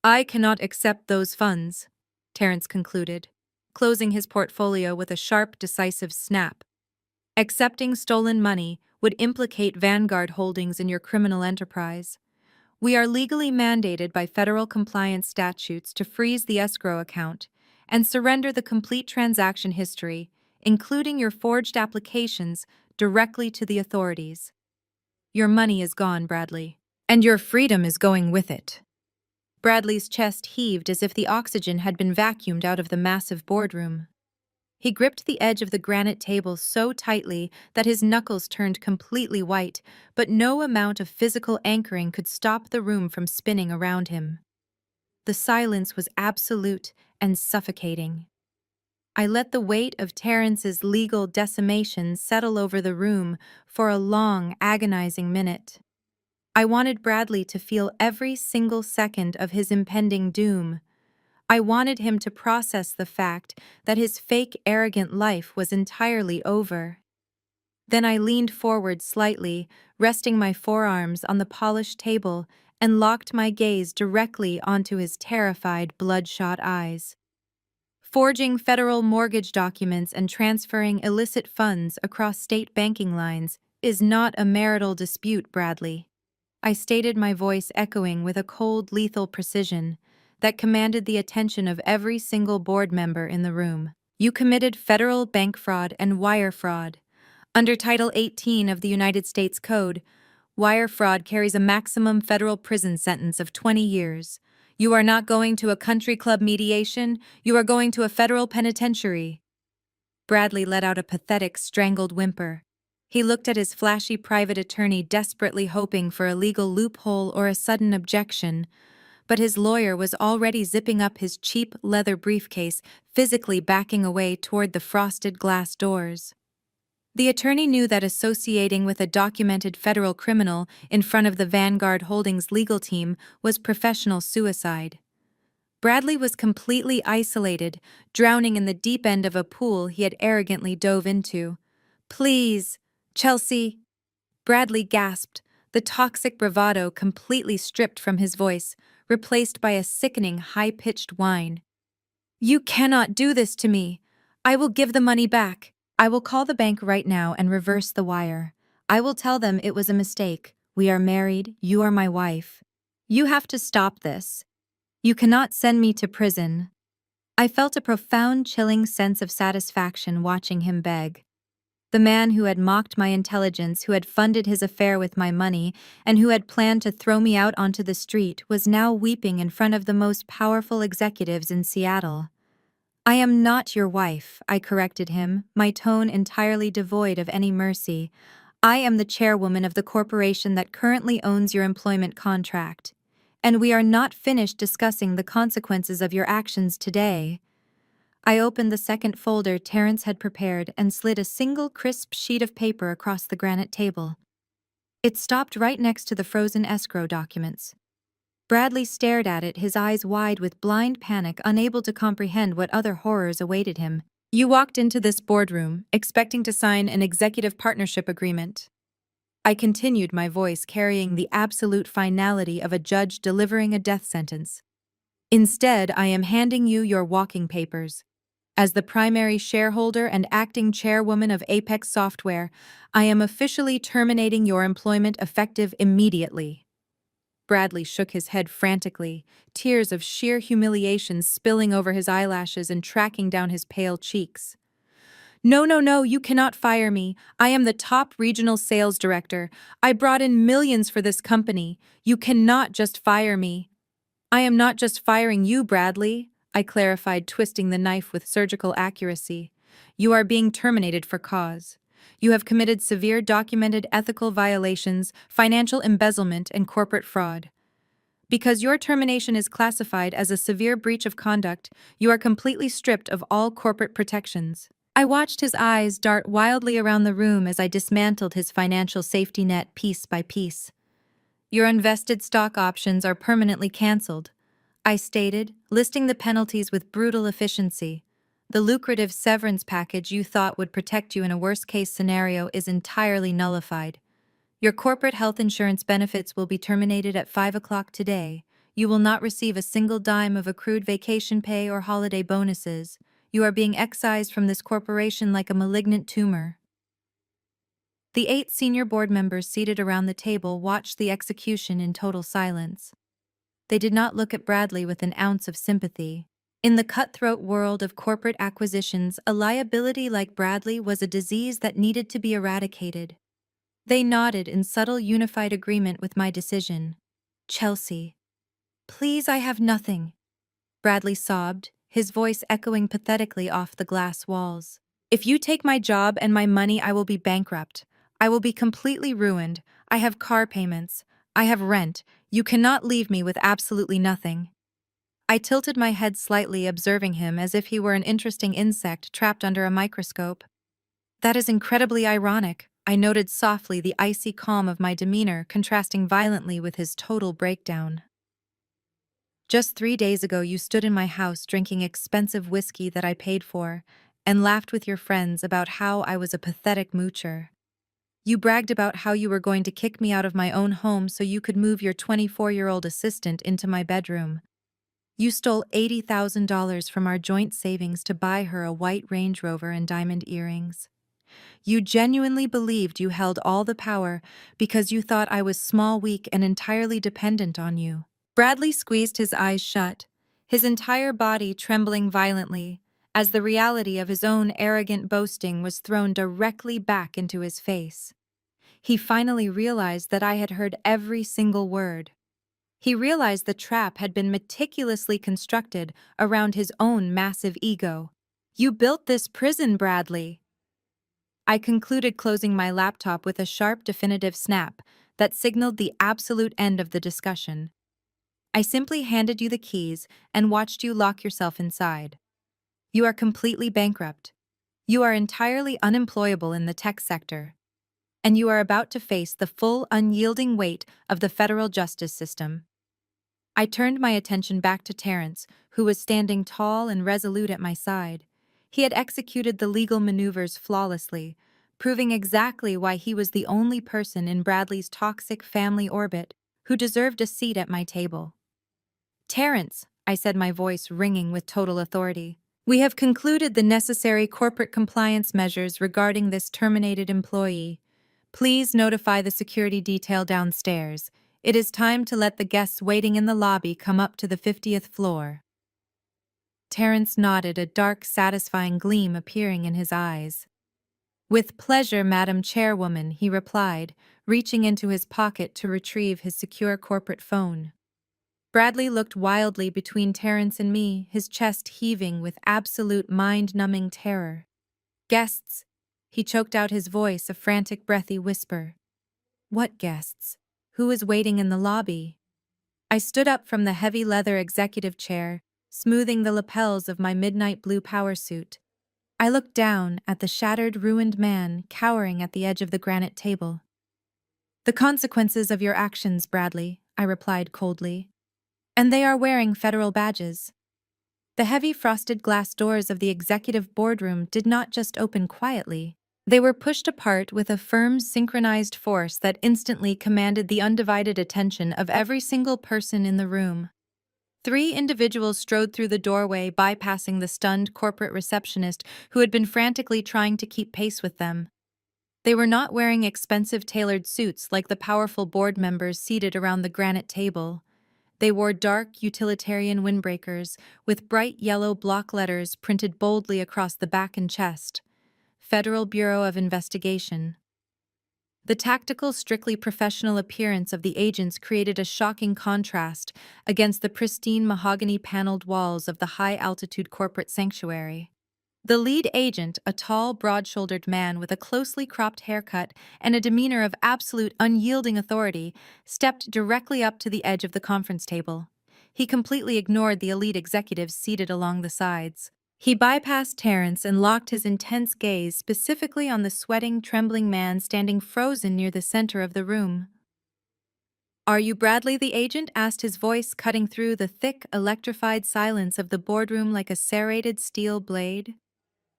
I cannot accept those funds, Terrence concluded, closing his portfolio with a sharp, decisive snap. Accepting stolen money would implicate Vanguard Holdings in your criminal enterprise. We are legally mandated by federal compliance statutes to freeze the escrow account and surrender the complete transaction history, including your forged applications, directly to the authorities. Your money is gone, Bradley, and your freedom is going with it. Bradley's chest heaved as if the oxygen had been vacuumed out of the massive boardroom. He gripped the edge of the granite table so tightly that his knuckles turned completely white, but no amount of physical anchoring could stop the room from spinning around him. The silence was absolute and suffocating. I let the weight of Terrence's legal decimation settle over the room for a long, agonizing minute. I wanted Bradley to feel every single second of his impending doom. I wanted him to process the fact that his fake, arrogant life was entirely over. Then I leaned forward slightly, resting my forearms on the polished table, and locked my gaze directly onto his terrified, bloodshot eyes. Forging federal mortgage documents and transferring illicit funds across state banking lines is not a marital dispute, Bradley. I stated, my voice echoing with a cold, lethal precision that commanded the attention of every single board member in the room. You committed federal bank fraud and wire fraud. Under Title 18 of the United States Code, wire fraud carries a maximum federal prison sentence of 20 years. You are not going to a country club mediation, you are going to a federal penitentiary. Bradley let out a pathetic, strangled whimper. He looked at his flashy private attorney, desperately hoping for a legal loophole or a sudden objection, but his lawyer was already zipping up his cheap leather briefcase, physically backing away toward the frosted glass doors. The attorney knew that associating with a documented federal criminal in front of the Vanguard Holdings legal team was professional suicide. Bradley was completely isolated, drowning in the deep end of a pool he had arrogantly dove into. "Please, Chelsea," Bradley gasped, the toxic bravado completely stripped from his voice, replaced by a sickening, high-pitched whine. "You cannot do this to me. I will give the money back. I will call the bank right now and reverse the wire. I will tell them it was a mistake. We are married, you are my wife. You have to stop this. You cannot send me to prison." I felt a profound, chilling sense of satisfaction watching him beg. The man who had mocked my intelligence, who had funded his affair with my money, and who had planned to throw me out onto the street was now weeping in front of the most powerful executives in Seattle. "I am not your wife," I corrected him, my tone entirely devoid of any mercy. "I am the chairwoman of the corporation that currently owns your employment contract. And we are not finished discussing the consequences of your actions today." I opened the second folder Terrence had prepared and slid a single crisp sheet of paper across the granite table. It stopped right next to the frozen escrow documents. Bradley stared at it, his eyes wide with blind panic, unable to comprehend what other horrors awaited him. "You walked into this boardroom, expecting to sign an executive partnership agreement." I continued, my voice carrying the absolute finality of a judge delivering a death sentence. "Instead, I am handing you your walking papers. As the primary shareholder and acting chairwoman of Apex Software, I am officially terminating your employment effective immediately." Bradley shook his head frantically, tears of sheer humiliation spilling over his eyelashes and tracking down his pale cheeks. "No, no, no, you cannot fire me. I am the top regional sales director. I brought in millions for this company. You cannot just fire me." "I am not just firing you, Bradley," I clarified, twisting the knife with surgical accuracy. "You are being terminated for cause. You have committed severe documented ethical violations, financial embezzlement, and corporate fraud. Because your termination is classified as a severe breach of conduct, you are completely stripped of all corporate protections." I watched his eyes dart wildly around the room as I dismantled his financial safety net piece by piece. "Your unvested stock options are permanently canceled," I stated, listing the penalties with brutal efficiency. "The lucrative severance package you thought would protect you in a worst-case scenario is entirely nullified. Your corporate health insurance benefits will be terminated at 5 o'clock today. You will not receive a single dime of accrued vacation pay or holiday bonuses. You are being excised from this corporation like a malignant tumor." The 8 senior board members seated around the table watched the execution in total silence. They did not look at Bradley with an ounce of sympathy. In the cutthroat world of corporate acquisitions, a liability like Bradley was a disease that needed to be eradicated. They nodded in subtle, unified agreement with my decision. "Chelsea, please, I have nothing," Bradley sobbed, his voice echoing pathetically off the glass walls. "If you take my job and my money, I will be bankrupt. I will be completely ruined. I have car payments. I have rent. You cannot leave me with absolutely nothing." I tilted my head slightly, observing him as if he were an interesting insect trapped under a microscope. "That is incredibly ironic," I noted softly, the icy calm of my demeanor contrasting violently with his total breakdown. "Just 3 days ago you stood in my house drinking expensive whiskey that I paid for, and laughed with your friends about how I was a pathetic moocher. You bragged about how you were going to kick me out of my own home so you could move your 24-year-old assistant into my bedroom. You stole $80,000 from our joint savings to buy her a white Range Rover and diamond earrings. You genuinely believed you held all the power because you thought I was small, weak, and entirely dependent on you. Bradley squeezed his eyes shut, his entire body trembling violently, as the reality of his own arrogant boasting was thrown directly back into his face. He finally realized that I had heard every single word. He realized the trap had been meticulously constructed around his own massive ego. You built this prison, Bradley. I concluded, closing my laptop with a sharp, definitive snap that signaled the absolute end of the discussion. I simply handed you the keys and watched you lock yourself inside. You are completely bankrupt. You are entirely unemployable in the tech sector. And you are about to face the full, unyielding weight of the federal justice system. I turned my attention back to Terrence, who was standing tall and resolute at my side. He had executed the legal maneuvers flawlessly, proving exactly why he was the only person in Bradley's toxic family orbit who deserved a seat at my table. Terrence, I said, my voice ringing with total authority, we have concluded the necessary corporate compliance measures regarding this terminated employee. Please notify the security detail downstairs. It is time to let the guests waiting in the lobby come up to the 50th floor. Terrence nodded, a dark, satisfying gleam appearing in his eyes. With pleasure, Madam Chairwoman, he replied, reaching into his pocket to retrieve his secure corporate phone. Bradley looked wildly between Terrence and me, his chest heaving with absolute mind-numbing terror. Guests, he choked out, his voice a frantic, breathy whisper. What guests? Who is waiting in the lobby? I stood up from the heavy leather executive chair, smoothing the lapels of my midnight blue power suit. I looked down at the shattered, ruined man cowering at the edge of the granite table. The consequences of your actions, Bradley, I replied coldly. And they are wearing federal badges. The heavy frosted glass doors of the executive boardroom did not just open quietly. They were pushed apart with a firm, synchronized force that instantly commanded the undivided attention of every single person in the room. 3 individuals strode through the doorway, bypassing the stunned corporate receptionist who had been frantically trying to keep pace with them. They were not wearing expensive tailored suits like the powerful board members seated around the granite table. They wore dark, utilitarian windbreakers with bright yellow block letters printed boldly across the back and chest. Federal Bureau of Investigation. The tactical, strictly professional appearance of the agents created a shocking contrast against the pristine mahogany-paneled walls of the high-altitude corporate sanctuary. The lead agent, a tall, broad-shouldered man with a closely cropped haircut and a demeanor of absolute unyielding authority, stepped directly up to the edge of the conference table. He completely ignored the elite executives seated along the sides. He bypassed Terrence and locked his intense gaze specifically on the sweating, trembling man standing frozen near the center of the room. "Are you Bradley, the agent?" asked, his voice cutting through the thick, electrified silence of the boardroom like a serrated steel blade.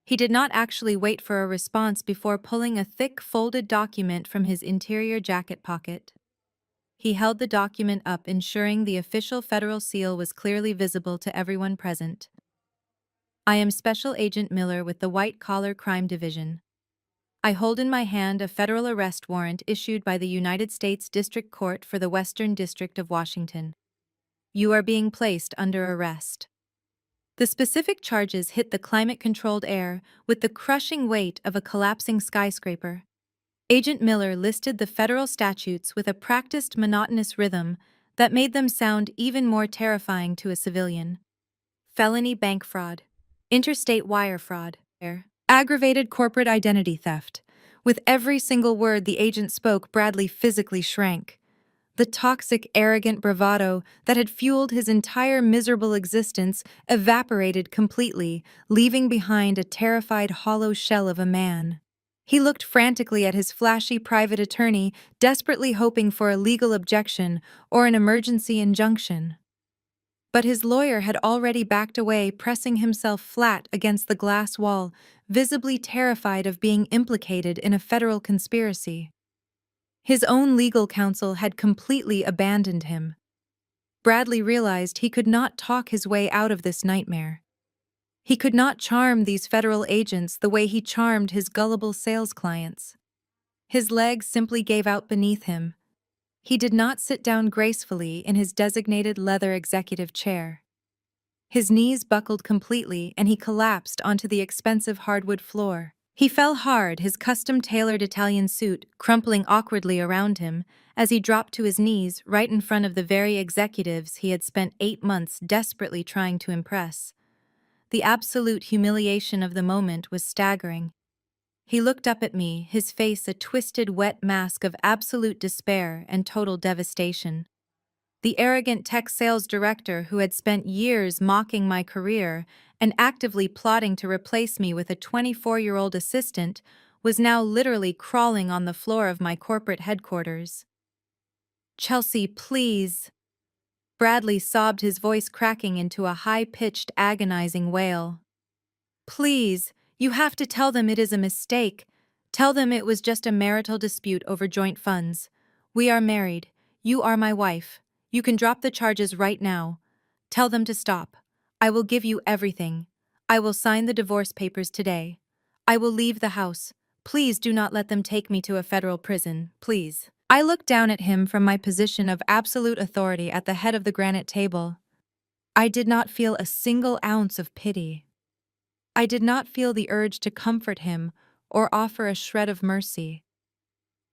He did not actually wait for a response before pulling a thick, folded document from his interior jacket pocket. He held the document up, ensuring the official federal seal was clearly visible to everyone present. "I am Special Agent Miller with the White Collar Crime Division. I hold in my hand a federal arrest warrant issued by the United States District Court for the Western District of Washington. You are being placed under arrest." The specific charges hit the climate-controlled air with the crushing weight of a collapsing skyscraper. Agent Miller listed the federal statutes with a practiced, monotonous rhythm that made them sound even more terrifying to a civilian. Felony bank fraud, interstate wire fraud, aggravated corporate identity theft. With every single word the agent spoke, Bradley physically shrank. The toxic, arrogant bravado that had fueled his entire miserable existence evaporated completely, leaving behind a terrified, hollow shell of a man. He looked frantically at his flashy private attorney, desperately hoping for a legal objection or an emergency injunction. But his lawyer had already backed away, pressing himself flat against the glass wall, visibly terrified of being implicated in a federal conspiracy. His own legal counsel had completely abandoned him. Bradley realized he could not talk his way out of this nightmare. He could not charm these federal agents the way he charmed his gullible sales clients. His legs simply gave out beneath him. He did not sit down gracefully in his designated leather executive chair. His knees buckled completely and he collapsed onto the expensive hardwood floor. He fell hard, his custom-tailored Italian suit crumpling awkwardly around him as he dropped to his knees right in front of the very executives he had spent 8 months desperately trying to impress. The absolute humiliation of the moment was staggering. He looked up at me, his face a twisted, wet mask of absolute despair and total devastation. The arrogant tech sales director who had spent years mocking my career and actively plotting to replace me with a 24-year-old assistant was now literally crawling on the floor of my corporate headquarters. "Chelsea, please." Bradley sobbed, his voice cracking into a high-pitched, agonizing wail. "Please, you have to tell them it is a mistake. Tell them it was just a marital dispute over joint funds. We are married. You are my wife. You can drop the charges right now. Tell them to stop. I will give you everything. I will sign the divorce papers today. I will leave the house. Please do not let them take me to a federal prison, please." I looked down at him from my position of absolute authority at the head of the granite table. I did not feel a single ounce of pity. I did not feel the urge to comfort him or offer a shred of mercy.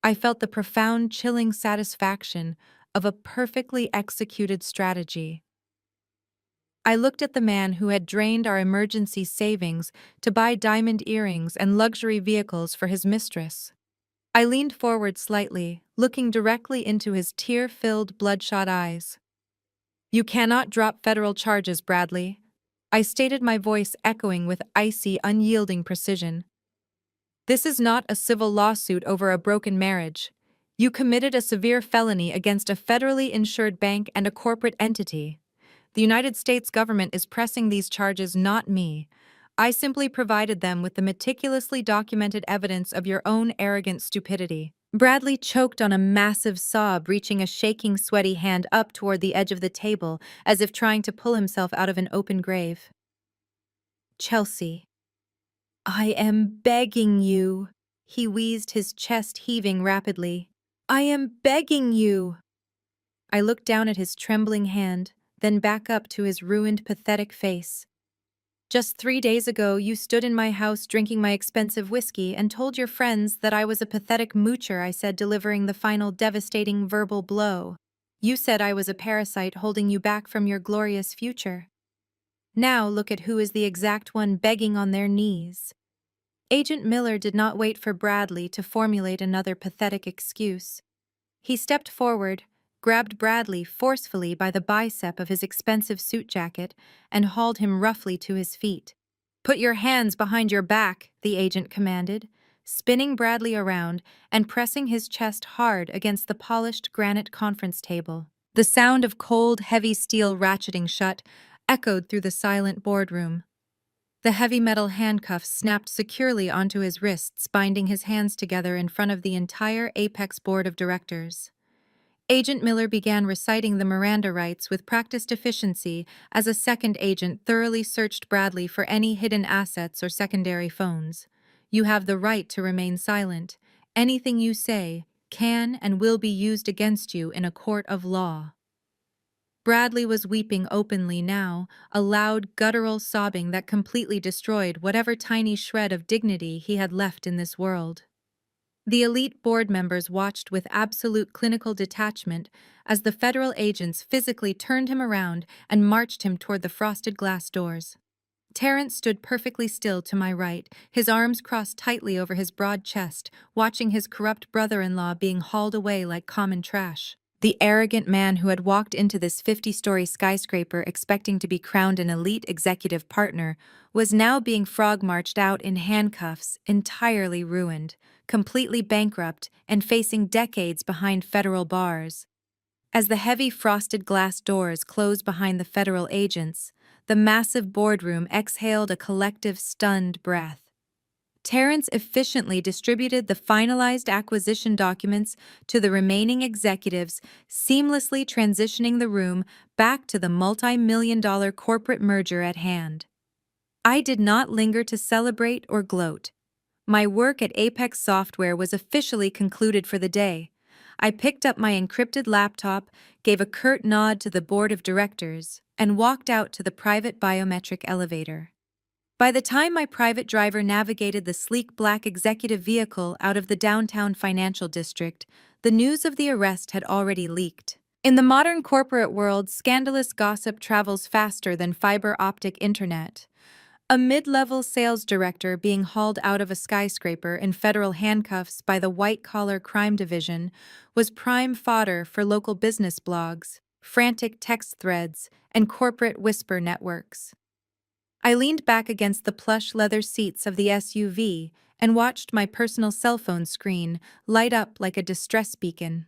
I felt the profound, chilling satisfaction of a perfectly executed strategy. I looked at the man who had drained our emergency savings to buy diamond earrings and luxury vehicles for his mistress. I leaned forward slightly, looking directly into his tear-filled, bloodshot eyes. "You cannot drop federal charges, Bradley," I stated, my voice echoing with icy, unyielding precision. "This is not a civil lawsuit over a broken marriage. You committed a severe felony against a federally insured bank and a corporate entity. The United States government is pressing these charges, not me. I simply provided them with the meticulously documented evidence of your own arrogant stupidity." Bradley choked on a massive sob, reaching a shaking, sweaty hand up toward the edge of the table as if trying to pull himself out of an open grave. "Chelsea, I am begging you," he wheezed, his chest heaving rapidly. "I am begging you." I looked down at his trembling hand, then back up to his ruined, pathetic face. "Just 3 days ago, you stood in my house drinking my expensive whiskey and told your friends that I was a pathetic moocher," I said, delivering the final devastating verbal blow. "You said I was a parasite holding you back from your glorious future. Now look at who is the exact one begging on their knees." Agent Miller did not wait for Bradley to formulate another pathetic excuse. He stepped forward, grabbed Bradley forcefully by the bicep of his expensive suit jacket, and hauled him roughly to his feet. "Put your hands behind your back," the agent commanded, spinning Bradley around and pressing his chest hard against the polished granite conference table. The sound of cold, heavy steel ratcheting shut echoed through the silent boardroom. The heavy metal handcuffs snapped securely onto his wrists, binding his hands together in front of the entire Apex Board of Directors. Agent Miller began reciting the Miranda rights with practiced efficiency as a second agent thoroughly searched Bradley for any hidden assets or secondary phones. "You have the right to remain silent. Anything you say can and will be used against you in a court of law." Bradley was weeping openly now, a loud, guttural sobbing that completely destroyed whatever tiny shred of dignity he had left in this world. The elite board members watched with absolute clinical detachment as the federal agents physically turned him around and marched him toward the frosted glass doors. Terrence stood perfectly still to my right, his arms crossed tightly over his broad chest, watching his corrupt brother-in-law being hauled away like common trash. The arrogant man who had walked into this 50-story skyscraper expecting to be crowned an elite executive partner was now being frog-marched out in handcuffs, entirely ruined, completely bankrupt, and facing decades behind federal bars. As the heavy frosted glass doors closed behind the federal agents, the massive boardroom exhaled a collective stunned breath. Terrence efficiently distributed the finalized acquisition documents to the remaining executives, seamlessly transitioning the room back to the multi-million-dollar corporate merger at hand. I did not linger to celebrate or gloat. My work at Apex Software was officially concluded for the day. I picked up my encrypted laptop, gave a curt nod to the board of directors, and walked out to the private biometric elevator. By the time my private driver navigated the sleek black executive vehicle out of the downtown financial district, the news of the arrest had already leaked. In the modern corporate world, scandalous gossip travels faster than fiber optic internet. A mid-level sales director being hauled out of a skyscraper in federal handcuffs by the white-collar crime division was prime fodder for local business blogs, frantic text threads, and corporate whisper networks. I leaned back against the plush leather seats of the SUV and watched my personal cell phone screen light up like a distress beacon.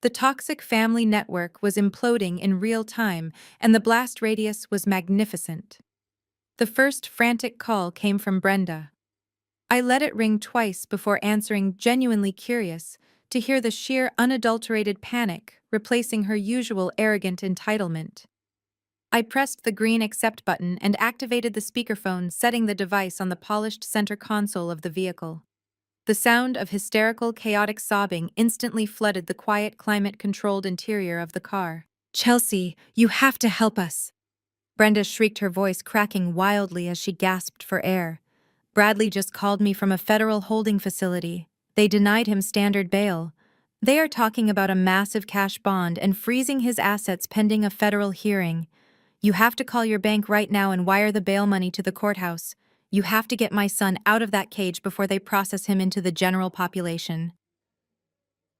The toxic family network was imploding in real time, and the blast radius was magnificent. The first frantic call came from Brenda. I let it ring twice before answering, genuinely curious to hear the sheer unadulterated panic replacing her usual arrogant entitlement. I pressed the green accept button and activated the speakerphone, setting the device on the polished center console of the vehicle. The sound of hysterical, chaotic sobbing instantly flooded the quiet, climate-controlled interior of the car. "Chelsea, you have to help us!" Brenda shrieked, her voice cracking wildly as she gasped for air. "Bradley just called me from a federal holding facility. They denied him standard bail. They are talking about a massive cash bond and freezing his assets pending a federal hearing. You have to call your bank right now and wire the bail money to the courthouse. You have to get my son out of that cage before they process him into the general population."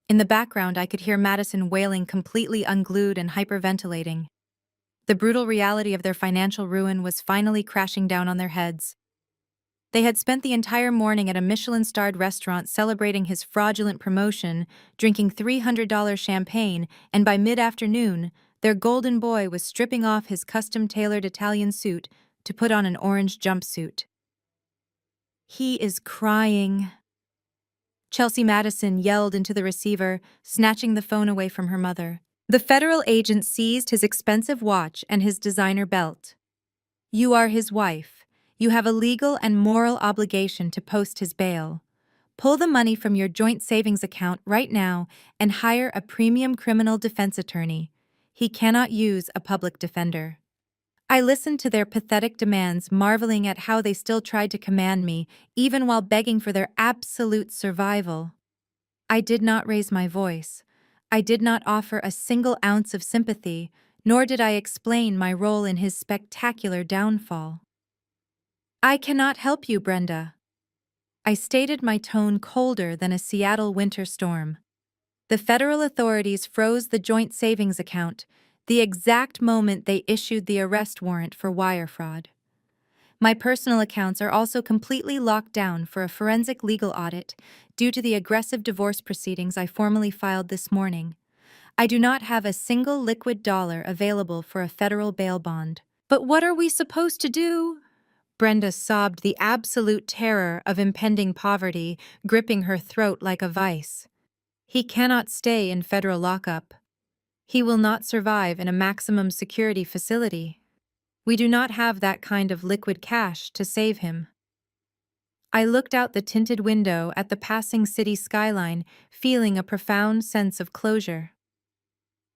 In the background, I could hear Madison wailing, completely unglued and hyperventilating. The brutal reality of their financial ruin was finally crashing down on their heads. They had spent the entire morning at a Michelin-starred restaurant celebrating his fraudulent promotion, drinking $300 champagne, and by mid-afternoon, their golden boy was stripping off his custom-tailored Italian suit to put on an orange jumpsuit. "He is crying," Chelsea Madison yelled into the receiver, snatching the phone away from her mother. The federal agent seized his expensive watch and his designer belt. "You are his wife. You have a legal and moral obligation to post his bail. Pull the money from your joint savings account right now and hire a premium criminal defense attorney. He cannot use a public defender." I listened to their pathetic demands, marveling at how they still tried to command me, even while begging for their absolute survival. I did not raise my voice. I did not offer a single ounce of sympathy, nor did I explain my role in his spectacular downfall. "I cannot help you, Brenda." I stated, my tone colder than a Seattle winter storm. The federal authorities froze the joint savings account the exact moment they issued the arrest warrant for wire fraud. My personal accounts are also completely locked down for a forensic legal audit due to the aggressive divorce proceedings I formally filed this morning. I do not have a single liquid dollar available for a federal bail bond. "But what are we supposed to do?" Brenda sobbed, the absolute terror of impending poverty gripping her throat like a vice. "He cannot stay in federal lockup. He will not survive in a maximum security facility. We do not have that kind of liquid cash to save him." I looked out the tinted window at the passing city skyline, feeling a profound sense of closure.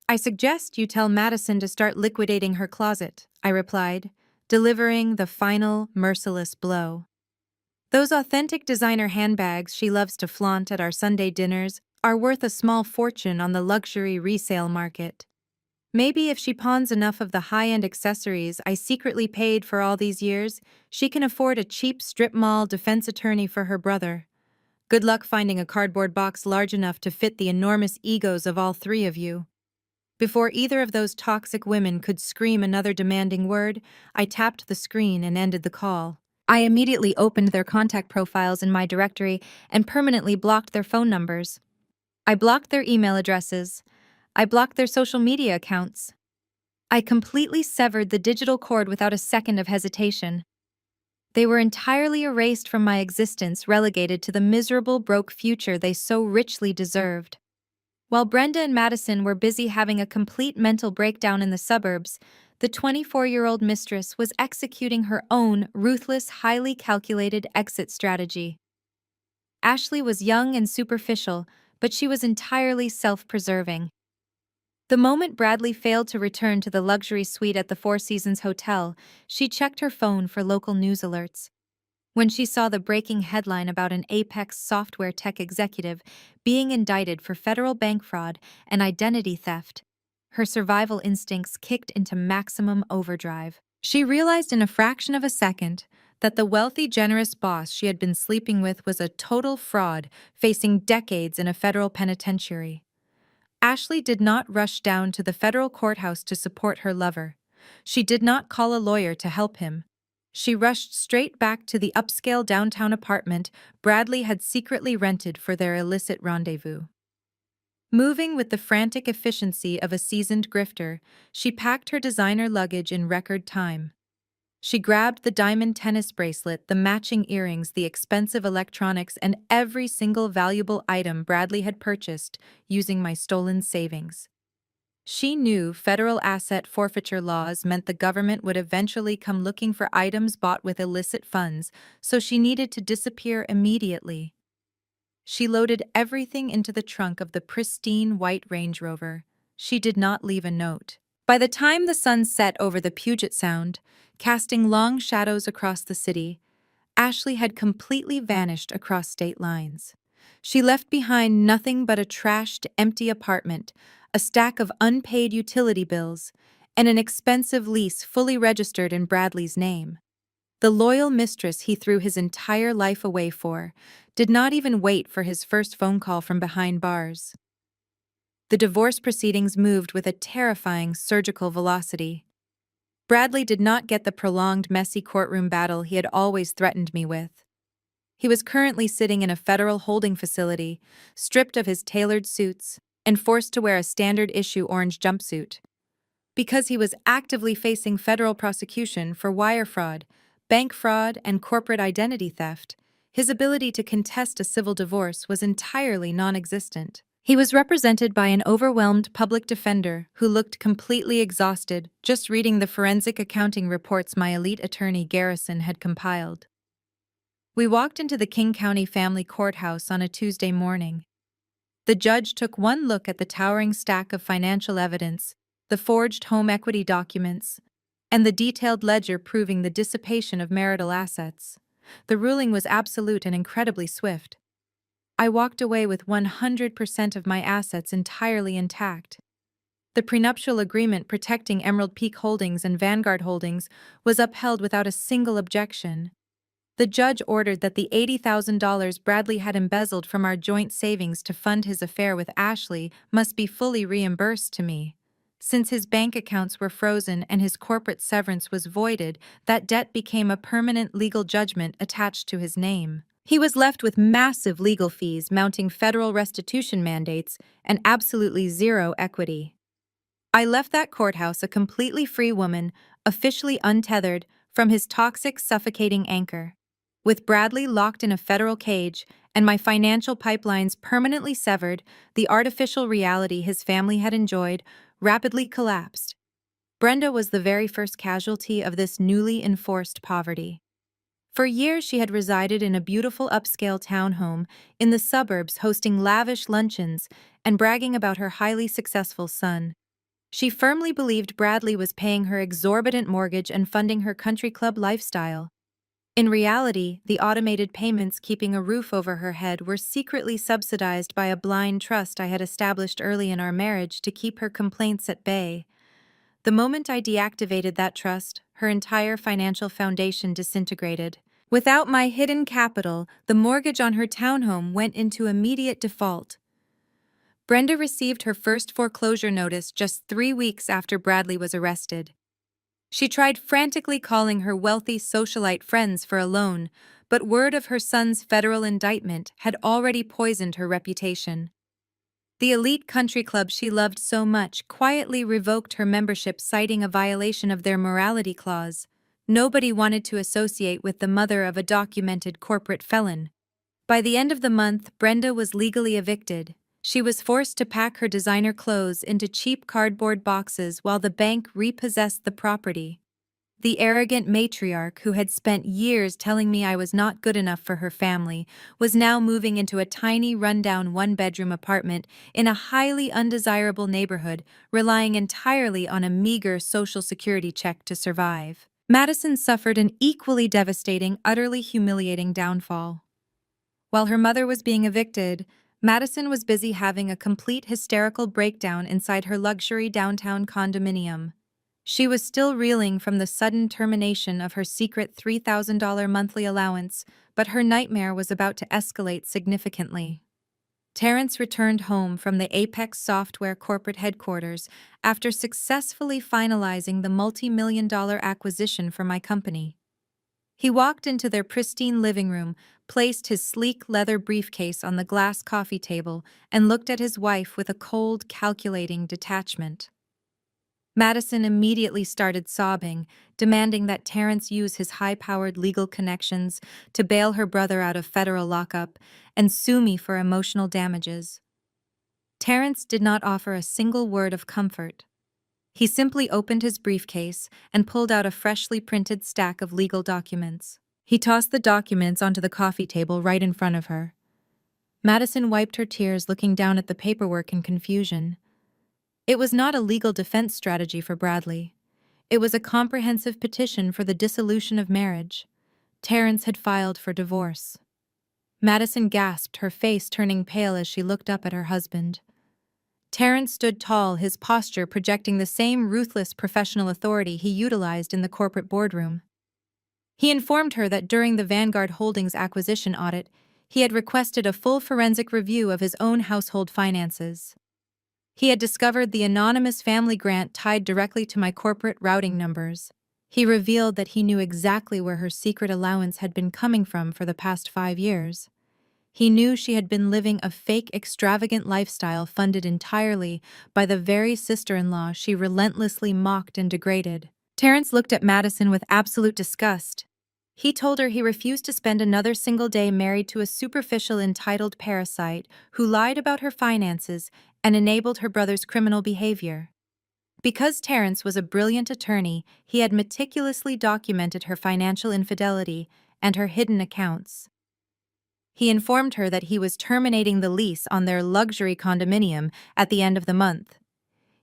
"I suggest you tell Madison to start liquidating her closet," I replied, delivering the final, merciless blow. "Those authentic designer handbags she loves to flaunt at our Sunday dinners are worth a small fortune on the luxury resale market. Maybe if she pawns enough of the high-end accessories I secretly paid for all these years, she can afford a cheap strip mall defense attorney for her brother. Good luck finding a cardboard box large enough to fit the enormous egos of all three of you." Before either of those toxic women could scream another demanding word, I tapped the screen and ended the call. I immediately opened their contact profiles in my directory and permanently blocked their phone numbers. I blocked their email addresses. I blocked their social media accounts. I completely severed the digital cord without a second of hesitation. They were entirely erased from my existence, relegated to the miserable, broke future they so richly deserved. While Brenda and Madison were busy having a complete mental breakdown in the suburbs, the 24-year-old mistress was executing her own ruthless, highly calculated exit strategy. Ashley was young and superficial, but she was entirely self-preserving. The moment Bradley failed to return to the luxury suite at the Four Seasons Hotel, she checked her phone for local news alerts. When she saw the breaking headline about an Apex software tech executive being indicted for federal bank fraud and identity theft, her survival instincts kicked into maximum overdrive. She realized in a fraction of a second that the wealthy, generous boss she had been sleeping with was a total fraud, facing decades in a federal penitentiary. Ashley did not rush down to the federal courthouse to support her lover. She did not call a lawyer to help him. She rushed straight back to the upscale downtown apartment Bradley had secretly rented for their illicit rendezvous. Moving with the frantic efficiency of a seasoned grifter, she packed her designer luggage in record time. She grabbed the diamond tennis bracelet, the matching earrings, the expensive electronics, and every single valuable item Bradley had purchased using my stolen savings. She knew federal asset forfeiture laws meant the government would eventually come looking for items bought with illicit funds, so she needed to disappear immediately. She loaded everything into the trunk of the pristine white Range Rover. She did not leave a note. By the time the sun set over the Puget Sound, casting long shadows across the city, Ashley had completely vanished across state lines. She left behind nothing but a trashed, empty apartment, a stack of unpaid utility bills, and an expensive lease fully registered in Bradley's name. The loyal mistress he threw his entire life away for did not even wait for his first phone call from behind bars. The divorce proceedings moved with a terrifying surgical velocity. Bradley did not get the prolonged, messy courtroom battle he had always threatened me with. He was currently sitting in a federal holding facility, stripped of his tailored suits, and forced to wear a standard-issue orange jumpsuit. Because he was actively facing federal prosecution for wire fraud, bank fraud, and corporate identity theft, his ability to contest a civil divorce was entirely non-existent. He was represented by an overwhelmed public defender who looked completely exhausted just reading the forensic accounting reports my elite attorney Garrison had compiled. We walked into the King County Family Courthouse on a Tuesday morning. The judge took one look at the towering stack of financial evidence, the forged home equity documents, and the detailed ledger proving the dissipation of marital assets. The ruling was absolute and incredibly swift. I walked away with 100% of my assets entirely intact. The prenuptial agreement protecting Emerald Peak Holdings and Vanguard Holdings was upheld without a single objection. The judge ordered that the $80,000 Bradley had embezzled from our joint savings to fund his affair with Ashley must be fully reimbursed to me. Since his bank accounts were frozen and his corporate severance was voided, that debt became a permanent legal judgment attached to his name. He was left with massive legal fees mounting federal restitution mandates and absolutely zero equity. I left that courthouse a completely free woman, officially untethered from his toxic, suffocating anchor. With Bradley locked in a federal cage and my financial pipelines permanently severed, the artificial reality his family had enjoyed rapidly collapsed. Brenda was the very first casualty of this newly enforced poverty. For years she had resided in a beautiful upscale townhome in the suburbs, hosting lavish luncheons and bragging about her highly successful son. She firmly believed Bradley was paying her exorbitant mortgage and funding her country club lifestyle. In reality, the automated payments keeping a roof over her head were secretly subsidized by a blind trust I had established early in our marriage to keep her complaints at bay. The moment I deactivated that trust, her entire financial foundation disintegrated. Without my hidden capital, the mortgage on her townhome went into immediate default. Brenda received her first foreclosure notice just 3 weeks after Bradley was arrested. She tried frantically calling her wealthy socialite friends for a loan, but word of her son's federal indictment had already poisoned her reputation. The elite country club she loved so much quietly revoked her membership, citing a violation of their morality clause. Nobody wanted to associate with the mother of a documented corporate felon. By the end of the month, Brenda was legally evicted. She was forced to pack her designer clothes into cheap cardboard boxes while the bank repossessed the property. The arrogant matriarch, who had spent years telling me I was not good enough for her family, was now moving into a tiny, rundown one-bedroom apartment in a highly undesirable neighborhood, relying entirely on a meager Social Security check to survive. Madison suffered an equally devastating, utterly humiliating downfall. While her mother was being evicted, Madison was busy having a complete hysterical breakdown inside her luxury downtown condominium. She was still reeling from the sudden termination of her secret $3,000 monthly allowance, but her nightmare was about to escalate significantly. Terrence returned home from the Apex Software corporate headquarters after successfully finalizing the multi-million-dollar acquisition for my company. He walked into their pristine living room, placed his sleek leather briefcase on the glass coffee table, and looked at his wife with a cold, calculating detachment. Madison immediately started sobbing, demanding that Terrence use his high-powered legal connections to bail her brother out of federal lockup and sue me for emotional damages. Terrence did not offer a single word of comfort. He simply opened his briefcase and pulled out a freshly printed stack of legal documents. He tossed the documents onto the coffee table right in front of her. Madison wiped her tears, looking down at the paperwork in confusion. It was not a legal defense strategy for Bradley. It was a comprehensive petition for the dissolution of marriage. Terrence had filed for divorce. Madison gasped, her face turning pale as she looked up at her husband. Terrence stood tall, his posture projecting the same ruthless professional authority he utilized in the corporate boardroom. He informed her that during the Vanguard Holdings acquisition audit, he had requested a full forensic review of his own household finances. He had discovered the anonymous family grant tied directly to my corporate routing numbers. He revealed that he knew exactly where her secret allowance had been coming from for the past 5 years. He knew she had been living a fake, extravagant lifestyle funded entirely by the very sister-in-law she relentlessly mocked and degraded. Terrence looked at Madison with absolute disgust. He told her he refused to spend another single day married to a superficial, entitled parasite who lied about her finances and enabled her brother's criminal behavior. Because Terrence was a brilliant attorney, he had meticulously documented her financial infidelity and her hidden accounts. He informed her that he was terminating the lease on their luxury condominium at the end of the month.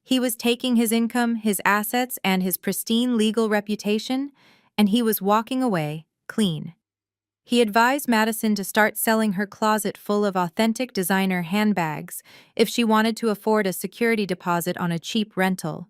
He was taking his income, his assets, and his pristine legal reputation, and he was walking away, clean. He advised Madison to start selling her closet full of authentic designer handbags if she wanted to afford a security deposit on a cheap rental.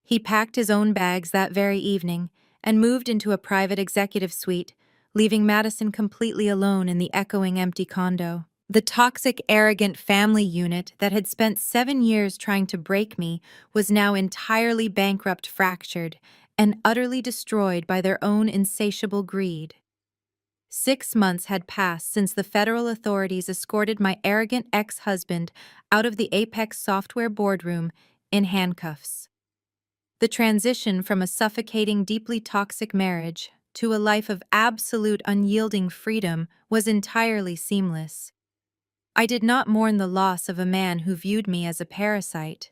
He packed his own bags that very evening and moved into a private executive suite, leaving Madison completely alone in the echoing empty condo. The toxic, arrogant family unit that had spent 7 years trying to break me was now entirely bankrupt, fractured, and utterly destroyed by their own insatiable greed. 6 months had passed since the federal authorities escorted my arrogant ex-husband out of the Apex Software boardroom in handcuffs. The transition from a suffocating, deeply toxic marriage to a life of absolute, unyielding freedom was entirely seamless. I did not mourn the loss of a man who viewed me as a parasite.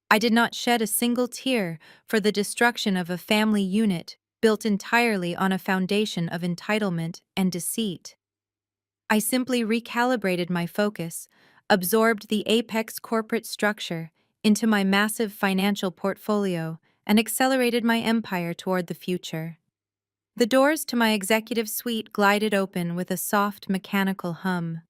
I did not shed a single tear for the destruction of a family unit built entirely on a foundation of entitlement and deceit. I simply recalibrated my focus, absorbed the Apex corporate structure into my massive financial portfolio, and accelerated my empire toward the future. The doors to my executive suite glided open with a soft, mechanical hum.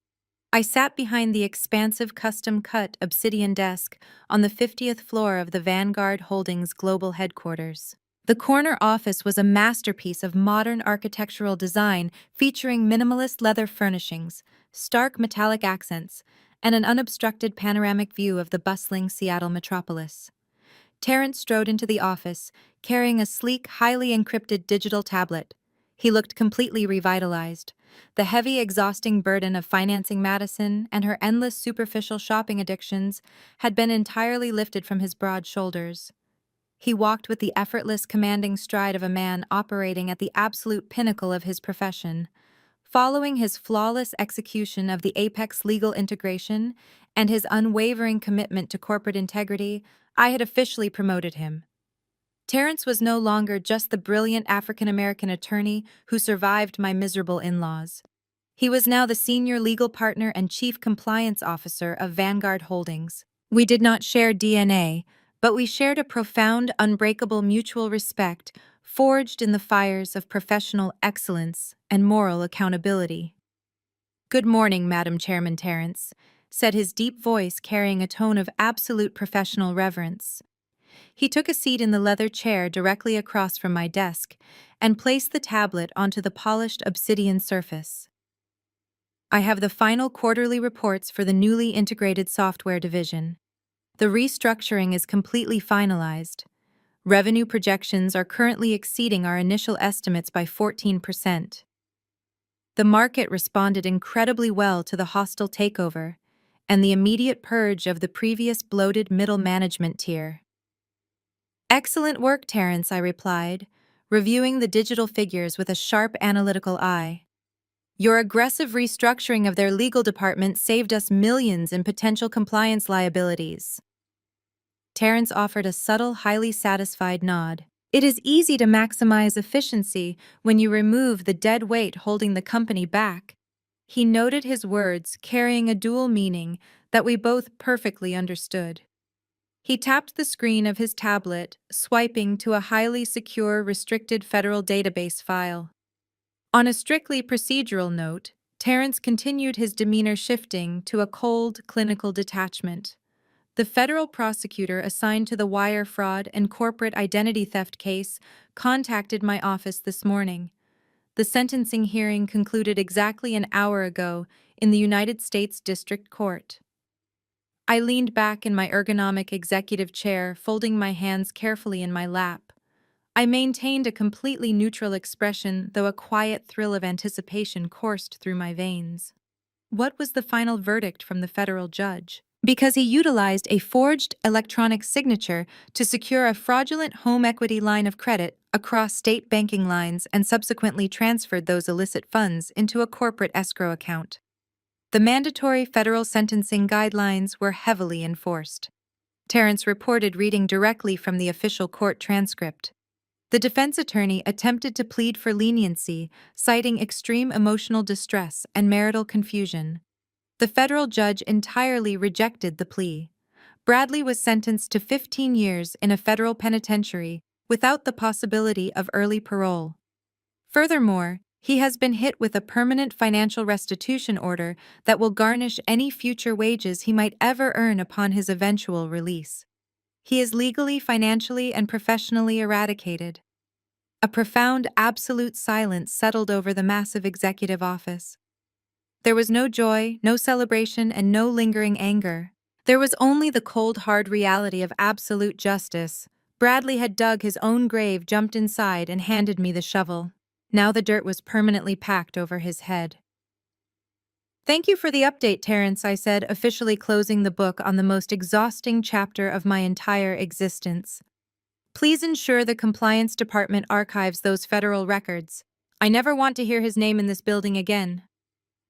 I sat behind the expansive custom-cut obsidian desk on the 50th floor of the Vanguard Holdings global headquarters. The corner office was a masterpiece of modern architectural design featuring minimalist leather furnishings, stark metallic accents, and an unobstructed panoramic view of the bustling Seattle metropolis. Terrence strode into the office, carrying a sleek, highly encrypted digital tablet. He looked completely revitalized, The heavy, exhausting burden of financing Madison and her endless superficial shopping addictions had been entirely lifted from his broad shoulders. He walked with the effortless, commanding stride of a man operating at the absolute pinnacle of his profession. Following his flawless execution of the apex legal integration and his unwavering commitment to corporate integrity, I had officially promoted him. Terrence was no longer just the brilliant African-American attorney who survived my miserable in-laws. He was now the senior legal partner and chief compliance officer of Vanguard Holdings. We did not share DNA, but we shared a profound, unbreakable mutual respect forged in the fires of professional excellence and moral accountability. "Good morning, Madam Chairman Terrence," said his deep voice carrying a tone of absolute professional reverence. He took a seat in the leather chair directly across from my desk and placed the tablet onto the polished obsidian surface. "I have the final quarterly reports for the newly integrated software division. The restructuring is completely finalized. Revenue projections are currently exceeding our initial estimates by 14%. The market responded incredibly well to the hostile takeover and the immediate purge of the previous bloated middle management tier." "Excellent work, Terrence," I replied, reviewing the digital figures with a sharp analytical eye. "Your aggressive restructuring of their legal department saved us millions in potential compliance liabilities." Terrence offered a subtle, highly satisfied nod. "It is easy to maximize efficiency when you remove the dead weight holding the company back." He noted his words carrying a dual meaning that we both perfectly understood. He tapped the screen of his tablet, swiping to a highly secure, restricted federal database file. On a strictly procedural note, Terrence continued his demeanor shifting to a cold, clinical detachment. "The federal prosecutor assigned to the wire fraud and corporate identity theft case contacted my office this morning. The sentencing hearing concluded exactly an hour ago in the United States District Court." I leaned back in my ergonomic executive chair, folding my hands carefully in my lap. I maintained a completely neutral expression, though a quiet thrill of anticipation coursed through my veins. What was the final verdict from the federal judge? Because he utilized a forged electronic signature to secure a fraudulent home equity line of credit across state banking lines and subsequently transferred those illicit funds into a corporate escrow account. The mandatory federal sentencing guidelines were heavily enforced. Terrence reported, reading directly from the official court transcript. The defense attorney attempted to plead for leniency, citing extreme emotional distress and marital confusion. The federal judge entirely rejected the plea. Bradley was sentenced to 15 years in a federal penitentiary without the possibility of early parole. Furthermore, he has been hit with a permanent financial restitution order that will garnish any future wages he might ever earn upon his eventual release. He is legally, financially, and professionally eradicated. A profound, absolute silence settled over the massive executive office. There was no joy, no celebration, and no lingering anger. There was only the cold, hard reality of absolute justice. Bradley had dug his own grave, jumped inside, and handed me the shovel. Now the dirt was permanently packed over his head. "Thank you for the update, Terrence," I said, officially closing the book on the most exhausting chapter of my entire existence. "Please ensure the compliance department archives those federal records. I never want to hear his name in this building again."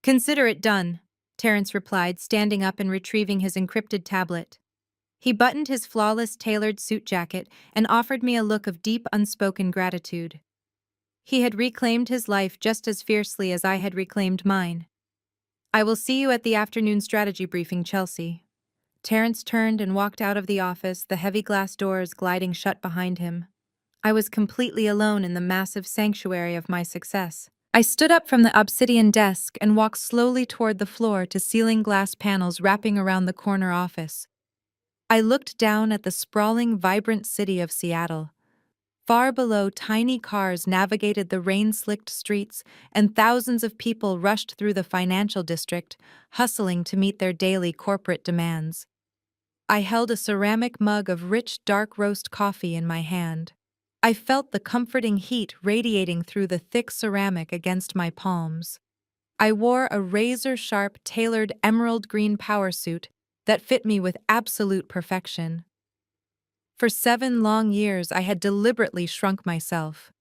"Consider it done," Terrence replied, standing up and retrieving his encrypted tablet. He buttoned his flawless tailored suit jacket and offered me a look of deep, unspoken gratitude. He had reclaimed his life just as fiercely as I had reclaimed mine. "I will see you at the afternoon strategy briefing, Chelsea." Terrence turned and walked out of the office, the heavy glass doors gliding shut behind him. I was completely alone in the massive sanctuary of my success. I stood up from the obsidian desk and walked slowly toward the floor to ceiling glass panels wrapping around the corner office. I looked down at the sprawling, vibrant city of Seattle. Far below, tiny cars navigated the rain-slicked streets, and thousands of people rushed through the financial district, hustling to meet their daily corporate demands. I held a ceramic mug of rich, dark roast coffee in my hand. I felt the comforting heat radiating through the thick ceramic against my palms. I wore a razor-sharp, tailored emerald green power suit that fit me with absolute perfection. For 7 long years, I had deliberately shrunk myself.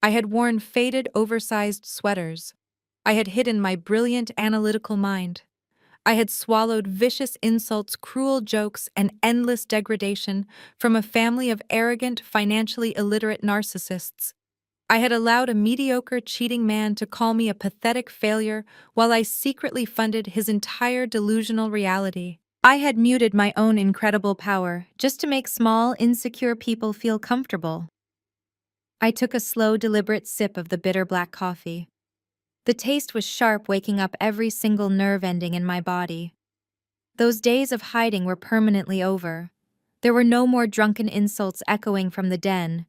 I had worn faded, oversized sweaters. I had hidden my brilliant analytical mind. I had swallowed vicious insults, cruel jokes, and endless degradation from a family of arrogant, financially illiterate narcissists. I had allowed a mediocre, cheating man to call me a pathetic failure while I secretly funded his entire delusional reality. I had muted my own incredible power just to make small, insecure people feel comfortable. I took a slow, deliberate sip of the bitter black coffee. The taste was sharp, waking up every single nerve ending in my body. Those days of hiding were permanently over. There were no more drunken insults echoing from the den.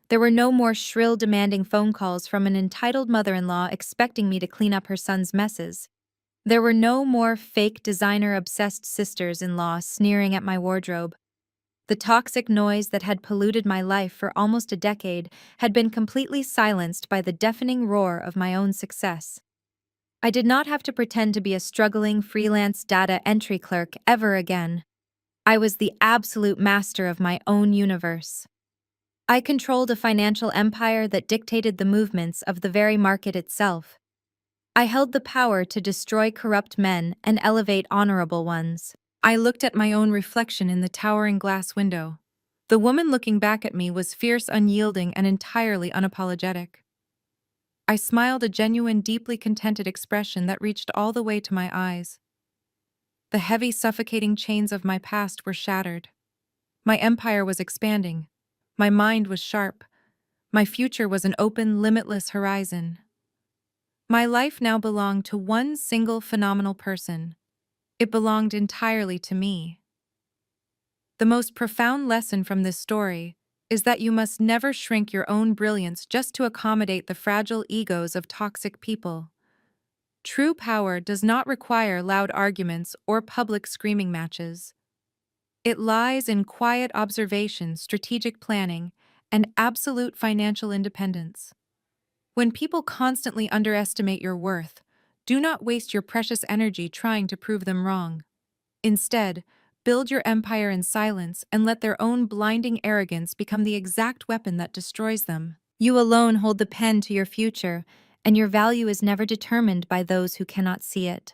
There were no more shrill, demanding phone calls from an entitled mother-in-law expecting me to clean up her son's messes. There were no more fake, designer-obsessed sisters-in-law sneering at my wardrobe. The toxic noise that had polluted my life for almost a decade had been completely silenced by the deafening roar of my own success. I did not have to pretend to be a struggling freelance data entry clerk ever again. I was the absolute master of my own universe. I controlled a financial empire that dictated the movements of the very market itself. I held the power to destroy corrupt men and elevate honorable ones. I looked at my own reflection in the towering glass window. The woman looking back at me was fierce, unyielding, and entirely unapologetic. I smiled, a genuine, deeply contented expression that reached all the way to my eyes. The heavy, suffocating chains of my past were shattered. My empire was expanding. My mind was sharp. My future was an open, limitless horizon. My life now belonged to one single phenomenal person. It belonged entirely to me. The most profound lesson from this story is that you must never shrink your own brilliance just to accommodate the fragile egos of toxic people. True power does not require loud arguments or public screaming matches. It lies in quiet observation, strategic planning, and absolute financial independence. When people constantly underestimate your worth, do not waste your precious energy trying to prove them wrong. Instead, build your empire in silence and let their own blinding arrogance become the exact weapon that destroys them. You alone hold the pen to your future, and your value is never determined by those who cannot see it.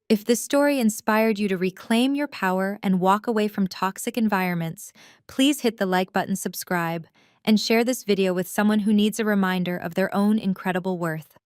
If this story inspired you to reclaim your power and walk away from toxic environments, please hit the like button, subscribe, and share this video with someone who needs a reminder of their own incredible worth.